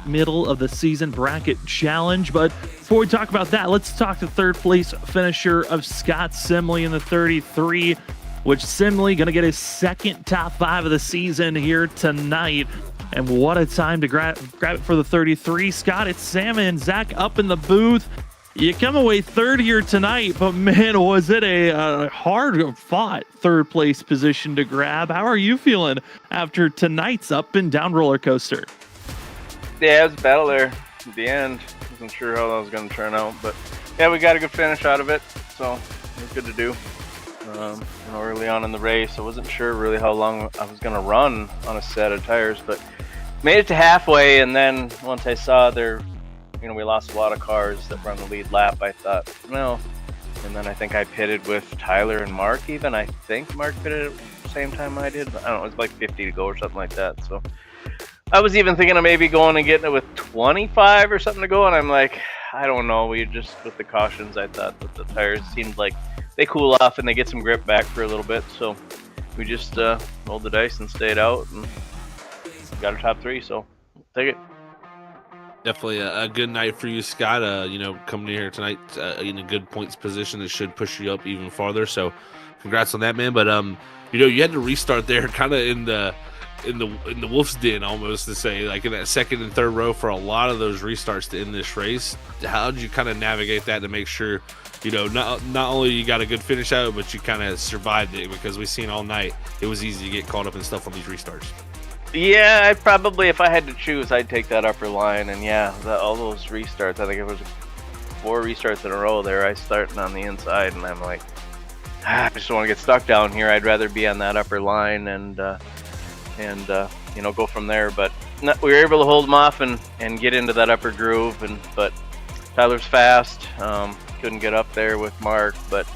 middle of the season bracket challenge. But before we talk about that, let's talk the 3rd place finisher of Scott Simley in the 33, which Simley going to get his 2nd top 5 of the season here tonight. And what a time to grab it for the 33. Scott, it's Sam and Zach up in the booth. You come away 3rd here tonight, but man, was it a hard-fought 3rd place position to grab. How are you feeling after tonight's up and down roller coaster? Yeah, it was a battle there at the end. Wasn't sure how that was going to turn out, but yeah, we got a good finish out of it, so it was good to do. Early on in the race, I wasn't sure really how long I was going to run on a set of tires, but made it to halfway, and then once I saw we lost a lot of cars that were on the lead lap, I thought, no. And then I think I pitted with Tyler and Mark even. I think Mark pitted at the same time I did. I don't know, it was like 50 to go or something like that. So I was even thinking of maybe going and getting it with 25 or something to go, and I'm like, I don't know. We just, with the cautions, I thought that the tires seemed like they cool off and they get some grip back for a little bit. So we just rolled the dice and stayed out and got a top 3, so take it. Definitely a good night for you, Scott. You know, coming in here tonight in a good points position that should push you up even farther. So, congrats on that, man. But you know, you had to restart there, kind of in the wolf's den, almost to say, like in that second and third row for a lot of those restarts to end this race. How did you kind of navigate that to make sure, you know, not only you got a good finish out, but you kind of survived it? Because we've seen all night it was easy to get caught up in stuff on these restarts. Yeah, I'd probably, if I had to choose, I'd take that upper line. And yeah, all those restarts, I think it was 4 restarts in a row there. I starting on the inside, and I'm like, I just don't want to get stuck down here. I'd rather be on that upper line and you know, go from there. But we were able to hold them off and get into that upper groove. But Tyler's fast. Couldn't get up there with Mark, but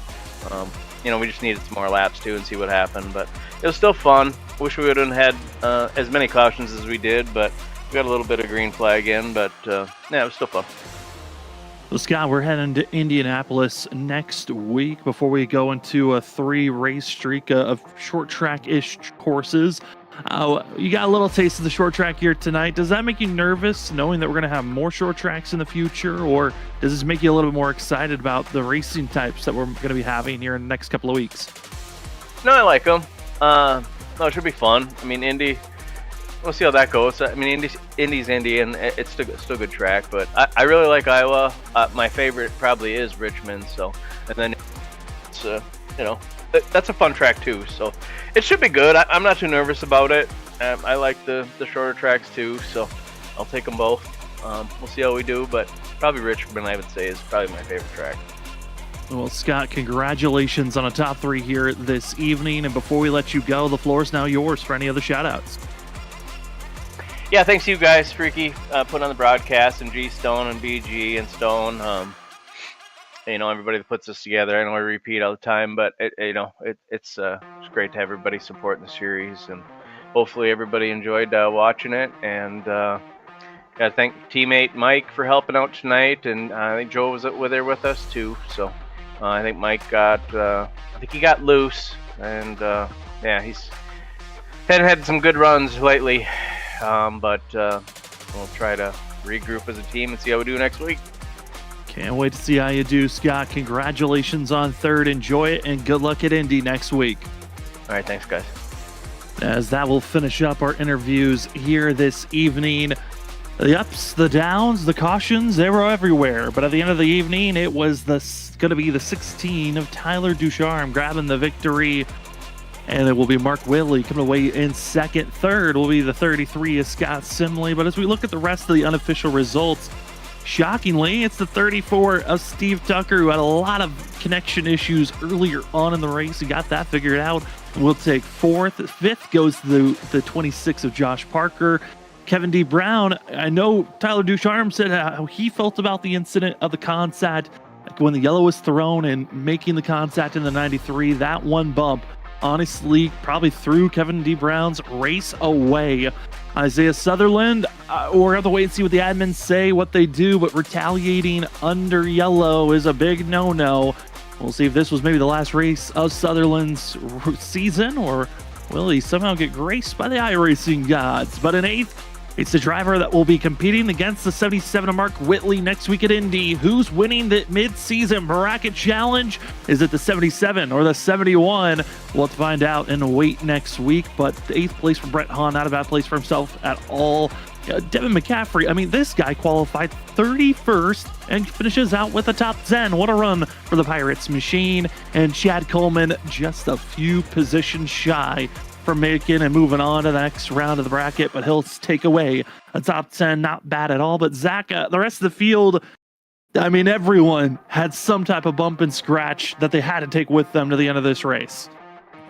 you know, we just needed some more laps too and see what happened. But it was still fun. Wish we would have had as many cautions as we did, but we got a little bit of green flag in. But yeah, it was still fun. Well, Scott, we're heading to Indianapolis next week before we go into a 3-race streak of short track-ish courses. You got a little taste of the short track here tonight. Does that make you nervous knowing that we're going to have more short tracks in the future, or does this make you a little bit more excited about the racing types that we're going to be having here in the next couple of weeks? No, I like them. No, it should be fun. I mean, Indy, we'll see how that goes. I mean, Indy's Indy, and it's still a good track, but I really like Iowa. My favorite probably is Richmond, so, and then it's, you know, that's a fun track too, so it should be good. I'm not too nervous about it. I like the shorter tracks too, so I'll take them both. We'll see how we do, but probably Richmond, I would say, is probably my favorite track. Well, Scott, congratulations on a top 3 here this evening. And before we let you go, the floor is now yours for any other shout-outs. Yeah, thanks to you guys, Freaky, putting on the broadcast, and G Stone and BG and Stone. You know, everybody that puts this together. I know I repeat all the time, but it's great to have everybody supporting the series, and hopefully everybody enjoyed watching it. And gotta thank teammate Mike for helping out tonight, and I think Joe was there with us too. So I think Mike got loose, and yeah, he's had some good runs lately. But we'll try to regroup as a team and see how we do next week. Can't wait to see how you do, Scott. Congratulations on 3rd. Enjoy it, and good luck at Indy next week. All right, thanks, guys. As that will finish up our interviews here this evening. The ups, the downs, the cautions, they were everywhere. But at the end of the evening, it was going to be the 16 of Tyler Ducharme grabbing the victory. And it will be Mark Whitley coming away in second. Third will be the 33 of Scott Simley. But as we look at the rest of the unofficial results, shockingly, it's the 34 of Steve Tucker, who had a lot of connection issues earlier on in the race. He got that figured out. We'll take 4th. 5th goes to the 26 of Josh Parker. Kevin D. Brown, I know Tyler Ducharme said how he felt about the incident of the contact, like when the yellow was thrown and making the contact in the 93. That one bump honestly probably threw Kevin D. Brown's race away. Isaiah Sutherland, we're going to wait and see what the admins say, what they do, but retaliating under yellow is a big no-no. We'll see if this was maybe the last race of Sutherland's season, or will he somehow get graced by the iRacing gods. But in 8th, it's the driver that will be competing against the 77 of Mark Whitley next week at Indy. Who's winning the mid-season bracket challenge? Is it the 77 or the 71? We'll have to find out and wait next week. But the 8th place for Brett Hahn, not a bad place for himself at all. Devin McCaffrey, I mean, this guy qualified 31st and finishes out with a top 10. What a run for the Pirates machine. And Chad Coleman just a few positions shy from making and moving on to the next round of the bracket, but he'll take away a top 10. Not bad at all. But Zach, the rest of the field, I mean, everyone had some type of bump and scratch that they had to take with them to the end of this race.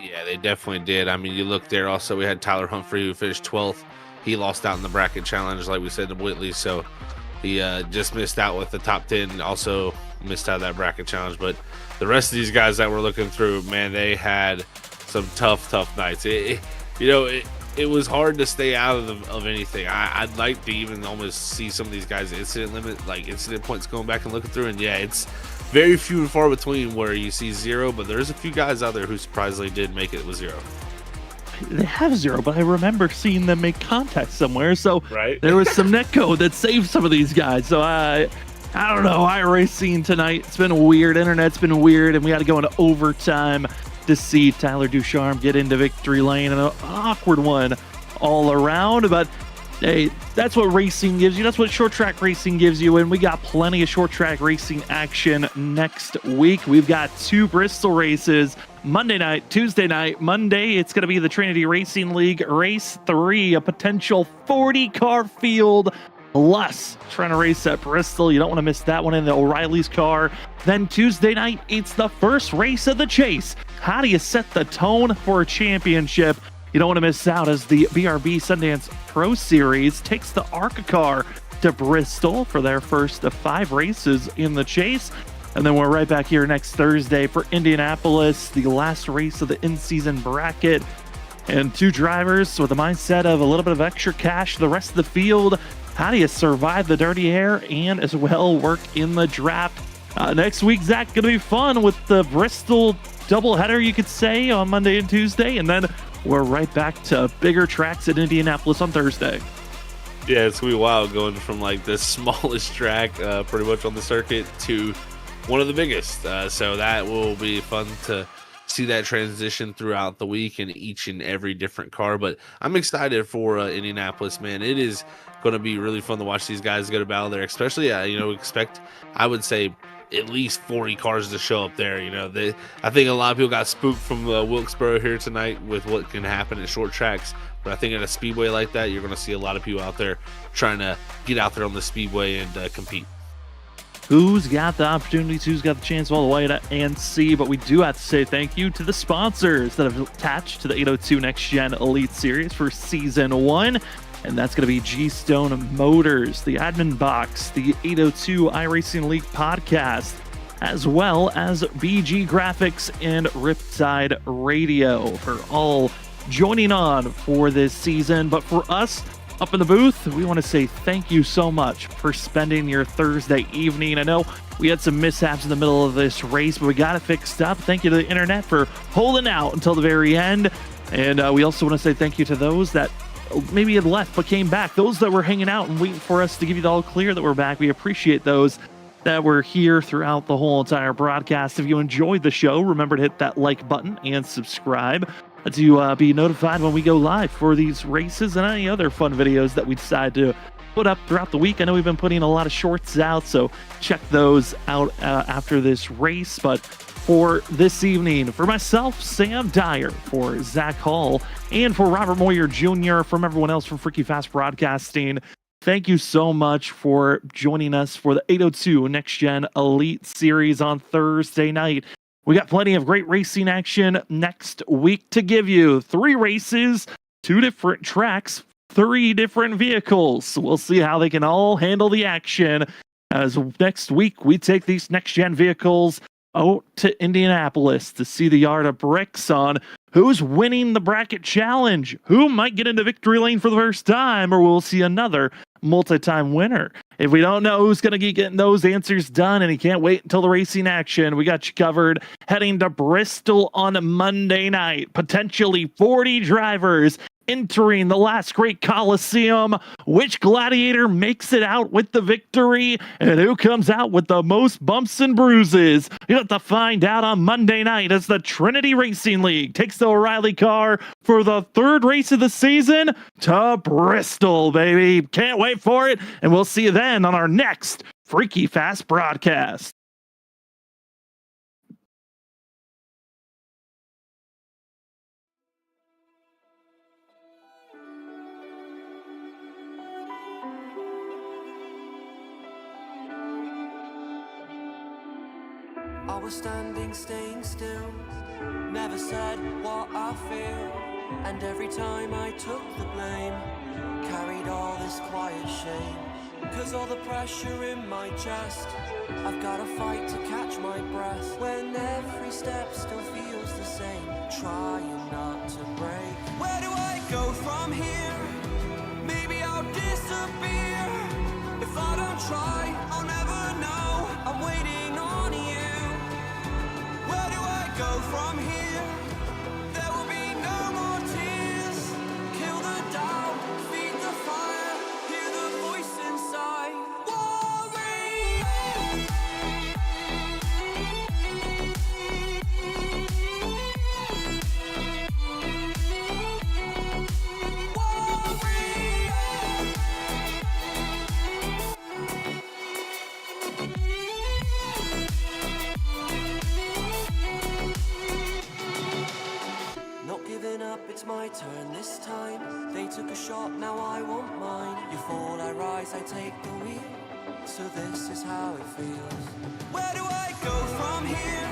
Yeah, they definitely did. I mean, you look there also, we had Tyler Humphrey, who finished 12th. He lost out in the bracket challenge, like we said, to Whitley, so he just missed out with the top 10, also missed out of that bracket challenge. But the rest of these guys that we're looking through, man, they had some tough nights. It was hard to stay out of anything. I'd like to even almost see some of these guys incident points going back and looking through, and yeah, it's very few and far between where you see 0, but there's a few guys out there who surprisingly did make it with 0. they have 0, but I remember seeing them make contact somewhere. So Right. there was some netcode that saved some of these guys. So I don't know. iRacing tonight, it's been weird. Internet's been weird, and we got to go into overtime to see Tyler Ducharme get into victory lane, and an awkward one all around. But hey, that's what racing gives you. That's what short track racing gives you. And we got plenty of short track racing action next week. We've got 2 Bristol races Monday night, Tuesday night. Monday, it's going to be the Trinity Racing League Race 3, a potential 40-car field plus trying to race at Bristol. You don't want to miss that one in the O'Reilly's car. Then Tuesday night, it's the first race of the chase. How do you set the tone for a championship? You don't want to miss out as the BRB Sundance Pro Series takes the ARCA car to Bristol for their first of 5 races in the chase. And then we're right back here next Thursday for Indianapolis, the last race of the in-season bracket. And 2 drivers with the mindset of a little bit of extra cash, the rest of the field. How do you survive the dirty air and as well work in the draft? Next week, Zach, going to be fun with the Bristol doubleheader, you could say, on Monday and Tuesday. And then we're right back to bigger tracks at Indianapolis on Thursday. Yeah, it's going to be wild going from like the smallest track pretty much on the circuit to one of the biggest. So that will be fun to see that transition throughout the week in each and every different car. But I'm excited for Indianapolis, man. It is going to be really fun to watch these guys go to battle there, especially, expect, I would say, at least 40 cars to show up there. I think a lot of people got spooked from Wilkesboro here tonight with what can happen at short tracks. But I think at a speedway like that, you're going to see a lot of people out there trying to get out there on the speedway and compete. Who's got the opportunities, who's got the chance all the way to and see, but we do have to say thank you to the sponsors that have attached to the 802 Next Gen Elite Series for Season 1, and that's going to be G-Stone Motors, the Admin Box, the 802 iRacing League Podcast, as well as BG Graphics and Riptide Radio for all joining on for this season. But for us, up in the booth, we want to say thank you so much for spending your Thursday evening. I know we had some mishaps in the middle of this race, but we got it fixed up. Thank you to the internet for holding out until the very end. And we also want to say thank you to those that maybe had left but came back. Those that were hanging out and waiting for us to give you the all clear that we're back. We appreciate those that were here throughout the whole entire broadcast. If you enjoyed the show, remember to hit that like button and subscribe to be notified when we go live for these races and any other fun videos that we decide to put up throughout the week. I know we've been putting a lot of shorts out, so check those out after this race. But for this evening, for myself, Sam Dyer, for Zach Hall, and for Robert Moyer Jr., from everyone else from Freaky Fast Broadcasting, thank you so much for joining us for the 802 Next Gen Elite Series on Thursday night. We got plenty of great racing action next week to give you. 3 races, 2 different tracks, 3 different vehicles. We'll see how they can all handle the action as next week we take these next-gen vehicles out to Indianapolis to see the yard of bricks on who's winning the bracket challenge, who might get into victory lane for the first time, or we'll see another multi-time winner. If we don't know who's going to get getting those answers done and you can't wait until the racing action, we got you covered heading to Bristol on Monday night. Potentially 40 drivers entering the last great Coliseum. Which gladiator makes it out with the victory and who comes out with the most bumps and bruises? You have to find out on Monday night as the Trinity Racing League takes the O'Reilly car for the 3rd race of the season to Bristol, baby. Can't wait for it, and we'll see you then on our next Freaky Fast broadcast. I was standing, staying still, never said what I feel, and every time I took the blame, carried all this quiet shame, 'cause all the pressure in my chest, I've gotta fight to catch my breath, when every step still feels the same, trying not to break. Where do I go from here? Maybe I'll disappear. If I don't try, I'll never know. I'm waiting on you. Where do I go from here? There will be no more tears. fall, I rise, I take the wheel. So this is how it feels. Where do I go from here?